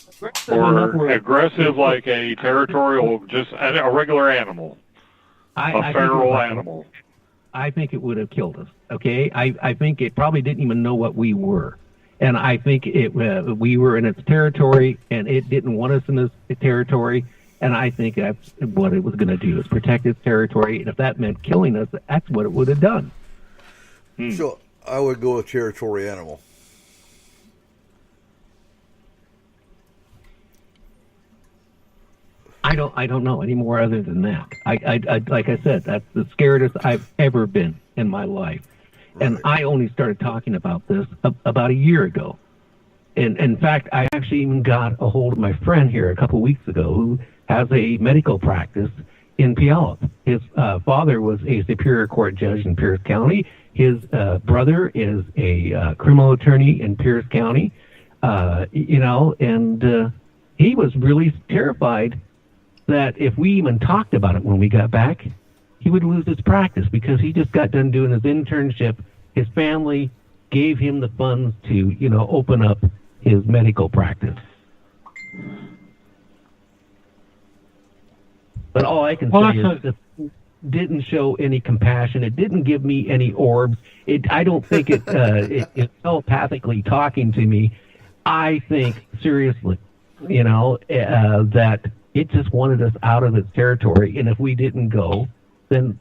Or aggressive like a territorial, just a regular animal? A feral animal? I think it would have killed us, okay? I think it probably didn't even know what we were. And I think we were in its territory, and it didn't want us in its territory. And I think that's what it was going to do, is protect its territory. And if that meant killing us, that's what it would have done. So I would go with territory animal. I don't know any more other than that. I like I said, that's the scariest I've ever been in my life. Right. And I only started talking about this about a year ago. And in fact, I actually even got a hold of my friend here a couple of weeks ago who has a medical practice in Puyallup. His father was a Superior Court judge in Pierce County. His brother is a criminal attorney in Pierce County. And he was really terrified that if we even talked about it when we got back, he would lose his practice, because he just got done doing his internship. His family gave him the funds to, open up his medical practice. But all I can say is it didn't show any compassion. It didn't give me any orbs. I don't think it's telepathically talking to me. I think, seriously, that it just wanted us out of its territory, and if we didn't go, then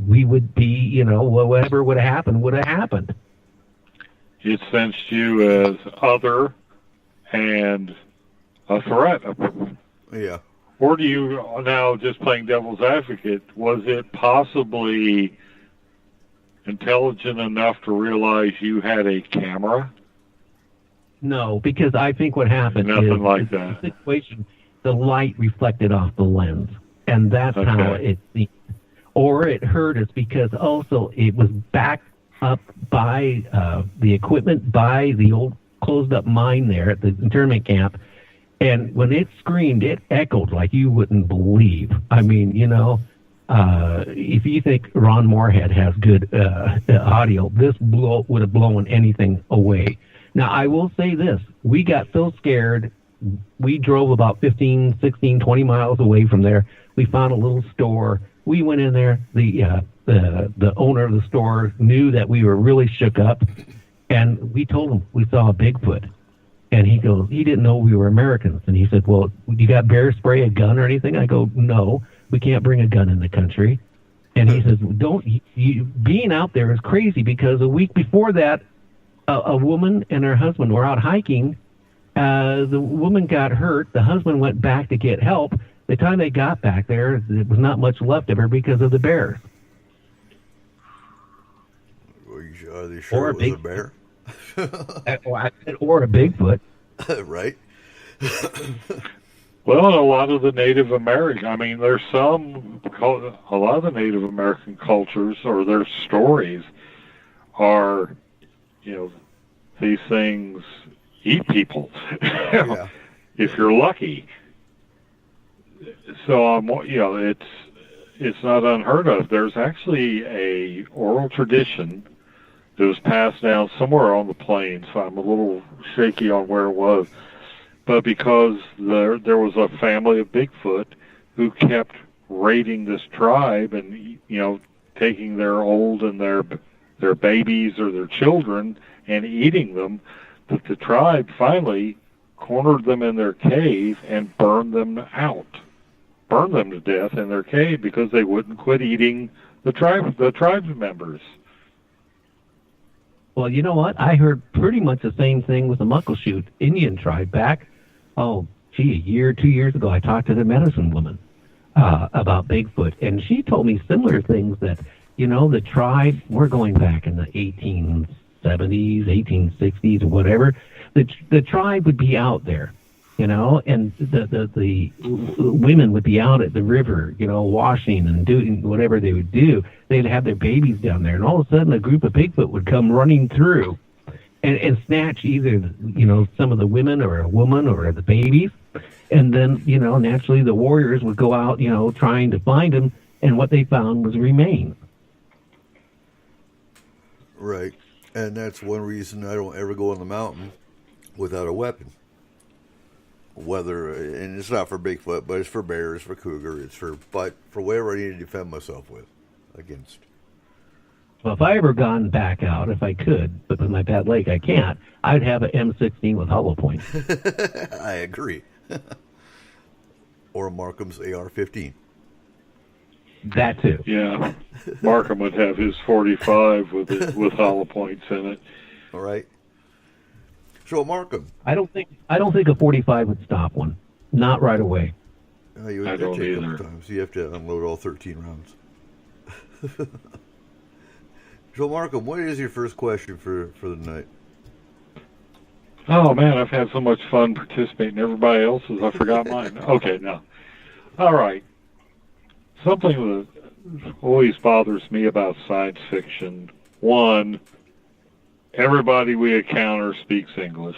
we would be, whatever would have happened. It sensed you as other and a threat. Yeah. Or do you, now just playing devil's advocate, was it possibly intelligent enough to realize you had a camera? No, because I think what happened Nothing is like that. The situation, the light reflected off the lens. and that's how it. Or it hurt us because also it was backed up by the equipment by the old closed-up mine there at the internment camp. And when it screamed, it echoed like you wouldn't believe. I mean, if you think Ron Moorhead has good audio, this would have blown anything away. Now, I will say this. We got so scared, we drove about 15, 16, 20 miles away from there. We found a little store. We went in there. The owner of the store knew that we were really shook up, and we told him we saw a Bigfoot. And he goes, he didn't know we were Americans. And he said, well, you got bear spray, a gun or anything? I go, no, we can't bring a gun in the country. And he says, being out there is crazy because a week before that, a woman and her husband were out hiking. The woman got hurt. The husband went back to get help. The time they got back there, there was not much left of her because of the bears. Are they sure it was a bear? Or a Bigfoot. Right. Well, a lot of the Native American, there's a lot of the Native American cultures or their stories are, these things eat people, if you're lucky. So, it's not unheard of. There's actually a oral tradition that was passed down somewhere on the plains. So I'm a little shaky on where it was. But because there was a family of Bigfoot who kept raiding this tribe and, taking their old and their babies or their children and eating them, that the tribe finally cornered them in their cave and burned them to death in their cave because they wouldn't quit eating the tribe members. Well, you know what? I heard pretty much the same thing with the Muckleshoot Indian tribe back, a year, 2 years ago. I talked to the medicine woman about Bigfoot, and she told me similar things that, the tribe, we're going back in the 1870s, 1860s, or whatever, the tribe would be out there, and the women would be out at the river, washing and doing whatever they would do. They'd have their babies down there, and all of a sudden a group of Bigfoot would come running through and snatch either, some of the women or a woman or the babies. And then, naturally the warriors would go out, trying to find them, and what they found was remains. Right. And that's one reason I don't ever go on the mountain without a weapon. And it's not for Bigfoot, but it's for bears, for cougar, but for whatever I need to defend myself against. Well, if I ever gone back out, if I could, but with my bad leg I can't, I'd have an M16 with hollow points. I agree. Or Markham's AR-15. That too. Yeah, Markham would have his 45 with hollow points in it. All right. So Markham, I don't think a 45 would stop one. Not right away. You I don't either. Times. You have to unload all 13 rounds. So Markham, what is your first question for the night? Oh man, I've had so much fun participating. Everybody else's, I forgot mine. Okay, now. All right. Something that always bothers me about science fiction. One, everybody we encounter speaks English.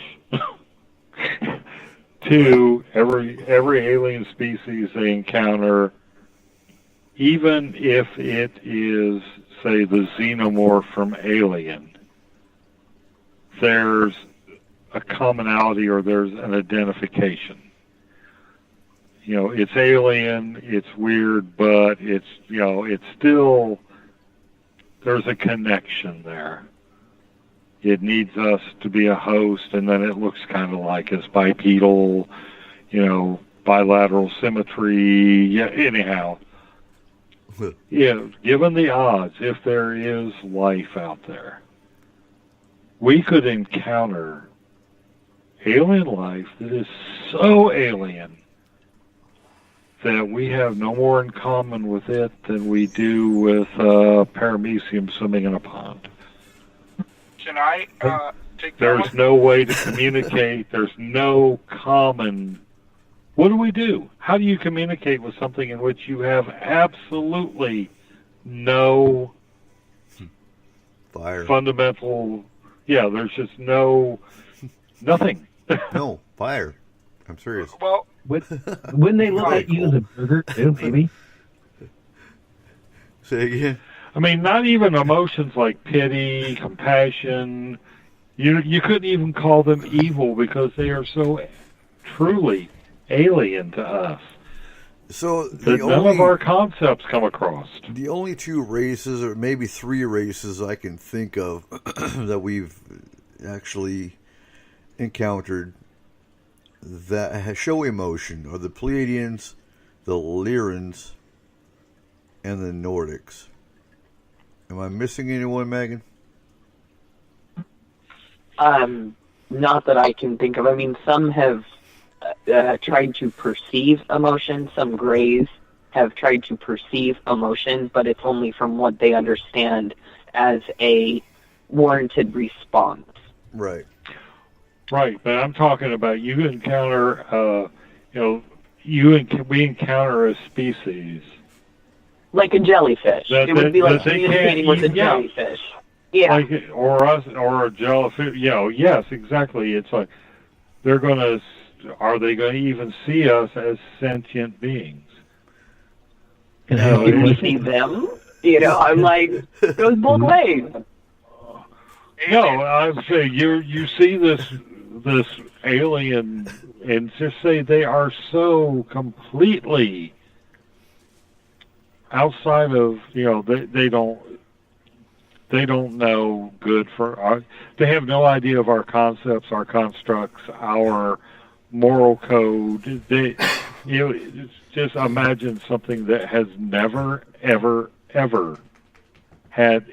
Two, every alien species they encounter, even if it is, say, the xenomorph from Alien, there's a commonality or there's an identification. It's alien, it's weird, but it's still, there's a connection there. It needs us to be a host, and then it looks kind of like us, bipedal, bilateral symmetry. Yeah, anyhow. Given the odds, if there is life out there, we could encounter alien life that is so alien that we have no more in common with it than we do with paramecium swimming in a pond. Can I take that There's one? no way to communicate. There's no common What do we do? How do you communicate with something in which you have absolutely no fire fundamental? Yeah, there's just nothing. No fire. I'm serious. Well, wouldn't they look at you as a burger too? Maybe. Say again. I mean, not even emotions like pity, compassion. You couldn't even call them evil because they are so truly alien to us. So none of our concepts come across. The only two races, or maybe three races, I can think of that we've actually encountered that show emotion are the Pleiadians, the Lyrans, and the Nordics. Am I missing anyone, Megan? Not that I can think of. I mean, some have tried to perceive emotion. Some Greys have tried to perceive emotion, but it's only from what they understand as a warranted response. Right. Right, but I'm talking about you encounter, we encounter a species. Like a jellyfish. It would be like communicating with a jellyfish. Yeah. Like, or a jellyfish. Yes, exactly. It's like are they going to even see us as sentient beings? Can we see them? I'm like, it goes both ways. No, I'm saying you see this alien, and just say they are so completely outside of, they don't know good for they have no idea of our concepts, our constructs, our moral code. Just imagine something that has never, ever, ever had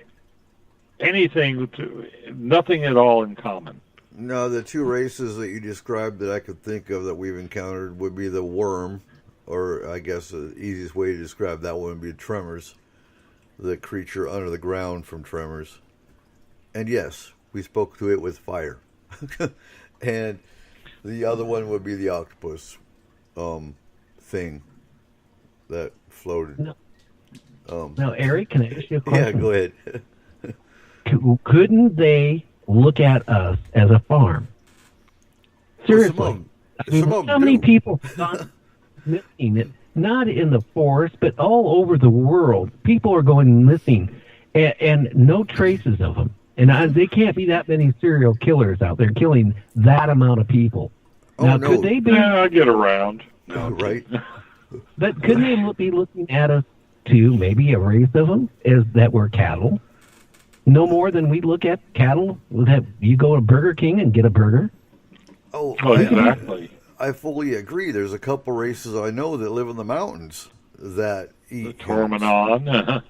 nothing at all in common. No, the two races that you described that I could think of that we've encountered would be the worm, or I guess the easiest way to describe that one would be Tremors, the creature under the ground from Tremors. And yes, we spoke to it with fire. And the other one would be the octopus thing that floated. Now, Eric, can I ask you a question? Yeah, go ahead. Couldn't they look at us as a farm? Seriously. How many people are missing it? Not in the forest, but all over the world. People are going missing, and no traces of them. And they can't be that many serial killers out there killing that amount of people. Now, could they be? I get around. No, right. But couldn't they be looking at us too? Maybe a race of them that were cattle. No more than we look at cattle. You go to Burger King and get a burger. Oh, exactly. I fully agree. There's a couple races I know that live in the mountains that eat the Tormenon.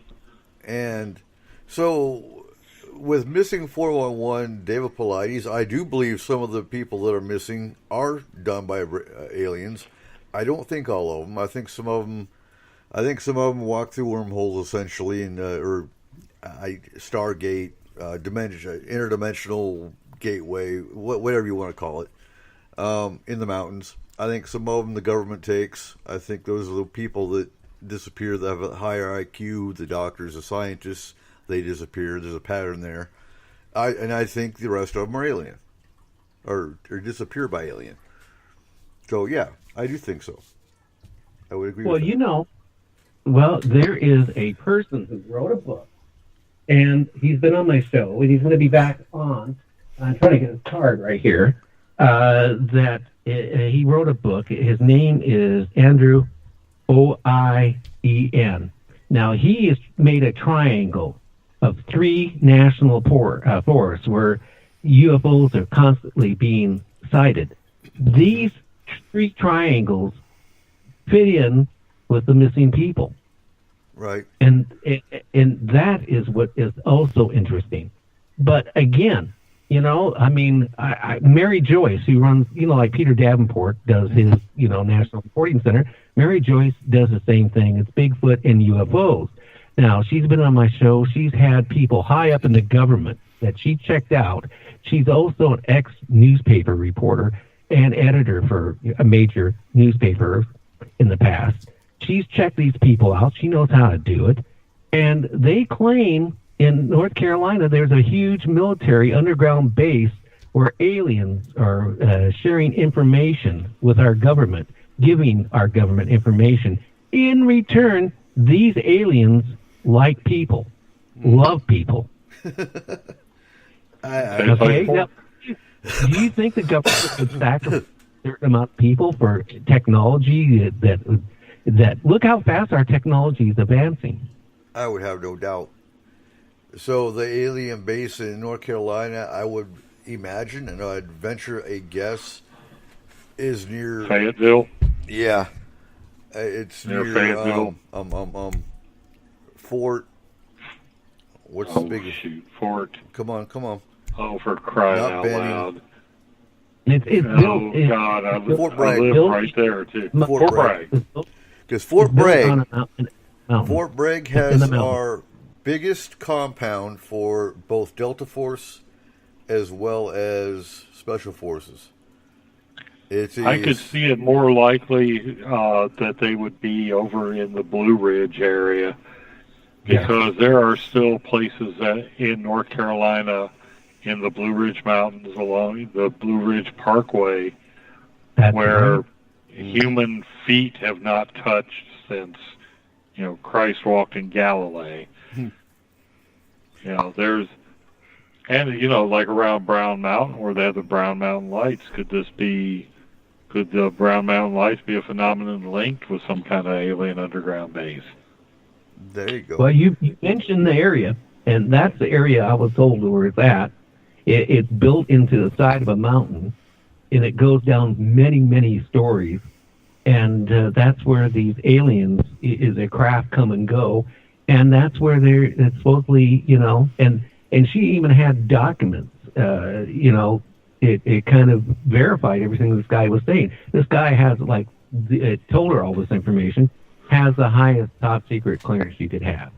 And so, with missing 411, David Paulides, I do believe some of the people that are missing are done by aliens. I don't think all of them. I think some of them walk through wormholes essentially, and Stargate, interdimensional gateway, whatever you want to call it, in the mountains. I think some of them the government takes. I think those are the people that disappear that have a higher IQ, the doctors, the scientists, they disappear. There's a pattern there. I think the rest of them are alien, or disappear by alien. So, yeah, I do think so. I would agree with that. There is a person who wrote a book, and he's been on my show, and he's going to be back on. I'm trying to get his card right here. He wrote a book. His name is Andrew Oien. Now, he has made a triangle of 3 national forests where UFOs are constantly being sighted. These 3 triangles fit in with the missing people. Right. And that is what is also interesting. But again, Mary Joyce, who runs, like Peter Davenport does his, National Reporting Center, Mary Joyce does the same thing. It's Bigfoot and UFOs. Now, she's been on my show. She's had people high up in the government that she checked out. She's also an ex-newspaper reporter. an editor for a major newspaper in the past. She's checked these people out. She knows how to do it. And they claim in North Carolina there's a huge military underground base where aliens are sharing information with our government, giving our government information. In return, these aliens like people, love people. Okay, now, do you think the government would sacrifice a certain amount of people for technology that look how fast our technology is advancing? I would have no doubt. So the alien base in North Carolina, I would imagine, and I'd venture a guess, is near Fayetteville. Yeah, it's near Fayetteville. Fort. What's the biggest? Shoot, Fort. Come on. Oh, for crying Not out Benning. loud! It's Oh built, God, I live, Fort I Bragg. live right there too. Fort Bragg. Because Fort Bragg, on a mountain. Fort Bragg It's in has the mountains. our biggest compound for both Delta Force as well as Special Forces. I could see it more likely that they would be over in the Blue Ridge area, because there are still places in North Carolina, in the Blue Ridge Mountains along the Blue Ridge Parkway, where human feet have not touched since, Christ walked in Galilee. Like around Brown Mountain, where they have the Brown Mountain Lights, could the Brown Mountain Lights be a phenomenon linked with some kind of alien underground base? There you go. Well, you mentioned the area, and that's the area I was told where it's at. It's built into the side of a mountain, and it goes down many, many stories. And that's where these aliens is a craft come and go, and that's where it's supposedly, and she even had documents, It kind of verified everything this guy was saying. This guy has, told her all this information, has the highest top secret clearance you could have.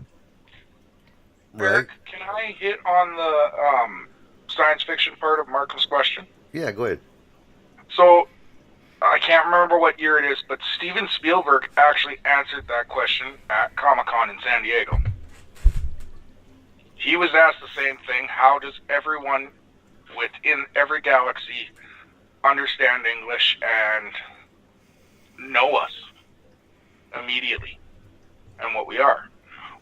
Eric, can I hit on the science fiction part of Markham's question? Yeah, go ahead. So, I can't remember what year it is, but Steven Spielberg actually answered that question at Comic-Con in San Diego. He was asked the same thing: how does everyone within every galaxy understand English and know us immediately and what we are?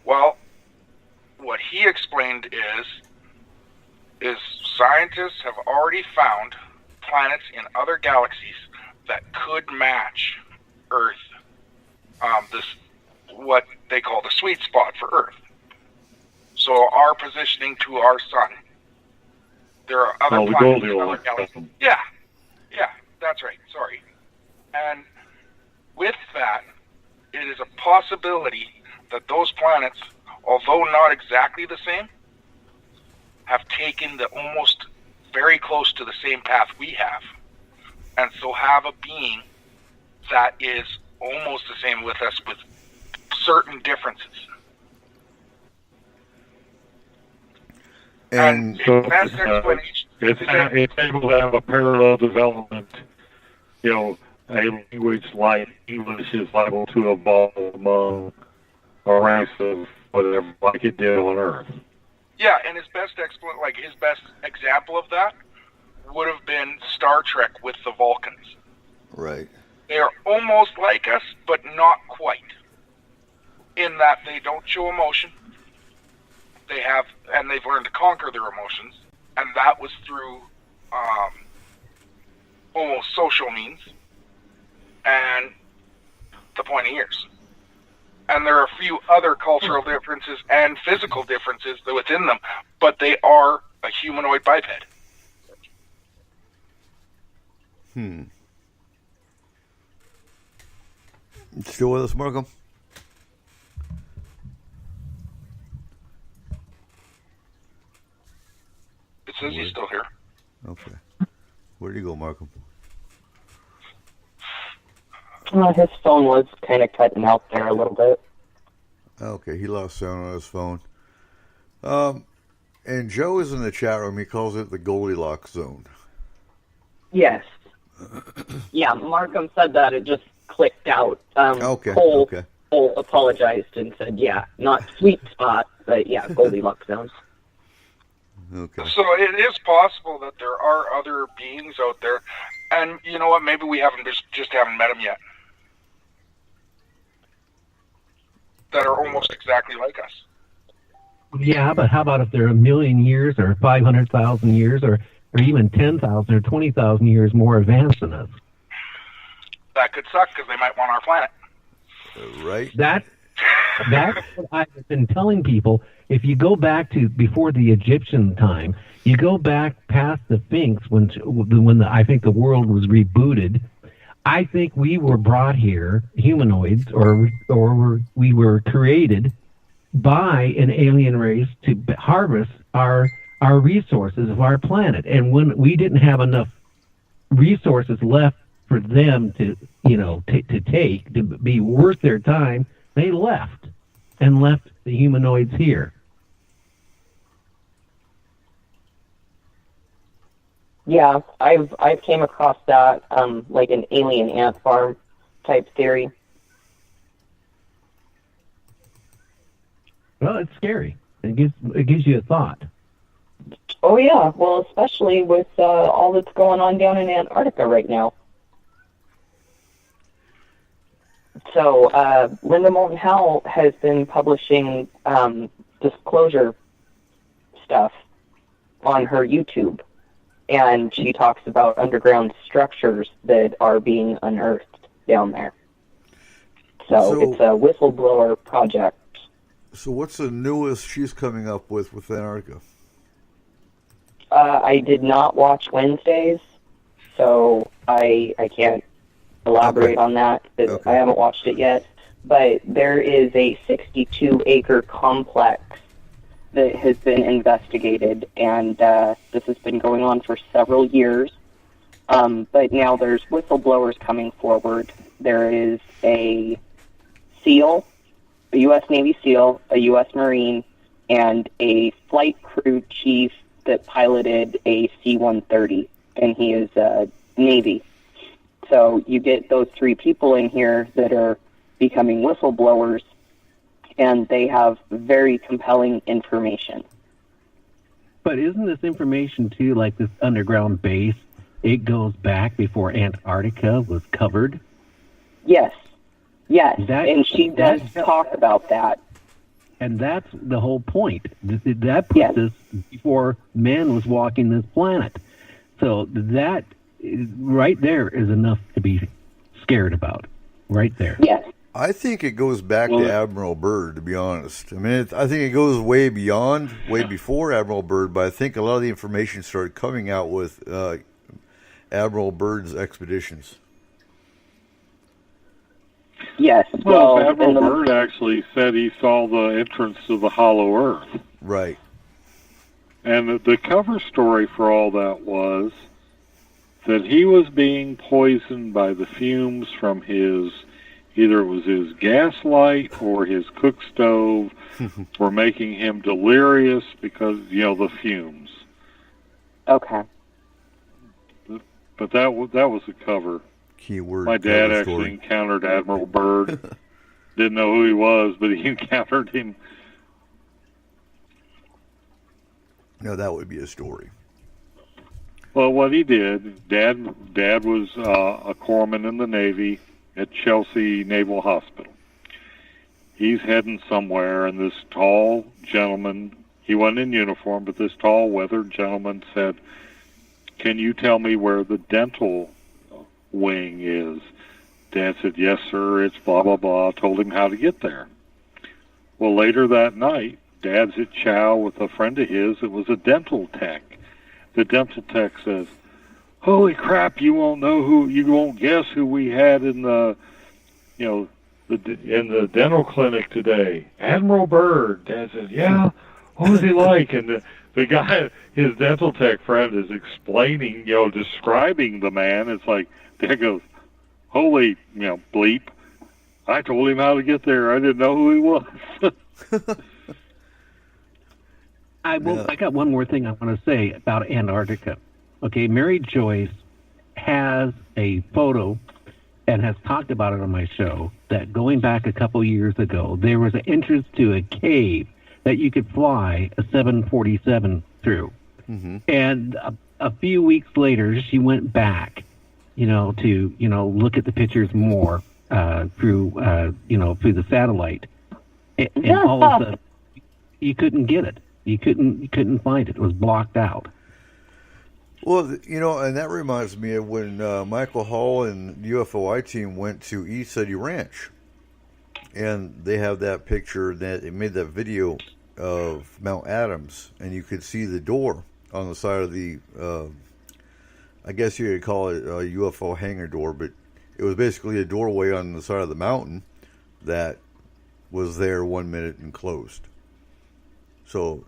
Well, what he explained is scientists have already found planets in other galaxies that could match Earth, what they call the sweet spot for Earth. So our positioning to our sun. There are other planets in other galaxies. Yeah, that's right. Sorry. And with that, it is a possibility that those planets, although not exactly the same, have taken the almost very close to the same path we have, and so have a being that is almost the same with us with certain differences. And so best explanation. It's able to have a parallel development. A language like English is liable to evolve among a race of whatever, like it did on Earth. Yeah, and his best example of that would have been Star Trek with the Vulcans. Right. They are almost like us, but not quite. In that they don't show emotion. They've learned to conquer their emotions, and that was through almost social means and the pointy ears. And there are a few other cultural differences and physical differences within them, but they are a humanoid biped. Still with us, Markham? It says he's still here. Okay. Where did you go, Markham? His phone was kind of cutting out there a little bit. Okay, he lost sound on his phone. And Joe is in the chat room. He calls it the Goldilocks zone. Yes. Yeah, Markham said that. It just clicked out. Okay. Cole apologized and said, yeah, not sweet spot, but yeah, Goldilocks zones. Okay. So it is possible that there are other beings out there, and you know what? Maybe we just haven't met them yet. That are almost exactly like us. Yeah, but how about if they're 1 million years or 500,000 years or even 10,000 or 20,000 years more advanced than us? That could suck because they might want our planet. Right. That's what I've been telling people. If you go back to before the Egyptian time, you go back past the Sphinx when I think the world was rebooted. I think we were brought here, humanoids, or we were created by an alien race to harvest our resources of our planet. And when we didn't have enough resources left for them to be worth their time, they left the humanoids here. Yeah, I've came across that, like an alien ant farm type theory. Well, it's scary. It gives you a thought. Oh yeah, well, especially with all that's going on down in Antarctica right now. So Linda Moulton Howe has been publishing disclosure stuff on her YouTube. And she talks about underground structures that are being unearthed down there. So it's a whistleblower project. So what's the newest she's coming up with Antarctica? I did not watch Wednesdays, so I can't elaborate on that because I haven't watched it yet. But there is a 62-acre complex that has been investigated, and this has been going on for several years. But now there's whistleblowers coming forward. There is a SEAL, a U.S. Navy SEAL, a U.S. Marine, and a flight crew chief that piloted a C-130, and he is Navy. So you get those three people in here that are becoming whistleblowers, and they have very compelling information. But isn't this information, too, like this underground base, it goes back before Antarctica was covered? Yes. And she does talk about that. And that's the whole point. That puts us before man was walking this planet. So that right there is enough to be scared about. Right there. Yes. I think it goes back to Admiral Byrd, to be honest. I mean, I think it goes way before Admiral Byrd, but I think a lot of the information started coming out with Admiral Byrd's expeditions. Yes. Well, Admiral Byrd actually said he saw the entrance to the Hollow Earth. Right. And the cover story for all that was that he was being poisoned by the fumes from either it was his gas light or his cook stove were making him delirious because, the fumes. Okay. But that was the cover. Keyword. My dad actually encountered Admiral Byrd. Didn't know who he was, but he encountered him. No, that would be a story. Well, what he did, Dad was a corpsman in the Navy at Chelsea Naval Hospital. He's heading somewhere, and this tall gentleman, he wasn't in uniform, but this tall, weathered gentleman said, "Can you tell me where the dental wing is?" Dad said, "Yes, sir, it's blah, blah, blah." Told him how to get there. Well, later that night, Dad's at chow with a friend of his. It was a dental tech. The dental tech says, "Holy crap, you won't guess who we had in the dental clinic today. Admiral Byrd." Dad says, "Yeah, what was he like?" And the guy, his dental tech friend, is explaining, describing the man. It's like, Dad goes, "Holy, bleep. I told him how to get there. I didn't know who he was." I got one more thing I want to say about Antarctica. Okay, Mary Joyce has a photo and has talked about it on my show that going back a couple years ago, there was an entrance to a cave that you could fly a 747 through. Mm-hmm. And a few weeks later, she went back, to, look at the pictures more through the satellite. And all of a sudden, you couldn't get it. You couldn't find it. It was blocked out. Well, and that reminds me of when Michael Hall and the UFOI team went to East City Ranch. And they have that picture that they made that video of Mount Adams, and you could see the door on the side of the, I guess you could call it a UFO hangar door, but it was basically a doorway on the side of the mountain that was there 1 minute and closed. So,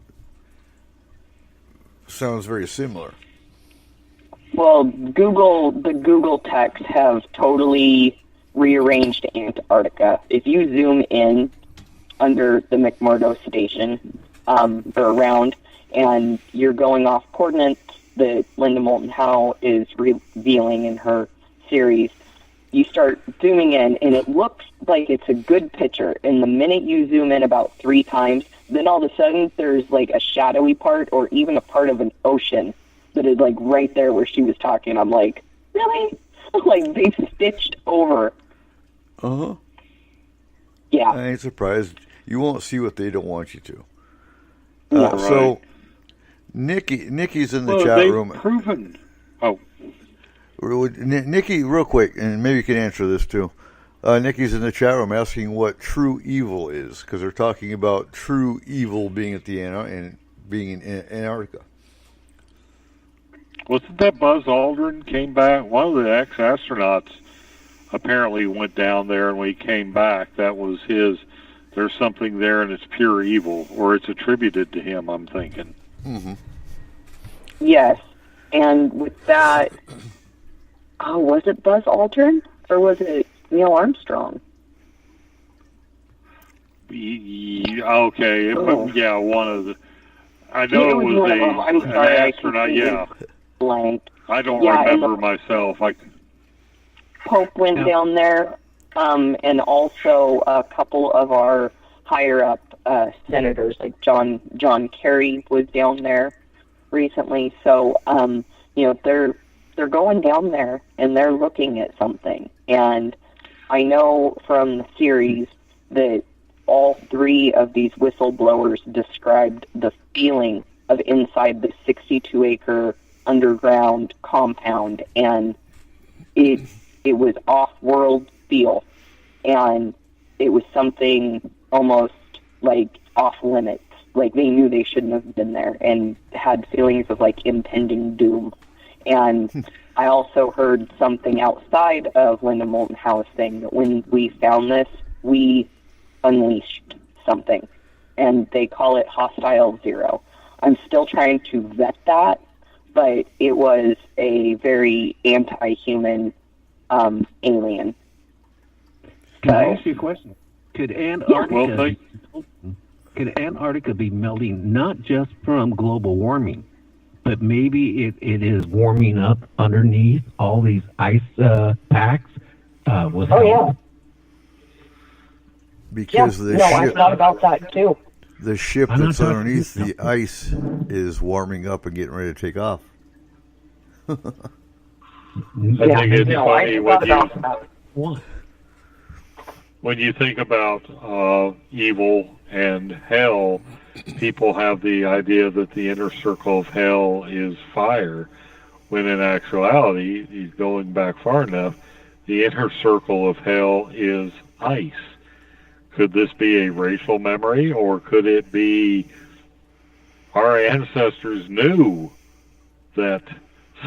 sounds very similar. Well, the Google texts have totally rearranged Antarctica. If you zoom in under the McMurdo station, or around, and you're going off coordinates that Linda Moulton Howe is revealing in her series, you start zooming in, and it looks like it's a good picture. And the minute you zoom in about 3 times, then all of a sudden there's like a shadowy part or even a part of an ocean that is like right there where she was talking. I'm like, really? Like they stitched over. Uh-huh. Yeah. I ain't surprised. You won't see what they don't want you to. Right. So, Nikki's in the chat room. Proven. Oh. Nikki, real quick, and maybe you can answer this too. Nikki's in the chat room asking what true evil is, because they're talking about true evil being at the being in Antarctica. Wasn't that Buzz Aldrin came back? One of the ex-astronauts apparently went down there, and when he came back, that was his. There's something there, and it's pure evil, or it's attributed to him, I'm thinking. Mm-hmm. Yes, and with that, was it Buzz Aldrin, or was it Neil Armstrong? Okay, yeah, one of the... I know it was an astronaut, yeah. Blank. I don't remember myself. Pope went down there, and also a couple of our higher-up senators, like John Kerry was down there recently. So, they're going down there, and they're looking at something. And I know from the series that all 3 of these whistleblowers described the feeling of inside the 62-acre underground compound, and it was off-world feel, and it was something almost like off-limits. Like they knew they shouldn't have been there and had feelings of like impending doom. And I also heard something outside of Linda Moulton Howe saying that when we found this, we unleashed something, and they call it Hostile Zero. I'm still trying to vet that, but it was a very anti-human alien. Can I ask you a question? Could Antarctica be melting not just from global warming, but maybe it is warming up underneath all these ice packs? Yeah. Because I thought about that too. The ship that's underneath the ice is warming up and getting ready to take off. I think it's funny when you think about evil and hell. People have the idea that the inner circle of hell is fire, when in actuality, going back far enough, the inner circle of hell is ice. Could this be a racial memory, or could it be our ancestors knew that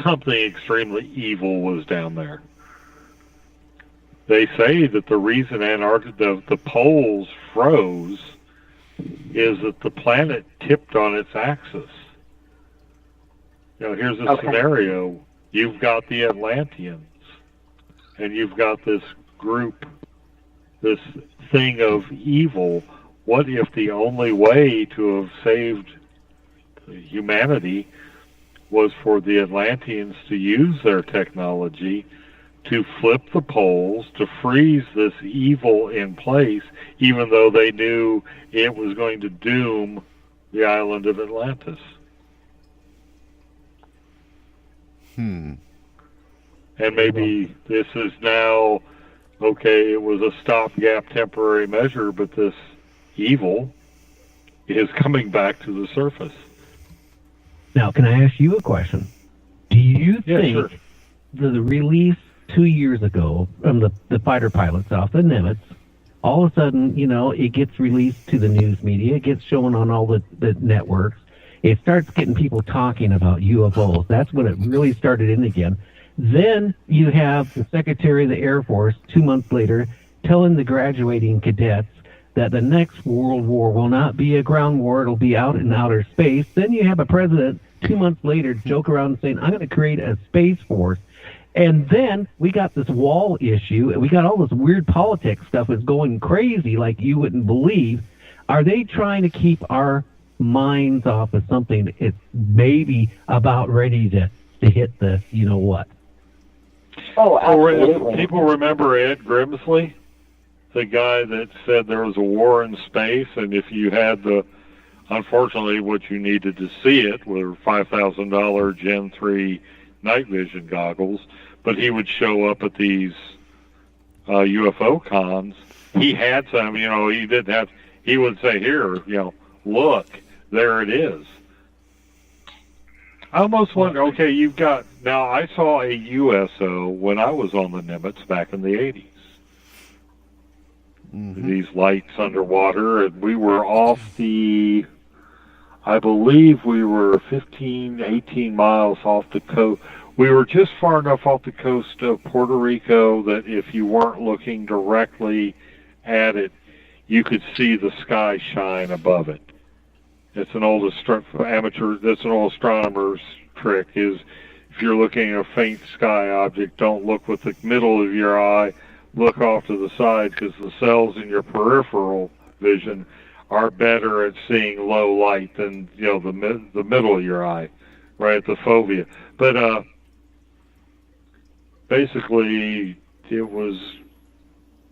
something extremely evil was down there? They say that the reason Antarctica, the poles froze, is that the planet tipped on its axis. Here's a scenario. You've got the Atlanteans, and you've got this group, this thing of evil. What if the only way to have saved humanity was for the Atlanteans to use their technology to flip the poles, to freeze this evil in place, even though they knew it was going to doom the island of Atlantis. And maybe this is now, okay, it was a stopgap temporary measure, but this evil is coming back to the surface. Now, can I ask you a question? Do you think the release 2 years ago from the fighter pilots off the Nimitz, all of a sudden, you know, it gets released to the news media, it gets shown on all the networks, it starts getting people talking about UFOs. That's when it really started in again. Then you have the Secretary of the Air Force 2 months later telling the graduating cadets that the next World War will not be a ground war, it'll be out in outer space. Then you have a president 2 months later joke around saying, I'm going to create a space force. And then we got this wall issue, and we got all this weird politics stuff that's going crazy like you wouldn't believe. Are they trying to keep our minds off of something it's maybe about ready to hit the you know what? Oh, absolutely. People remember Ed Grimsley, the guy that said there was a war in space, and if you had unfortunately, what you needed to see it were $5,000 Gen 3 night vision goggles, but he would show up at these UFO cons. He had some, you know, he would say, here, you know, look, there it is. I almost wonder, okay, now I saw a USO when I was on the Nimitz back in the 80s. These lights underwater, and we were off I believe we were 15, 18 miles off the coast. We were just far enough off the coast of Puerto Rico that if you weren't looking directly at it, you could see the sky shine above it. It's an old astronomer's trick, is if you're looking at a faint sky object, don't look with the middle of your eye, look off to the side, because the cells in your peripheral vision are better at seeing low light than, you know, the middle of your eye, right, the fovea. But basically, it was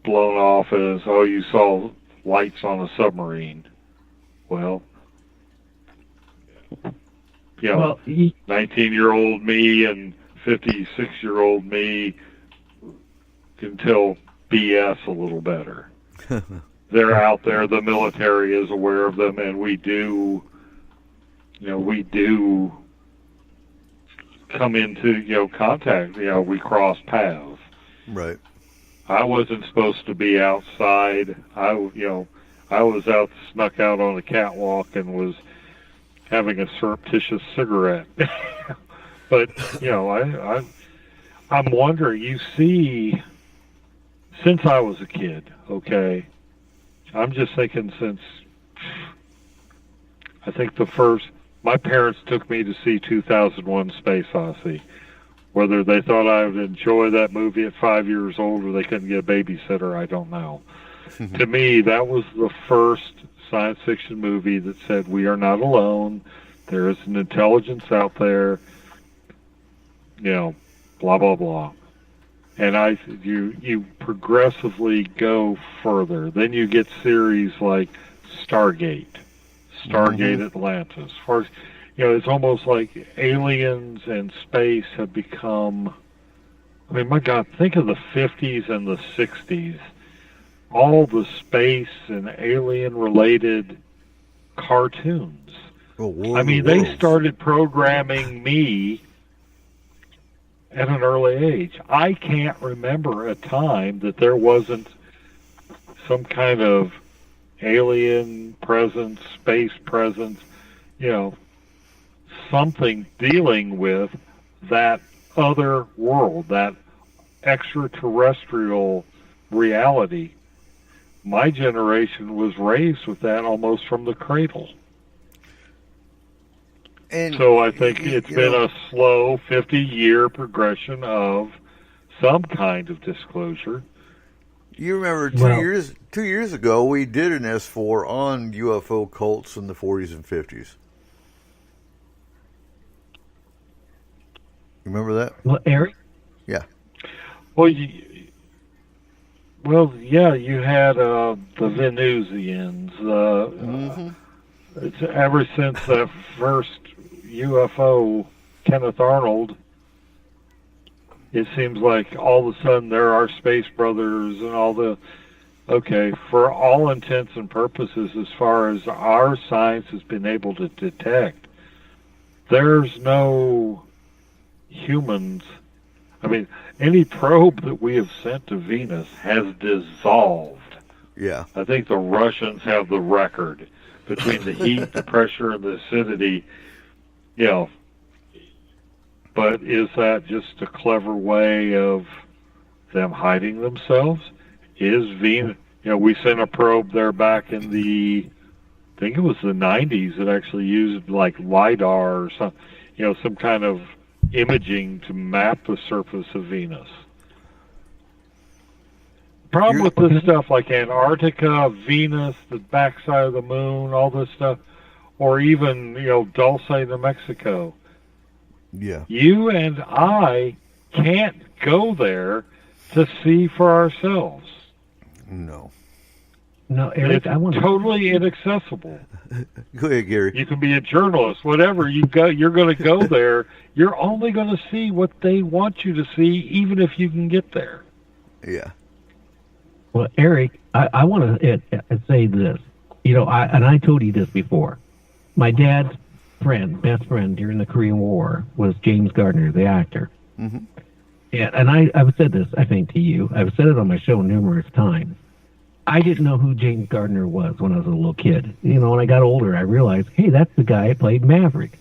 blown off as, oh, you saw lights on a submarine. Well, you know, 19-year-old me and 56-year-old me can tell BS a little better. They're out there, the military is aware of them, and we do come into, you know, contact, you know, we cross paths. Right. I wasn't supposed to be outside. I was snuck out on the catwalk and was having a surreptitious cigarette. But, you know, I'm wondering, you see, since I was a kid, okay, I'm just thinking I think my parents took me to see 2001 Space Odyssey. Whether they thought I would enjoy that movie at 5 years old or they couldn't get a babysitter, I don't know. To me, that was the first science fiction movie that said, we are not alone. There is an intelligence out there, you know, blah, blah, blah. And you progressively go further. Then you get series like Stargate Atlantis. First, you know, it's almost like aliens and space have become, I mean, my God, think of the 50s and the 60s. All the space and alien-related cartoons. I mean, they started programming me at an early age. I can't remember a time that there wasn't some kind of alien presence, space presence, you know, something dealing with that other world, that extraterrestrial reality. My generation was raised with that almost from the cradle. And so I think it's been a slow 50-year progression of some kind of disclosure. You remember 2 years ago, we did an S4 on UFO cults in the 40s and 50s. Remember that? Well, Eric? Yeah. Well, you had the Venusians. It's ever since that first UFO, Kenneth Arnold, it seems like all of a sudden there are Space Brothers and all the... Okay, for all intents and purposes, as far as our science has been able to detect, there's no humans. I mean, any probe that we have sent to Venus has dissolved. Yeah. I think the Russians have the record between the heat, the pressure, and the acidity. You know, but is that just a clever way of them hiding themselves? Is Venus, we sent a probe there back in I think it was the 90s that actually used like LIDAR or some kind of imaging to map the surface of Venus. Problem with this stuff like Antarctica, Venus, the backside of the moon, all this stuff, or even, Dulce, New Mexico. Yeah. You and I can't go there to see for ourselves. No, Eric, it's totally inaccessible. Go ahead, Gary. You can be a journalist, whatever. You're going to go there. You're only going to see what they want you to see, even if you can get there. Yeah. Well, Eric, I want to say this. I told you this before. My dad's best friend during the Korean War was James Gardner, the actor. Mm-hmm. Yeah, and I've said this, I think, to you. I've said it on my show numerous times. I didn't know who James Gardner was when I was a little kid. When I got older, I realized, hey, that's the guy who played Maverick.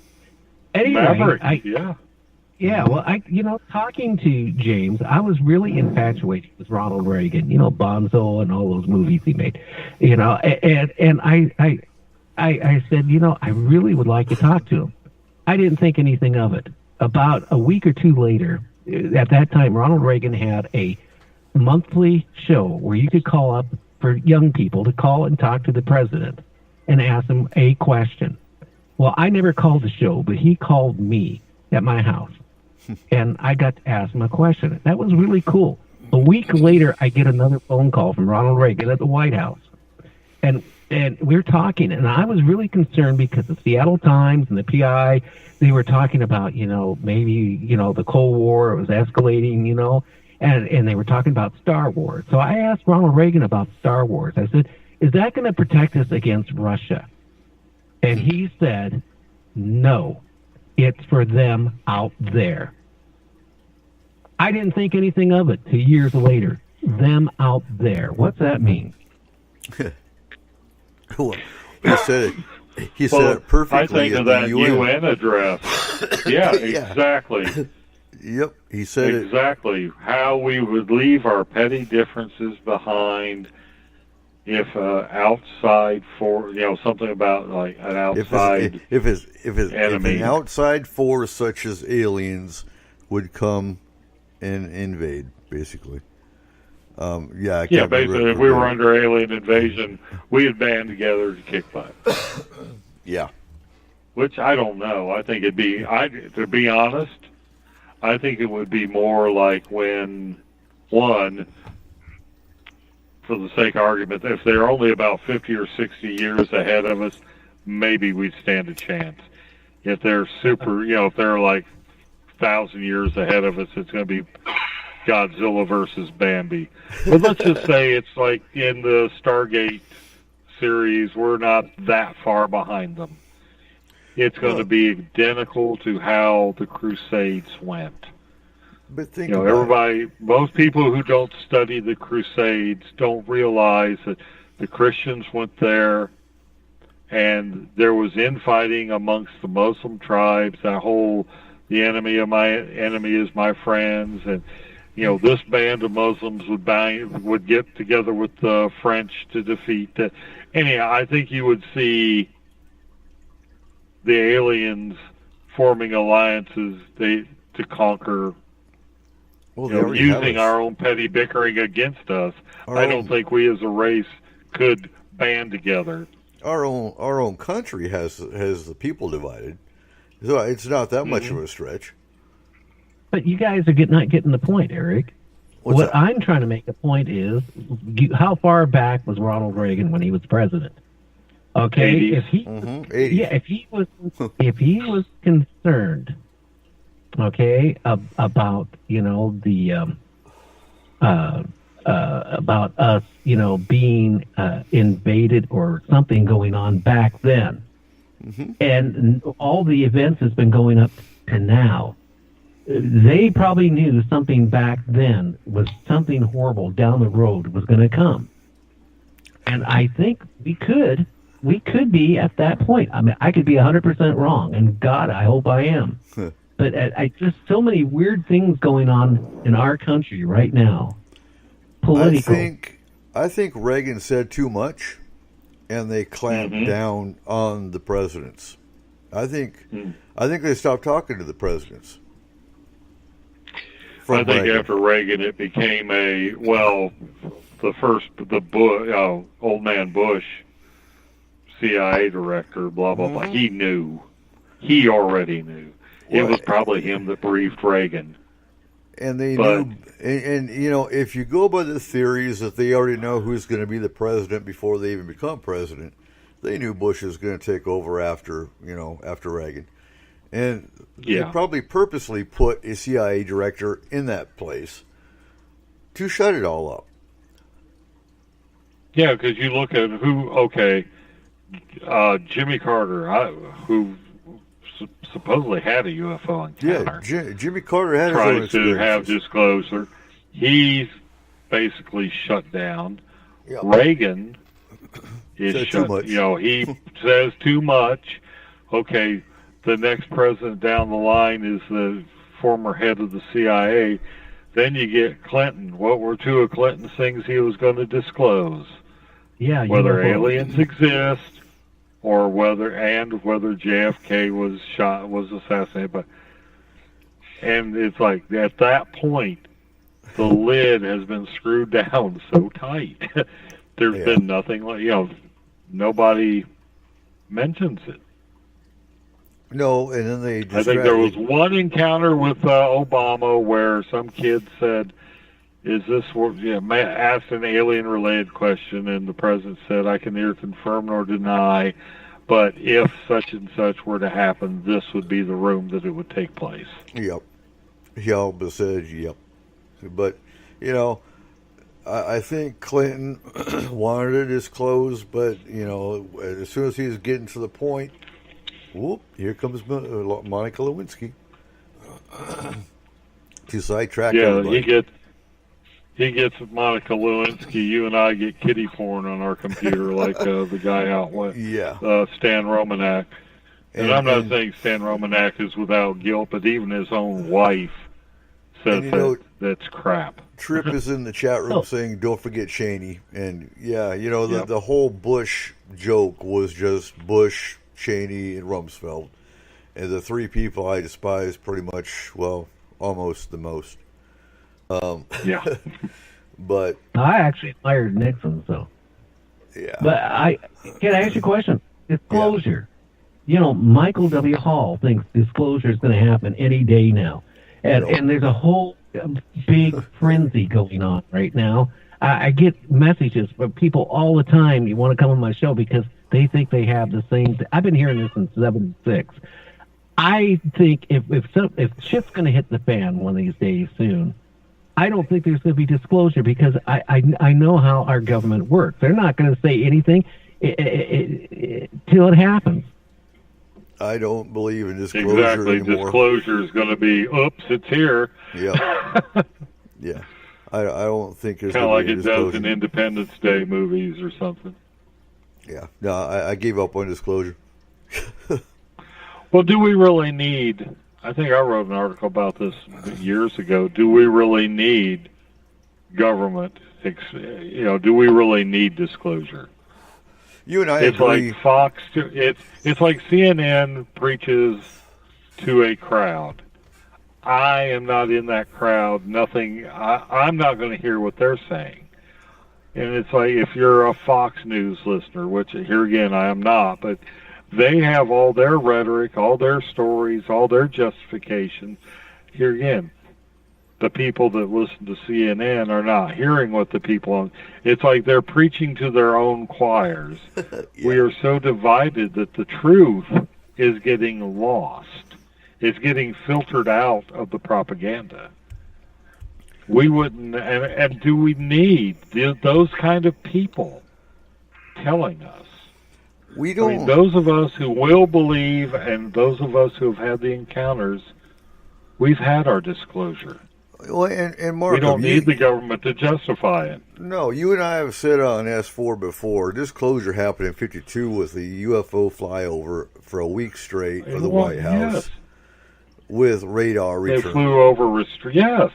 Anyway, Maverick, yeah. Yeah, well, talking to James, I was really infatuated with Ronald Reagan, Bonzo and all those movies he made, and I said, I really would like to talk to him. I didn't think anything of it. About a week or two later, at that time, Ronald Reagan had a monthly show where you could call up for young people to call and talk to the president and ask him a question. Well, I never called the show, but he called me at my house, and I got to ask him a question. That was really cool. A week later, I get another phone call from Ronald Reagan at the White House, and we're talking, and I was really concerned because the Seattle Times and the PI, they were talking about, maybe, the Cold War, it was escalating, and they were talking about Star Wars. So I asked Ronald Reagan about Star Wars. I said, is that going to protect us against Russia? And he said, no, it's for them out there. I didn't think anything of it 2 years later. Them out there. What's that mean? Well, he said it perfectly. I think of that UN address. Yeah, exactly. Yep, he said exactly how we would leave our petty differences behind if outside something about like an outside if enemy. an outside force such as aliens would come and invade, basically. Basically, if we were under alien invasion, we'd band together to kick butt. Yeah. Which I don't know. I think it'd be, to be honest, I think it would be more like when, for the sake of argument, if they're only about 50 or 60 years ahead of us, maybe we'd stand a chance. If they're if they're like 1,000 years ahead of us, it's going to be Godzilla versus Bambi. But let's just say it's like in the Stargate series, we're not that far behind them. It's going to be identical to how the Crusades went. But think most people who don't study the Crusades don't realize that the Christians went there and there was infighting amongst the Muslim tribes, that whole, the enemy of my enemy is my friends, and this band of Muslims would get together with the French to defeat that. Anyhow, I think you would see the aliens forming alliances to conquer, using our own petty bickering against us. I don't think we as a race could band together. Our own country has the people divided, so it's not that much of a stretch. But you guys are not getting the point, Eric. What I'm trying to make a point is, how far back was Ronald Reagan when he was president? Okay, 80s. if he, if he was concerned, okay, about the about us, being invaded or something going on back then, and all the events has been going up to now. They probably knew something back then was something horrible down the road was going to come. And I think we could be at that point. I mean, I could be 100% wrong, and God, I hope I am. But I just so many weird things going on in our country right now. Political. I think Reagan said too much, and they clamped down on the presidents. I think they stopped talking to the presidents. I think after Reagan, it became old man Bush, CIA director, blah, blah, blah. He knew. He already knew. It was probably him that briefed Reagan. And they knew, and if you go by the theories that they already know who's going to be the president before they even become president, they knew Bush was going to take over after Reagan. And they probably purposely put a CIA director in that place to shut it all up. Yeah, because you look at Jimmy Carter, who supposedly had a UFO encounter. Yeah, Jimmy Carter had tried to have disclosure. He's basically shut down. Yep. Reagan is shut. He says too much. Okay. The next president down the line is the former head of the CIA. Then you get Clinton. What were two of Clinton's things he was going to disclose? Yeah, whether aliens exist, or whether JFK was assassinated. And it's like at that point, the lid has been screwed down so tight. There's been nothing nobody mentions it. No, and then they just... I think there was one encounter with Obama where some kid said, asked an alien-related question, and the president said, I can neither confirm nor deny, but if such and such were to happen, this would be the room that it would take place. Yep. He always said, yep. But, I think Clinton wanted it disclosed, but, as soon as he was getting to the point, whoop, here comes Monica Lewinsky to sidetrack everybody. he gets Monica Lewinsky. You and I get kitty porn on our computer like the guy out west, Stan Romanak. And I'm not saying Stan Romanak is without guilt, but even his own wife says that's crap. Tripp is in the chat room saying, don't forget Cheney. And, the whole Bush joke was just Bush, Cheney, and Rumsfeld. And the three people I despise pretty much, almost the most. But I actually admired Nixon, so. Yeah. But can I ask you a question? Disclosure. Yeah. Michael W. Hall thinks disclosure is going to happen any day now. And there's a whole big frenzy going on right now. I get messages from people all the time, you want to come on my show because they think they have the same thing. I've been hearing this since 1976. I think if shit's going to hit the fan one of these days soon, I don't think there's going to be disclosure because I know how our government works. They're not going to say anything till it happens. I don't believe in disclosure anymore. Disclosure is going to be, oops, it's here. Yeah. Yeah. I don't think there's kind of like it does in Independence Day movies or something. Yeah. No, I gave up on disclosure. Well, do we really need... I think I wrote an article about this years ago. Do we really need government? Do we really need disclosure? You and I it's agree. Like Fox. It's like CNN preaches to a crowd. I am not in that crowd. Nothing. I'm not going to hear what they're saying. And it's like if you're a Fox News listener, which here again I am not, but they have all their rhetoric, all their stories, all their justifications. Here again, the people that listen to CNN are not hearing what the people on. It's like they're preaching to their own choirs. Yeah. We are so divided that the truth is getting lost. It's getting filtered out of the propaganda. We wouldn't, and do we need those kind of people telling us? We don't. I mean, those of us who will believe and those of us who have had the encounters, we've had our disclosure. Well, and Mark, we don't need the government to justify it. No, you and I have said on S4 before, disclosure happened in 52 with the UFO flyover for a week straight of the White House. Yes. With radar return. They flew over yes.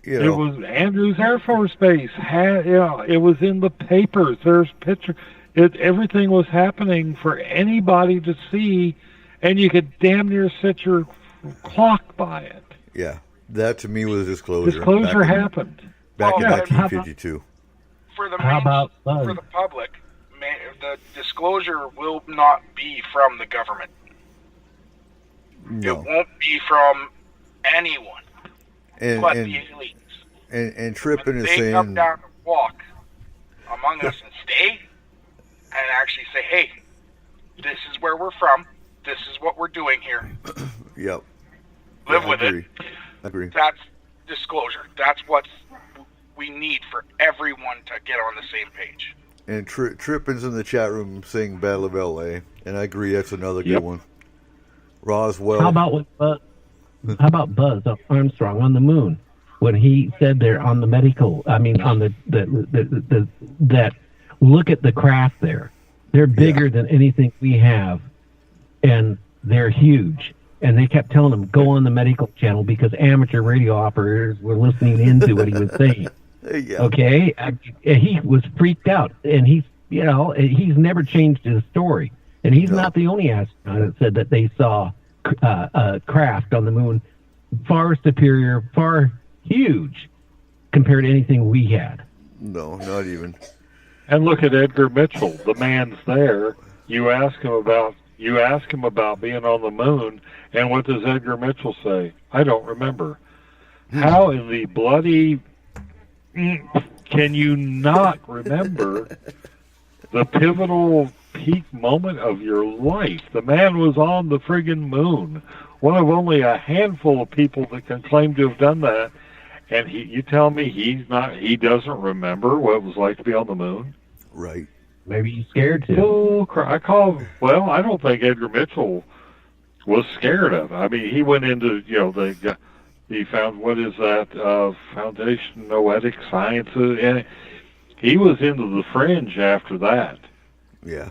You know. It was Andrews Air Force Base. It was in the papers. There's pictures. Everything was happening for anybody to see, and you could damn near set your clock by it. Yeah, that to me was disclosure. Disclosure happened. Back in 1952. For the public, the disclosure will not be from the government. No. It won't be from anyone but the elites. And Trippin is saying... They come down and walk among us and stay and actually say, hey, this is where we're from. This is what we're doing here. Yep. Live with it. Agree. That's disclosure. That's what we need for everyone to get on the same page. And Trippin's in the chat room saying Battle of L.A., and I agree that's another good one. Roswell. How about Buzz Armstrong on the moon when he said there on the medical? I mean, on the that look at the craft there. They're bigger than anything we have, and they're huge. And they kept telling him go on the medical channel because amateur radio operators were listening into what he was saying. Yeah. Okay, he was freaked out, and he's never changed his story. And he's not the only astronaut that said that they saw a craft on the moon far superior, far huge compared to anything we had. No, not even. And look at Edgar Mitchell. The man's there. You ask him about being on the moon, and what does Edgar Mitchell say? I don't remember. How in the bloody can you not remember the pivotal peak moment of your life? The man was on the friggin' moon. One of only a handful of people that can claim to have done that. And you tell me he doesn't remember what it was like to be on the moon? Right. Maybe he's scared to. Oh, I don't think Edgar Mitchell was scared of it. I mean, he went into, he found, what is that, Foundation Noetic Sciences, and he was into the fringe after that. Yeah.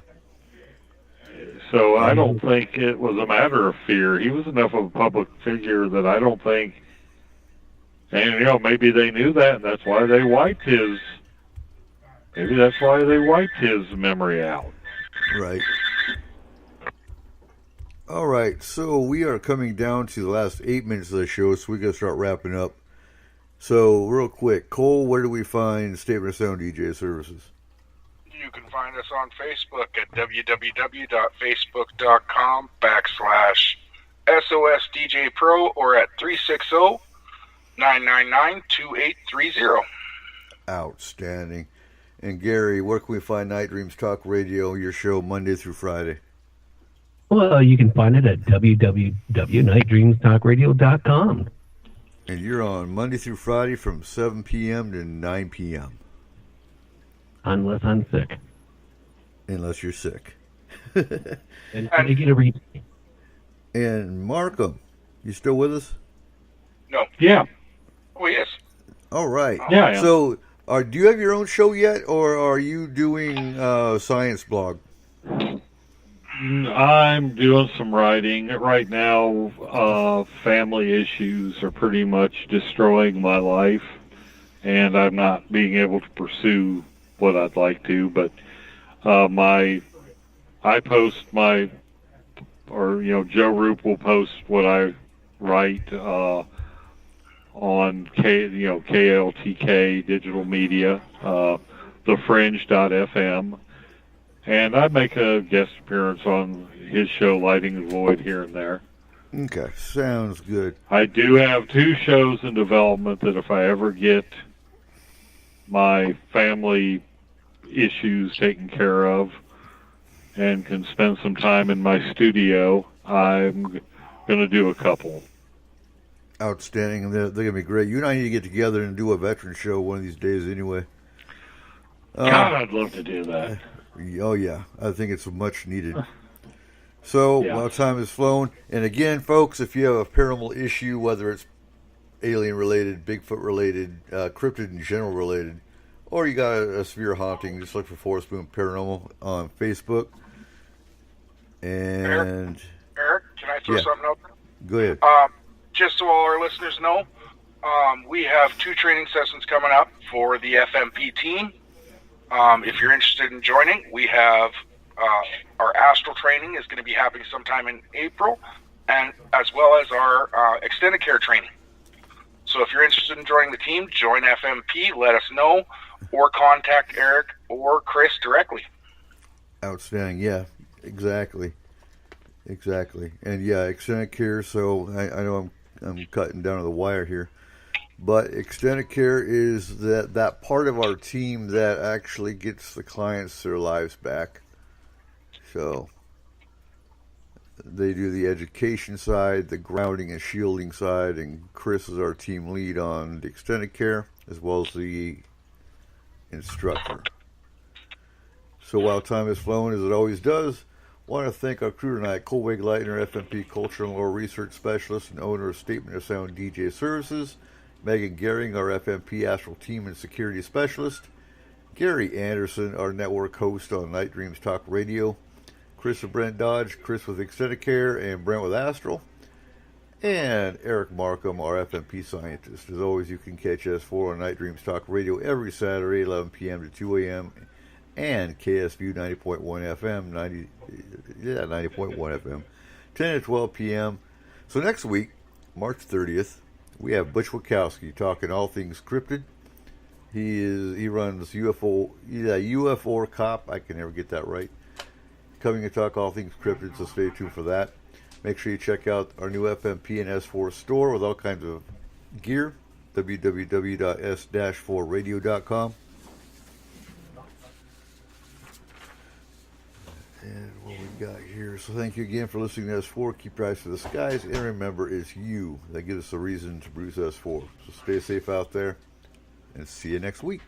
So I don't think it was a matter of fear. He was enough of a public figure that I don't think, and maybe they knew that, and that's why they wiped his memory out. Right. All right, so we are coming down to the last 8 minutes of the show, so we got to start wrapping up. So, real quick, Cole, where do we find Statement of Sound DJ Services? You can find us on Facebook at www.facebook.com/SOSDJPro or at 360-999-2830. Outstanding. And Gary, where can we find Night Dreams Talk Radio, your show Monday through Friday? Well, you can find it at www.nightdreamstalkradio.com. And you're on Monday through Friday from 7 p.m. to 9 p.m. Unless I'm sick. Unless you're sick. And you get a replay. And Markham, you still with us? No. Yeah. Oh, yes. All right. Yeah. So, do you have your own show yet, or are you doing Science Blog? I'm doing some writing. Right now, family issues are pretty much destroying my life, and I'm not being able to pursue what I'd like to, but I post Joe Roop will post what I write on KLTK Digital Media, thefringe.fm. And I make a guest appearance on his show, Lighting the Void, here and there. Okay, sounds good. I do have 2 shows in development that if I ever get my family issues taken care of and can spend some time in my studio, I'm going to do a couple. Outstanding. They're going to be great. You and I need to get together and do a veteran show one of these days anyway. God, I'd love to do that. Oh, yeah. I think it's much needed. So, Yeah. while time has flown, and again, folks, if you have a paranormal issue, whether it's alien-related, Bigfoot-related, cryptid in general related, or you got a severe haunting, just look for Forest Moon Paranormal on Facebook. And Eric, can I throw something out there? Go ahead. Just so all our listeners know, we have 2 training sessions coming up for the FMP team. If you're interested in joining, we have our astral training is going to be happening sometime in April, and as well as our extended care training. So if you're interested in joining the team, join FMP, let us know, or contact Eric or Chris directly. Outstanding. Yeah, exactly. And yeah, extended care. So I know I'm cutting down to the wire here, but extended care is that part of our team that actually gets the clients their lives back. So they do the education side, the grounding and shielding side, and Chris is our team lead on the extended care as well as the instructor. So while time has flown, as it always does, I want to thank our crew tonight: Colweg Leitner, FMP Culture and Lore Research Specialist and owner of Statement of Sound DJ Services; Megan Gehring, our FMP Astral Team and Security Specialist; Gary Anderson, our network host on Night Dreams Talk Radio; Chris and Brent Dodge, Chris with Extended Care and Brent with Astral; and Eric Markham, our FMP scientist. As always, you can catch S4 on Night Dreams Talk Radio every Saturday, 11 p.m. to 2 a.m., and KSVU 90.1 FM, 90.1 FM, 10 to 12 p.m. So next week, March 30th, we have Butch Wachowski talking all things cryptid. He runs UFO, UFO Cop. I can never get that right. Coming to talk all things cryptid, so stay tuned for that. Make sure you check out our new FMP and S4 store with all kinds of gear, www.s-4radio.com. And what we got here. So thank you again for listening to S4. Keep your eyes to the skies. And remember, it's you that gives us a reason to bruise S4. So stay safe out there. And see you next week.